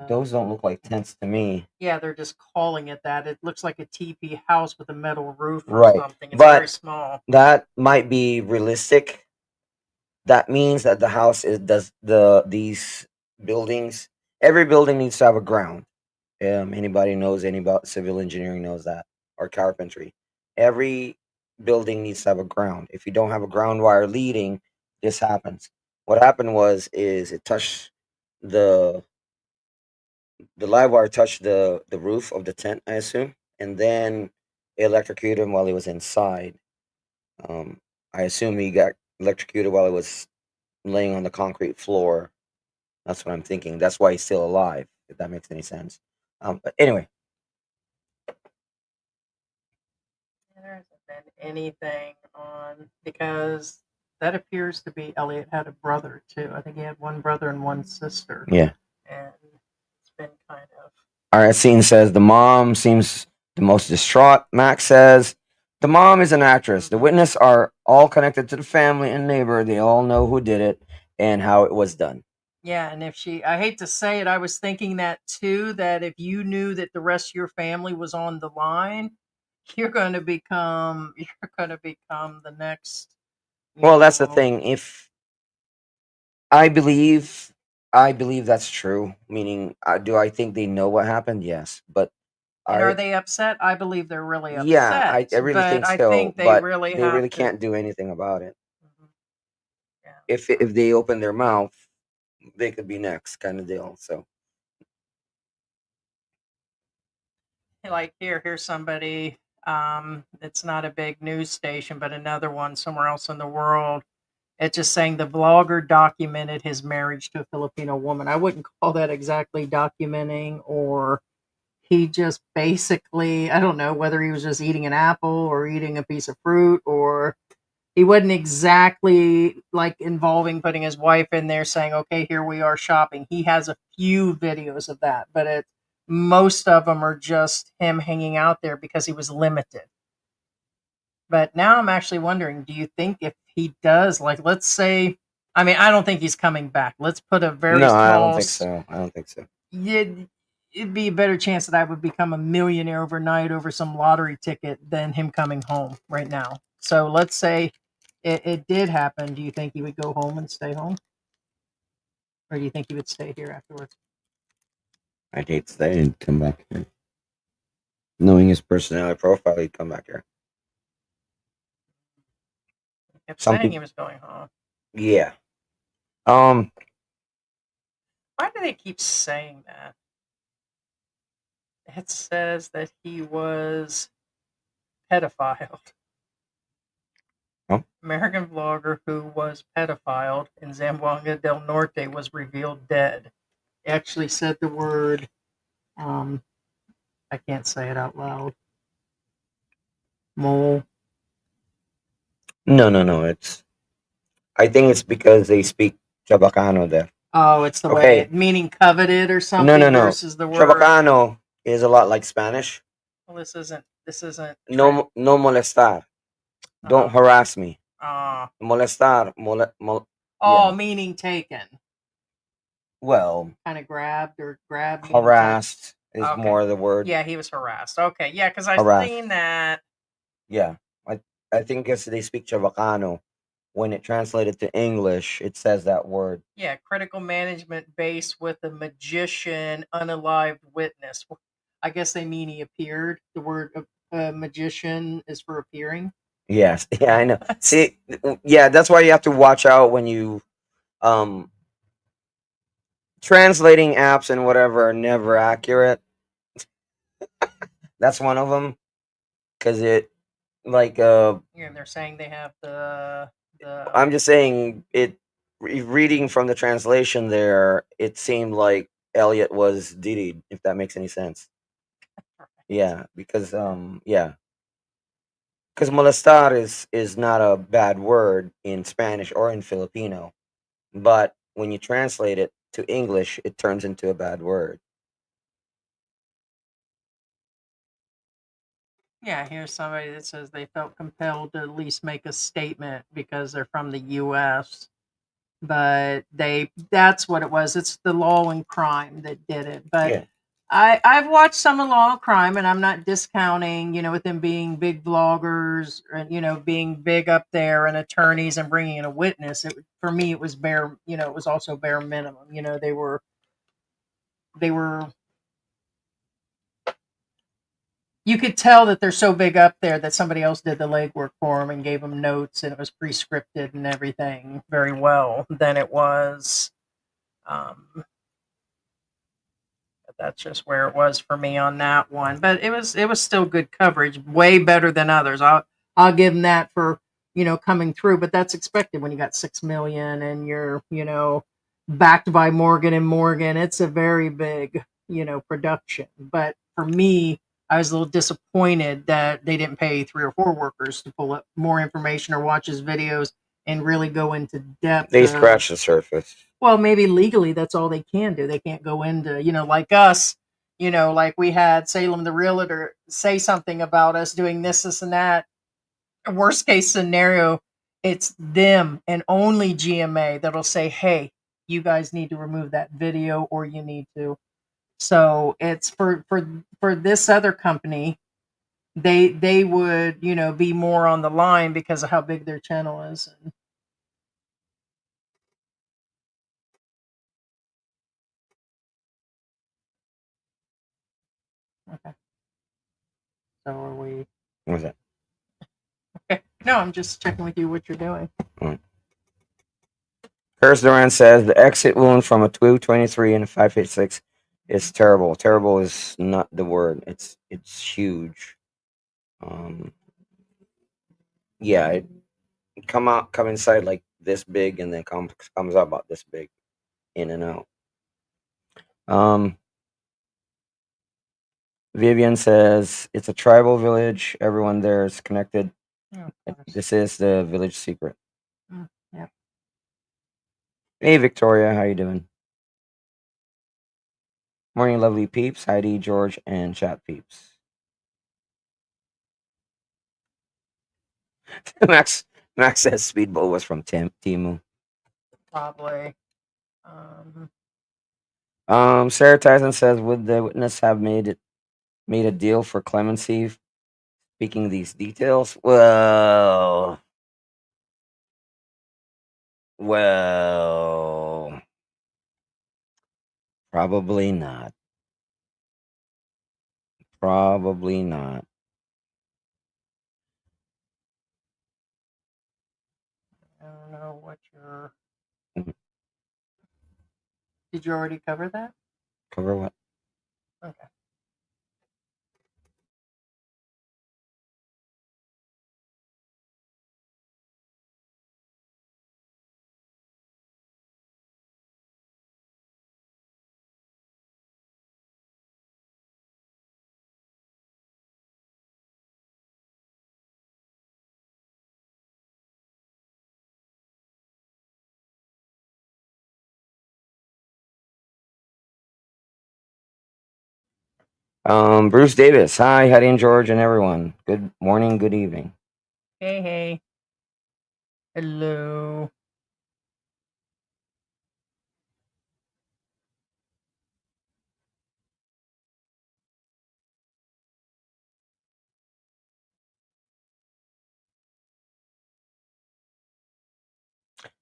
those don't look like tents to me. Yeah, they're just calling it that. It looks like a teepee house with a metal roof or Right. something. It's But very small. that might be realistic. That means that the house these buildings, every building needs to have a ground. Anybody knows, any about civil engineering knows that, or carpentry. Every building needs to have a ground. If you don't have a ground wire leading, this happens. What happened is it touched the live wire touched the roof of the tent, I assume, and then it electrocuted him while he was inside. I assume he got electrocuted while he was laying on the concrete floor. That's what I'm thinking. That's why he's still alive, if that makes any sense. But anyway, There hasn't been anything on because that appears to be Elliot had a brother too. I think he had one brother and one sister. yeah. And it's been kind of All right, Scene says the mom seems the most distraught. Max says the mom is an actress. The witnesses are all connected to the family and neighbor. They all know who did it and how it was done. yeah, and if I hate to say it, I was thinking that too, that if you knew that the rest of your family was on the line, you're gonna become the next Well, that's the thing. If I believe that's true. Meaning, do I think they know what happened? Yes, but And are they upset? I believe they're really upset. yeah, I really but think I so. think they but really they have really to. can't do anything about it. Mhm. Yeah. If they open their mouth, they could be next, kind of deal. So Like here's somebody. It's not a big news station, but another one somewhere else in the world. It's just saying the vlogger documented his marriage to a Filipino woman. I wouldn't call that exactly documenting, or he just basically, I don't know whether he was just eating an apple or eating a piece of fruit, or he wasn't exactly like involving putting his wife in there saying, okay, here we are shopping. He has a few videos of that, but most of them are just him hanging out there because he was limited. But now I'm actually wondering, do you think if he does, like, let's say, I mean, I don't think he's coming back. Let's put a very no, small. I don't think so. I don't think so. It'd be a better chance that I would become a millionaire overnight over some lottery ticket than him coming home right now. So let's say it did happen. Do you think he would go home and stay home? Or do you think he would stay here afterwards? I'd hate to stay and come back here. Knowing his personality profile, he'd come back here. He kept Some saying he peop- was going home. Yeah. Why do they keep saying that? It says that he was pedophiled. Huh? American vlogger who was pedophiled in Zamboanga del Norte was revealed dead. It actually said the word, I can't say it out loud. Mole. No. I think it's because they speak Chabacano there. Oh, it's the Okay. way, meaning coveted or something No. versus the word. Chabacano is a lot like Spanish. Well, this isn't. No molestar. Don't harass me. Molestar. Meaning taken. Well, Kind of grabbed or grabbed. harassed is Okay. more the word. Yeah, he was harassed. Okay, yeah, because I've Harassed. seen that. Yeah. I think because they speak Chabacano, when it translated to English, it says that word. Yeah, critical management base with a magician, unalived witness. I guess they mean he appeared. The word magician is for appearing. Yes. Yeah, I know. See, yeah, that's why you have to watch out when you translating apps and whatever are never accurate. That's one of them. Because it, like, Yeah, they're saying they have the. I'm just saying it. Reading from the translation there, it seemed like Elliot was Diddy, if that makes any sense. Yeah, because yeah, because molestar is not a bad word in Spanish or in Filipino, but when you translate it to English, it turns into a bad word. Yeah, here's somebody that says they felt compelled to at least make a statement because they're from the U.S. But that's what it was. It's the law and crime that did it. But Yeah. I've watched some of Law and Crime, and I'm not discounting, with them being big vloggers, and, being big up there and attorneys and bringing in a witness. For me, it was it was also bare minimum. They were you could tell that they're so big up there that somebody else did the legwork for them and gave them notes, and it was pre-scripted and everything very well than it was. That's just where it was for me on that one. But it was still good coverage, way better than others. I'll give them that for coming through. But that's expected when you got 6 million and you're backed by Morgan and Morgan. It's a very big production. But for me, I was a little disappointed that they didn't pay 3 or 4 workers to pull up more information or watch his videos and really go into depth. They scratched the surface. Well, maybe legally that's all they can do. They can't go into, like us, like we had Salem the realtor say something about us doing this, and that. Worst case scenario, it's them and only GMA that'll say, hey, you guys need to remove that video or you need to. So it's for this other company, they would, be more on the line because of how big their channel is. Okay. So are we? What was that? Okay. No, I'm just checking with you what you're doing. Curse Duran says the exit wound from a 223 and a 556 is terrible. Terrible is not the word. It's huge. Yeah, it come inside like this big and then comes out about this big, in and out. Vivian says it's a tribal village. Everyone there is connected. Oh, This is the village secret. Yeah. Hey Victoria, how you doing? Morning, lovely peeps. Heidi, George, and chat peeps. Max says Speedboat was from Timu. Probably. Sarah Tyson says, would the witness have made a deal for clemency? Speaking these details, well, probably not. Probably not. I don't know what you're. Mhm. Did you already cover that? Cover what? Okay. Bruce Davis. Hi, Heidi and George and everyone. Good morning, good evening. Hey. Hello.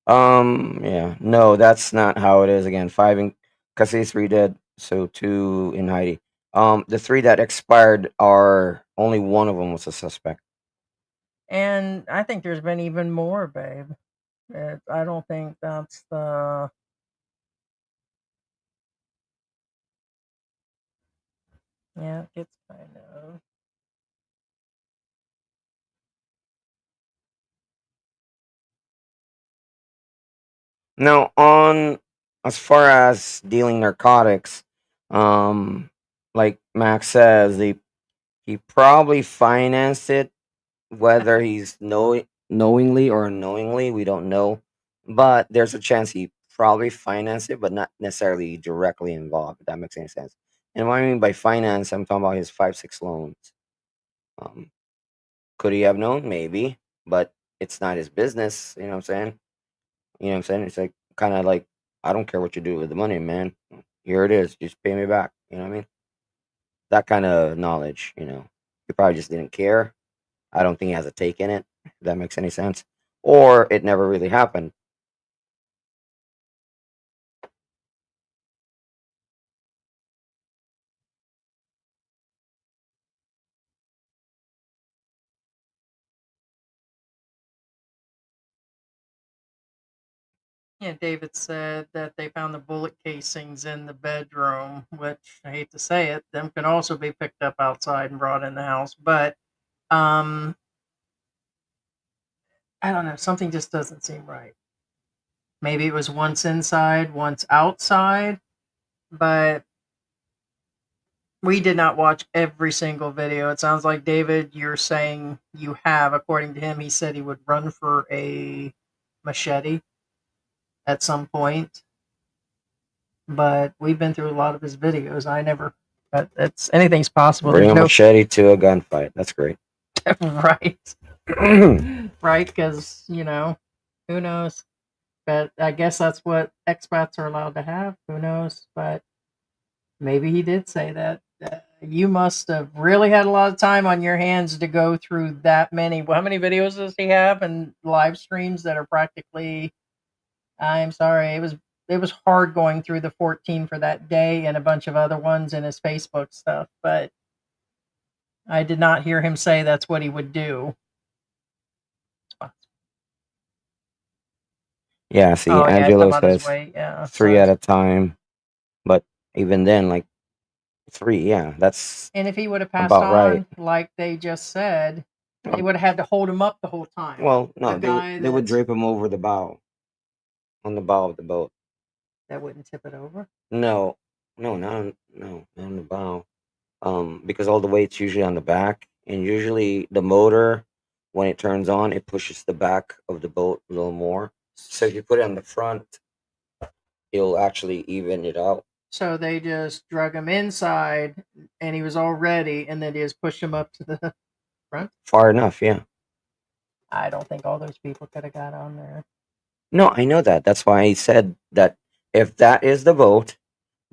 Yeah, no, that's not how it is. Again, 5 in Kasi, 3 dead, so 2 in Heidi. The 3 that expired are only one of them was a suspect. And I think there's been even more, babe. I don't think that's the. Yeah, it's kind of. Now, on as far as dealing narcotics, um, like Max says, he probably financed it, whether he's knowingly or unknowingly, we don't know. But there's a chance he probably financed it, but not necessarily directly involved. If that makes any sense. And what I mean by finance, I'm talking about his 5-6 loans. Could he have known? Maybe, but it's not his business. You know what I'm saying? You know what I'm saying? It's like kind of like I don't care what you do with the money, man. Here it is. Just pay me back. You know what I mean? That kind of knowledge. He probably just didn't care. I don't think he has a take in it. If that makes any sense. Or it never really happened. Yeah, David said that they found the bullet casings in the bedroom, which I hate to say it, them can also be picked up outside and brought in the house. But I don't know, something just doesn't seem right. Maybe it was once inside, once outside, but we did not watch every single video. It sounds like, David, you're saying you have. According to him, he said he would run for a machete at some point. But we've been through a lot of his videos. I never. But it's anything's possible. Bring There's a no machete to a gunfight. That's great. right, right, because who knows. But I guess that's what expats are allowed to have. Who knows? But maybe he did say that. You must have really had a lot of time on your hands to go through that many. Well, how many videos does he have and live streams that are practically? I'm sorry, it was hard going through the 14 for that day and a bunch of other ones in his Facebook stuff, but I did not hear him say that's what he would do. Yeah, see, Oh yeah, Angelo some on his says way. Yeah, 3 so at a time, but even then, like 3, yeah, that's and if he would have passed about right. on, like they just said, they would have had to hold him up the whole time. Well, The no, guy they would that's drape him over the bow, on the bow of the boat. that wouldn't tip it over. No, not on the bow. Because all the weight's usually on the back, and usually the motor, when it turns on, it pushes the back of the boat a little more. So if you put it on the front, it'll actually even it out. So they just drug him inside, and he was all ready, and then they just pushed him up to the front. Far enough, yeah. I don't think all those people could have got on there. No, I know that. That's why I said that if that is the vote,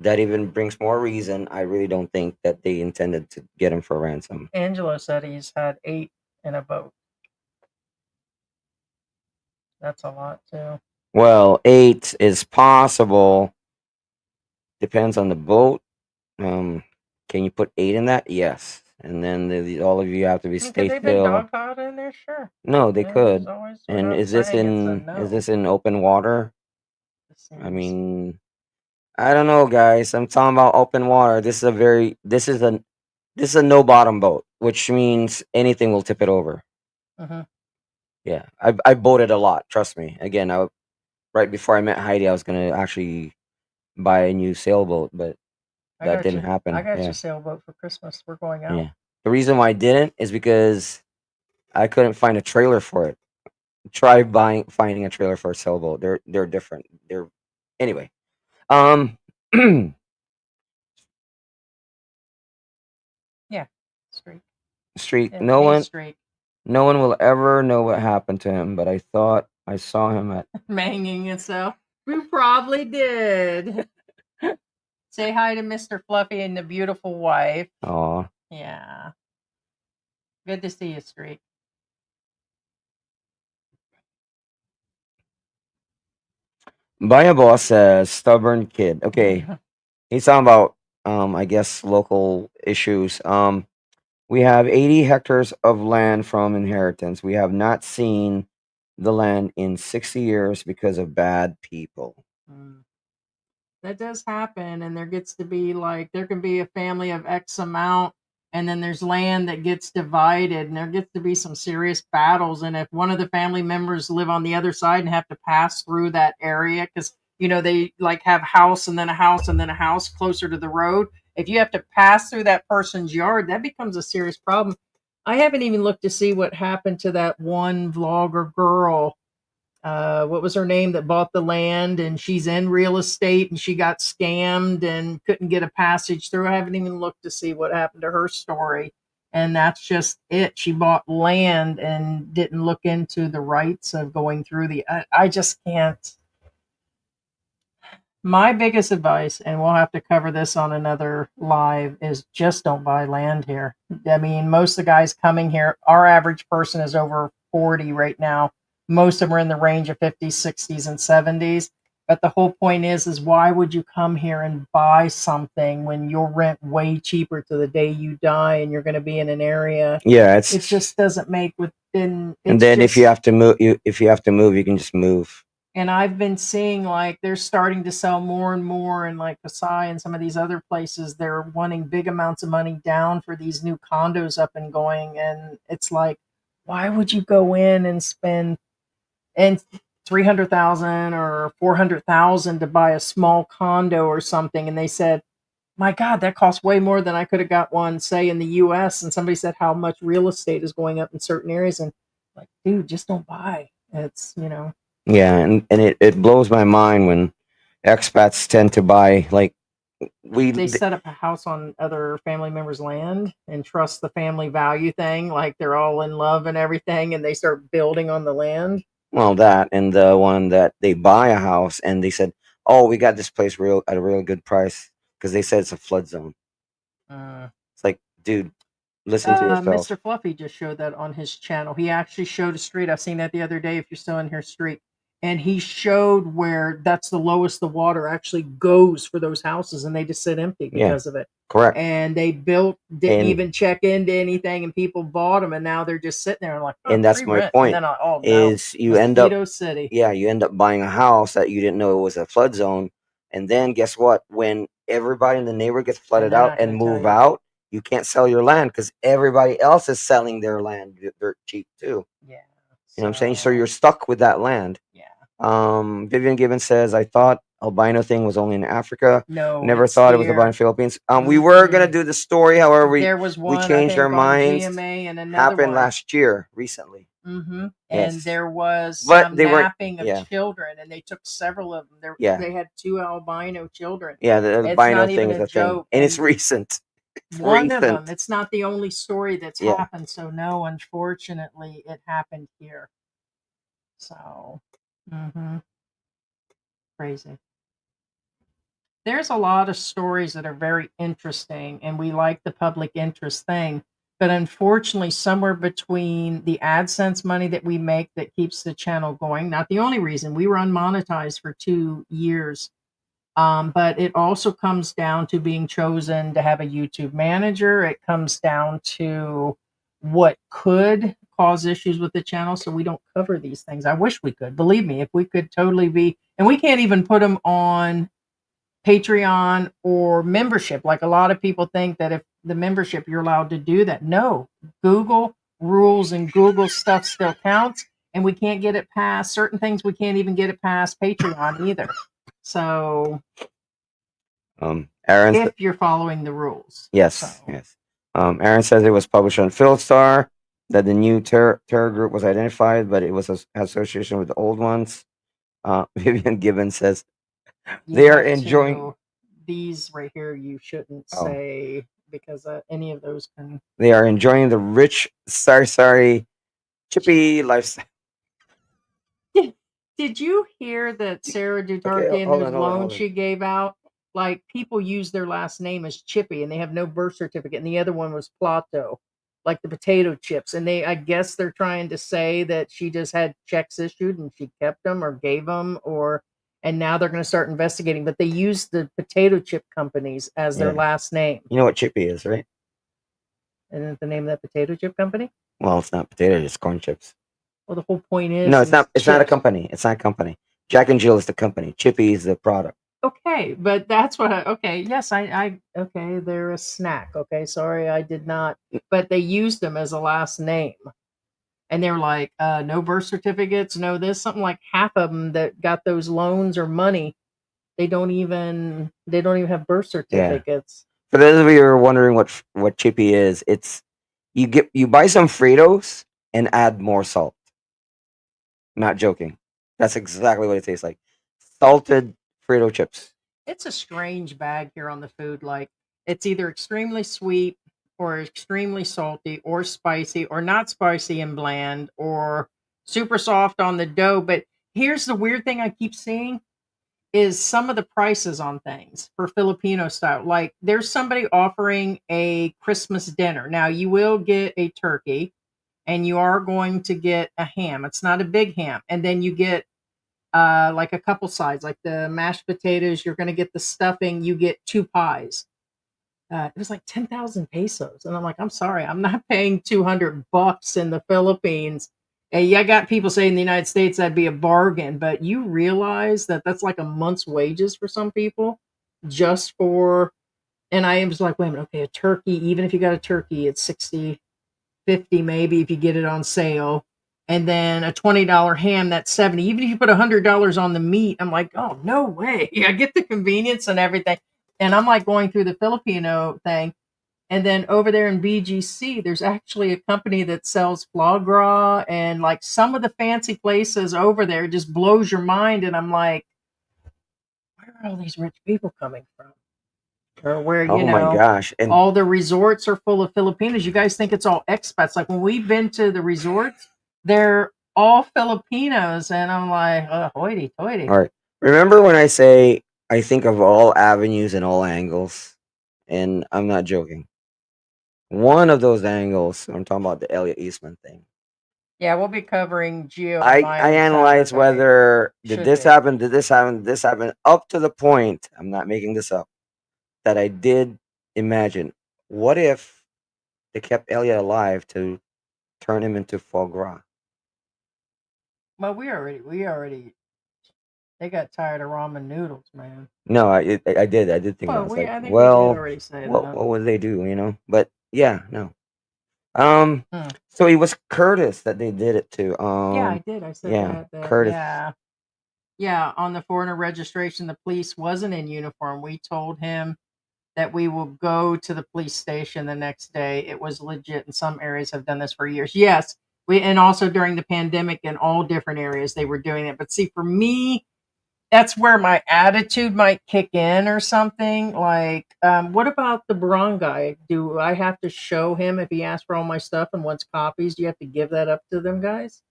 that even brings more reason. I really don't think that they intended to get him for ransom. Angelo said he's had 8 in a boat. That's a lot too. Well, 8 is possible. Depends on the boat. Can you put 8 in that? Yes. And then all of you have to be Could stay they been still. dogpiled in there? Sure. No, they Yeah, could. there's always And what I'm is this saying, it's a in is no. this in open water? This I seems- mean, I don't know, guys. I'm talking about open water. This is a no bottom boat, which means anything will tip it over. Mhm. Yeah, I boated a lot. Trust me. Again, right before I met Heidi, I was gonna actually buy a new sailboat, but I that got didn't you. happen. I got Yeah, your sailboat for Christmas. We're going out. yeah. The reason why I didn't is because I couldn't find a trailer for it. Try finding a trailer for a sailboat. They're different. They're anyway. Yeah, streak. Streak. Yeah, main streak. No one will ever know what happened to him, but I thought I saw him at. Manging itself. We probably did. Say hi to Mr. Fluffy and the beautiful wife. Aw. Yeah. Good to see you, Streak. Baya Boss says stubborn kid. Okay, he's talking about I guess local issues. We have 80 hectares of land from inheritance. We have not seen the land in 60 years because of bad people. That does happen, and there gets to be like there can be a family of X amount, and then there's land that gets divided, and there gets to be some serious battles. And if one of the family members live on the other side and have to pass through that area, because they like have house and then a house and then a house closer to the road. If you have to pass through that person's yard, that becomes a serious problem. I haven't even looked to see what happened to that one vlogger girl. What was her name that bought the land, and she's in real estate and she got scammed and couldn't get a passage through. I haven't even looked to see what happened to her story. And that's just it. She bought land and didn't look into the rights of going through I just can't. My biggest advice, and we'll have to cover this on another live, is just don't buy land here. I mean, most of the guys coming here, our average person is over 40 right now. Most of them are in the range of 50s, 60s, and 70s. But the whole point is why would you come here and buy something when you'll rent way cheaper to the day you die and you're going to be in an area? Yeah, It just doesn't make and then if you have to move, you can just move. And I've been seeing like they're starting to sell more and more in like Pasay and some of these other places. They're wanting big amounts of money down for these new condos up and going. And it's like, why would you go in and spend and 300,000 or 400,000 to buy a small condo or something? And they said, my God, that costs way more than I could have got one, say, in the US. And somebody said how much real estate is going up in certain areas. And like, dude, just don't buy. It's, Yeah, and it blows my mind when expats tend to buy like they set up a house on other family members' land and trust the family value thing, like they're all in love and everything, and they start building on the land. well, that and the one that they buy a house and they said, "Oh, we got this place real at a real good price," because they said it's a flood zone. It's like, dude, listen to yourself. Mr. Fluffy just showed that on his channel. He actually showed a street. I've seen that the other day. If you're still in here, street, and he showed where that's the lowest the water actually goes for those houses, and they just sit empty because of it. Correct. And they didn't even check into anything, and people bought them, and now they're just sitting there and like. And that's my point. And then is you end up City. Yeah, you end up buying a house that you didn't know it was a flood zone, and then guess what? When everybody in the neighborhood gets flooded out and move out, you can't sell your land because everybody else is selling their land dirt cheap too. Yeah. You know what I'm saying? So you're stuck with that land. Yeah. Vivian Gibbons says, I thought albino thing was only in Africa. No. Never thought it was about in Philippines. We were gonna do the story, however, there was one, we changed our minds. GMA and another happened one. last year, recently. And Yes. there was But some they were- napping of yeah. children, and they took several of them. They had 2 albino children. Yeah, the It's albino not thing even is a a thing, joke, and it's and recent. It's one of them. recent. It's not the only story that's Yeah. happened. So no, unfortunately, it happened here. So, crazy. There's a lot of stories that are very interesting, and we like the public interest thing. But unfortunately, somewhere between the AdSense money that we make that keeps the channel going, not the only reason, we were unmonetized for 2 years. But it also comes down to being chosen to have a YouTube manager. It comes down to what could cause issues with the channel. So we don't cover these things. I wish we could. Believe me, if we could totally be, and we can't even put them on Patreon or membership. Like a lot of people think that if the membership, you're allowed to do that. No, Google rules and Google stuff still counts. And we can't get it past certain things. We can't even get it past Patreon either. So, Aaron, if you're following the rules. yes. Aaron says it was published on Philstar, that the new terror group was identified, but it was an association with the old ones. Vivian Gibbons says they are enjoying these right here. You shouldn't say because any of those can. They are enjoying the rich, sorry, chippy lifestyle. Did you hear that Sarah Duterte and whose loan she gave out? Like people use their last name as Chippy and they have no birth certificate, and the other one was Plato, like the potato chips. And I guess they're trying to say that she just had checks issued and she kept them or gave them, and now they're going to start investigating. But they use the potato chip companies as their last name. You know what Chippy is, right? Isn't it the name of that potato chip company? Well, it's not potato; it's corn chips. Well, the whole point is no, it's not. It's not a company. It's not a company. Jack and Jill is the company. Chippy is the product. Okay, but that's what yes, okay, they're a snack. Okay, sorry, I did not, but they used them as a last name. And they were like, no birth certificates, no this, something like half of them that got those loans or money, they don't even have birth certificates. Yeah. For those of you who are wondering what Chippy is, it's you buy some Fritos and add more salt. Not joking. That's exactly what it tastes like. Salted Frito chips. It's a strange bag here on the food. Like it's either extremely sweet or extremely salty or spicy or not spicy and bland or super soft on the dough. But here's the weird thing I keep seeing is some of the prices on things for Filipino style. Like there's somebody offering a Christmas dinner. Now you will get a turkey and you are going to get a ham. It's not a big ham. And then you get like a couple sides, like the mashed potatoes, you're going to get the stuffing, you get 2 pies. It was like 10,000 pesos. And I'm like, I'm sorry, I'm not paying $200 in the Philippines I got people saying in the United States that'd be a bargain, but you realize that that's like a month's wages for some people just for. And I was like, wait a minute, okay, a turkey, even if you got a turkey, it's 60, 50 maybe if you get it on sale. And then a $20 ham, that's 70. Even if you put $100 on the meat, I'm like, oh, no way. I get the convenience and everything. And I'm like going through the Filipino thing. And then over there in BGC, there's actually a company that sells foie gras, and like some of the fancy places over there just blows your mind. And I'm like, where are all these rich people coming from? Or where, Oh my gosh. And all the resorts are full of Filipinos. You guys think it's all expats. Like when we've been to the resorts, they're all Filipinos. And I'm like, hoity toity. all right. Remember when I say I think of all avenues and all angles? And I'm not joking. One of those angles, I'm talking about the Elliot Eastman thing. Yeah, we'll be covering Geo. I I analyze whether Should did this be. happen, did this happen, did this happen, up to the point, I'm not making this up, that I did imagine, what if they kept Elliot alive to turn him into foie gras? Well, we already, they got tired of ramen noodles, man. No, I did think Well, that. It's like, I think we did well, already say what that. would they do, you know? But yeah, no. Hmm. So it was Curtis that they did it to. Yeah, I did. I said yeah, that. Curtis. Yeah. On the foreigner registration, the police wasn't in uniform. We told him that we will go to the police station the next day. It was legit, and some areas have done this for years. Yes, and also during the pandemic in all different areas they were doing it. But see, for me, that's where my attitude might kick in or something. Like, what about the barangay? Do I have to show him if he asks for all my stuff and wants copies? Do you have to give that up to them guys?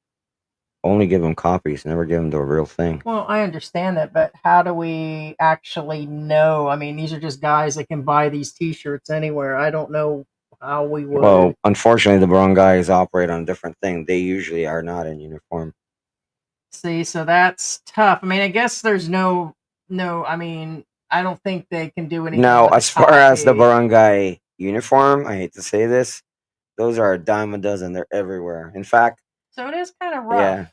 Only give him copies, never give him the real thing. Well, I understand that, but how do we actually know? I mean, these are just guys that can buy these T-shirts anywhere. I don't know how we would. Well, unfortunately, the barangays operate on a different thing. They usually are not in uniform. See, so that's tough. I mean, I guess there's no. I mean, I don't think they can do anything. Now, with as far as the copy. barangay uniform, I hate to say this, those are a dime a dozen. They're everywhere. In fact, So it is kind of rough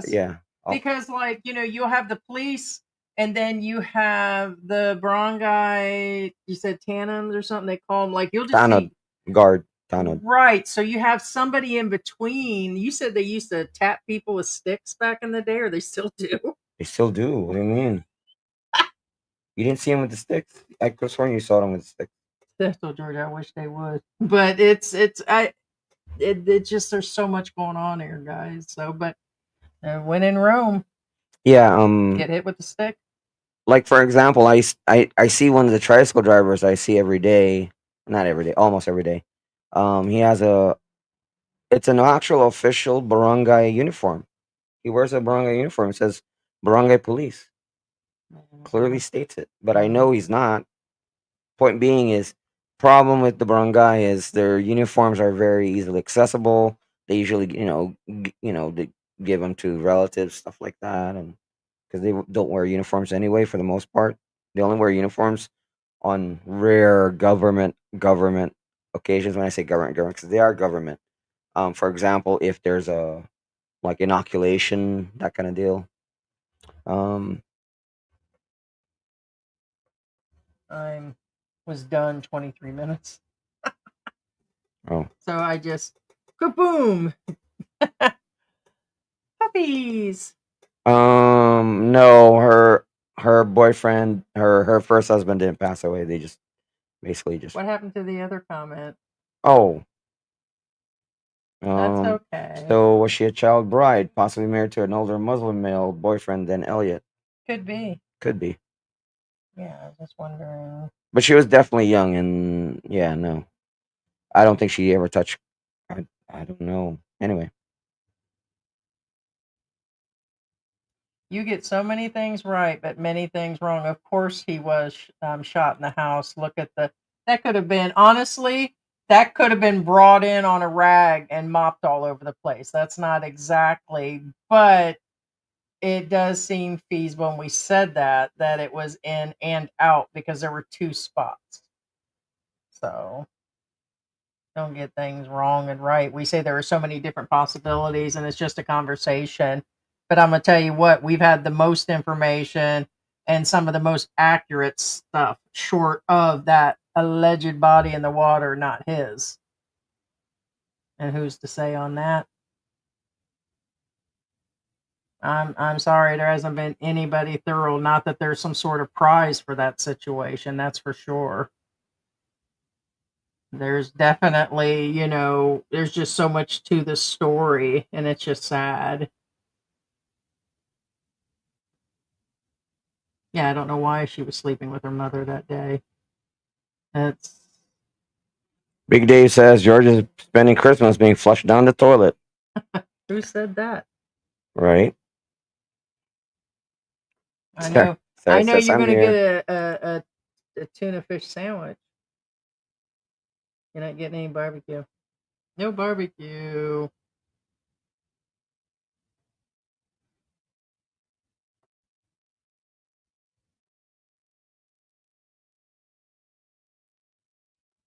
yeah, because like you'll have the police and then you have the barangay. You said tanums or something they call them. Like you'll just Tanod see guard, Tanod. right. So you have somebody in between. You said they used to tap people with sticks back in the day, or they still do. They still do. What do you mean? You didn't see him with the sticks? I could have sworn you saw them with the sticks. That's so George. I wish they would, but it just there's so much going on here, guys. So, but when in Rome, Yeah. get hit with the stick. Like for example, I see one of the tricycle drivers I see every day. Not every day, almost every day. He has it's an actual official barangay uniform. He wears a barangay uniform. It says barangay police. Clearly states it. But I know he's not. Point being is, problem with the barangay is their uniforms are very easily accessible. They usually, they give them to relatives, stuff like that, and because they don't wear uniforms anyway for the most part. They only wear uniforms on rare government occasions. When I say government, because they are government. For example, if there's a like inoculation, that kind of deal. Um, I was done 23 minutes. oh, So I just kaboom. Puppies. no, her boyfriend, her first husband didn't pass away. They just basically just. What happened to the other comment? Oh, That's okay. so was she a child bride, possibly married to an older Muslim male boyfriend than Elliot? Could be. Could be. Yeah, I was just wondering. But she was definitely young, and yeah, no, I don't think she ever touched. I don't know. Anyway, You get so many things right, but many things wrong. Of course, he was shot in the house. Look at that could have been, honestly, that could have been brought in on a rag and mopped all over the place. That's not exactly, but it does seem feasible. And we said that it was in and out because there were two spots. So don't get things wrong and right. We say there are so many different possibilities, and it's just a conversation. But I'm gonna tell you what, we've had the most information and some of the most accurate stuff, short of that alleged body in the water, not his. And who's to say on that? I'm sorry, there hasn't been anybody thorough. Not that there's some sort of prize for that situation, that's for sure. There's definitely, there's just so much to the story, and it's just sad. Yeah, I don't know why she was sleeping with her mother that day. That's Big Dave says George is spending Christmas being flushed down the toilet. who said that? Right? I know. Sarah I know says, you're "I'm gonna here." get a tuna fish sandwich. You're not getting any barbecue. No barbecue.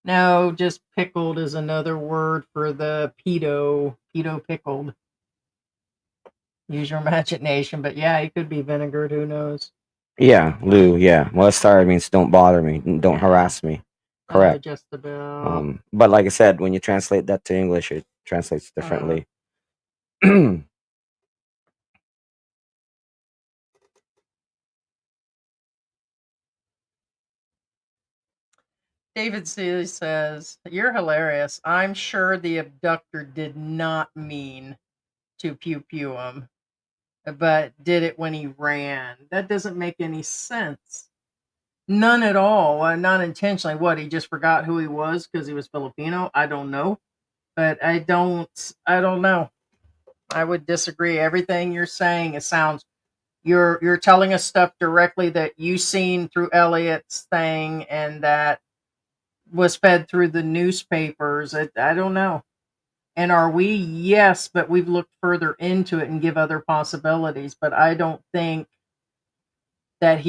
No, just pickled is another word for the pedo pickled. Use your imagination, but yeah, it could be vinegared. Who knows? Yeah, Lou. Yeah. Well, sorry means don't bother me, don't harass me. Correct. Just about. But like I said, when you translate that to English, it translates differently. David C. says, "You're hilarious. I'm sure the abductor did not mean to pew pew him, but did it when he ran. That doesn't make any sense. None at all. Not intentionally. What, he just forgot who he was because he was Filipino? I don't know. But I don't know. I would disagree. Everything you're saying, it sounds you're telling us stuff directly that you seen through Elliot's thing and that was fed through the newspapers. I don't know. And are we? Yes, but we've looked further into it and give other possibilities. But I don't think that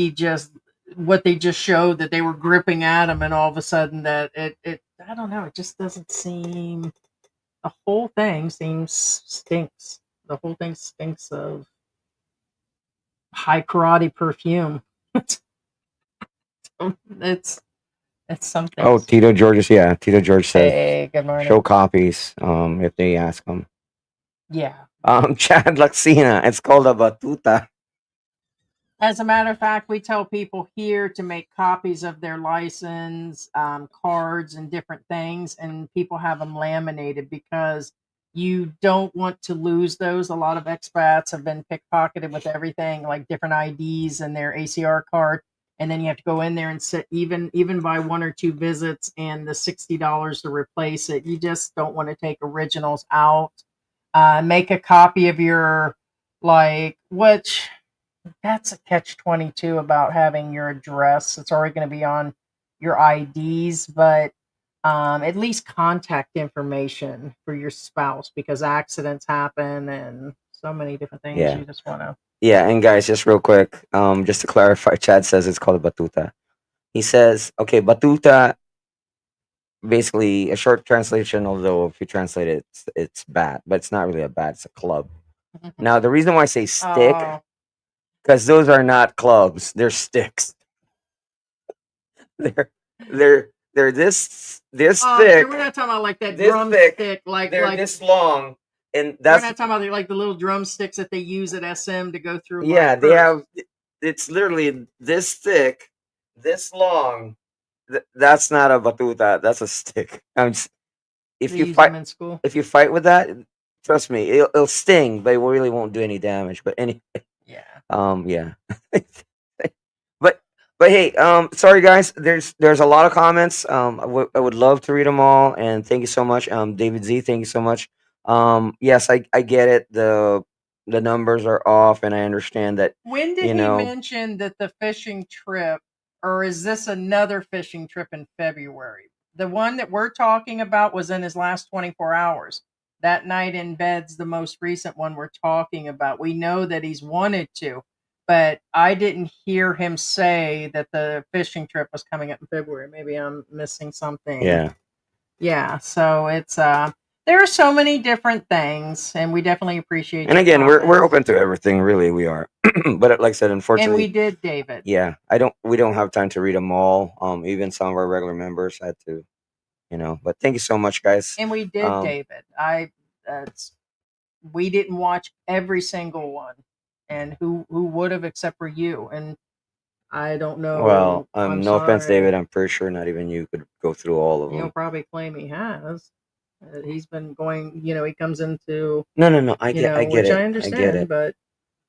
what they just showed that they were gripping at him and all of a sudden that it I don't know, it just doesn't seem, the whole thing stinks. The whole thing stinks of high karate perfume. it's something. Oh, Tito George. Yeah, Tito George says Hey, good morning. show copies. If they ask him. Yeah. Chad Laxina. It's called a batuta. As a matter of fact, we tell people here to make copies of their license, cards, and different things, and people have them laminated because you don't want to lose those. A lot of expats have been pickpocketed with everything, like different IDs and their ACR card, and then you have to go in there and sit, even by one or two visits, and the $60 to replace it. You just don't want to take originals out. Make a copy of your, which that's a catch-22 about having your address. It's already going to be on your IDs, but at least contact information for your spouse, because accidents happen and so many different things. Yeah. You just want to. Yeah, and guys, just real quick, just to clarify, Chad says it's called a batuta. He says, okay, batuta, basically a short translation, although if you translate it, it's bad, but it's not really a bat, it's a club. Now, the reason why I say stick, because those are not clubs, they're sticks. they're this thick. We're not talking about like that this drumstick, thick, like they're this long, and that's we're not talking about like the little drumsticks that they use at SM to go through. yeah, they have. It's literally this thick, this long. That's not a batuta. That's a stick. If you fight in school. If you fight with that, trust me, it'll sting, but it really won't do any damage. But anyway, Yeah. yeah. But hey, sorry guys. There's a lot of comments. I would love to read them all, and thank you so much. David Z, thank you so much. Yes, I get it. The numbers are off, and I understand that. When did he mention that the fishing trip, or is this another fishing trip in February? The one that we're talking about was in his last 24 hours. That night in bed's the most recent one we're talking about. We know that he's wanted to, but I didn't hear him say that the fishing trip was coming up in February. Maybe I'm missing something. Yeah. Yeah, so it's there are so many different things, and we definitely appreciate. And your again, we're comments. open to everything. Really, we are. But like I said, And unfortunately, we did, David. yeah, we don't have time to read them all. Even some of our regular members had to, But thank you so much, guys. And we did, David. We didn't watch every single one, and who would have except for you? And I don't know. Well, I'm no offense, sorry. David. I'm pretty sure not even you could go through all of He'll them. probably claim he has. He's been going. He comes into. No. I get which it. I understand, I get it. but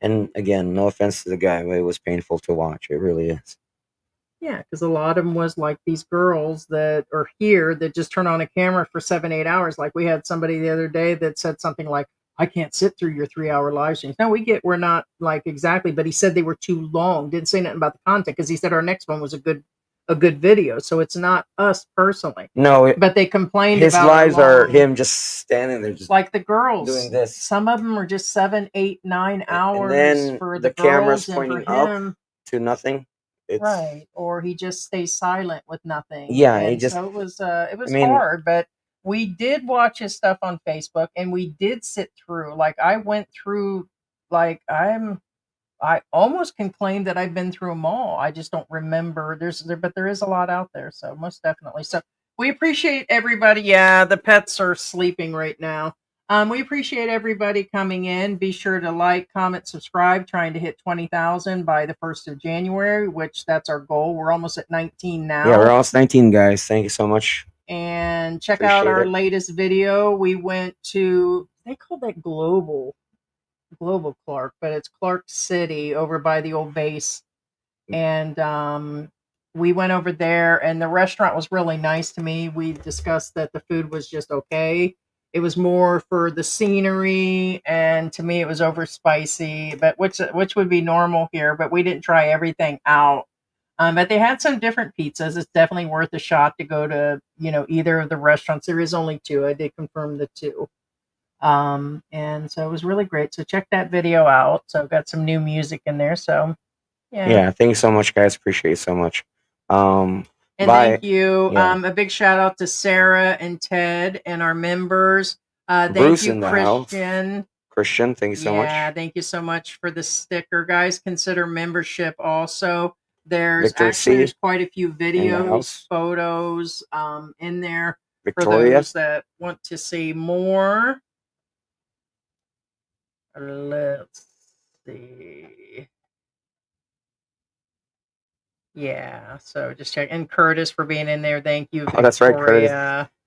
And again, no offense to the guy, but it was painful to watch. It really is. yeah, because a lot of them was like these girls that are here that just turn on a camera for 7-8 hours. Like we had somebody the other day that said something like, "I can't sit through your 3-hour live streams." No, we're not like exactly, but he said they were too long. Didn't say nothing about the content because he said our next one was a good video. So it's not us personally. No, But they complained his about lives are long- him just standing there, just like the girls doing this. Some of them are just 7, 8, 9 hours then for the the camera's girls, and for pointing up. him, to nothing. It's right, or he just stays silent with nothing. Yeah, he and just- so it was mean- hard, but we did watch his stuff on Facebook, and we did sit through. Like I went through, like I almost can claim that I've been through them all. I just don't remember. But there is a lot out there, so most definitely. So we appreciate everybody. Yeah, the pets are sleeping right now. We appreciate everybody coming in. Be sure to like, comment, subscribe. Trying to hit 20,000 by the 1st of January, which that's our goal. We're almost at 19 now. Yeah, we're almost 19, guys. Thank you so much. And check out Appreciate our it. latest video. We went to, they call that Global Clark, but it's Clark City over by the old base. And we went over there, and the restaurant was really nice to me. We discussed that the food was just okay. It was more for the scenery, and to me it was over spicy, but which would be normal here, but we didn't try everything out. But they had some different pizzas. It's definitely worth a shot to go to, either of the restaurants. There is only 2. I did confirm the 2. And so it was really great. So check that video out. So got some new music in there. So Yeah, thank you so much, guys. Appreciate it so much. And bye. thank you. Yeah. A big shout out to Sarah and Ted and our members. Thank Bruce you, in the house. Christian. Thank you so much. Yeah, thank you so much for the sticker, guys. Consider membership also. There's Victor C. there's quite a few videos, house. photos in there for Victoria. those that want to see more. Let's see. Yeah, so just check. And Curtis for being in there. Thank you, Victoria. Oh, that's right, Curtis.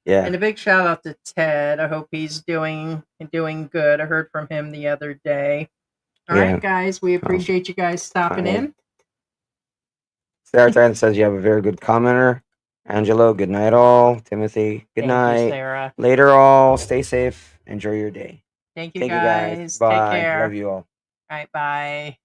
Yeah. And a big shout out to Ted. I hope he's doing good. I heard from him the other day. All right, guys. We appreciate you guys stopping in. Sarah Tan says you have a very good commenter. Angelo, good night all. Timothy, good night. Thank you, Sarah. Later all. Stay safe. Enjoy your day. Thank you, guys. Bye. Take care. Love you all. All right, bye.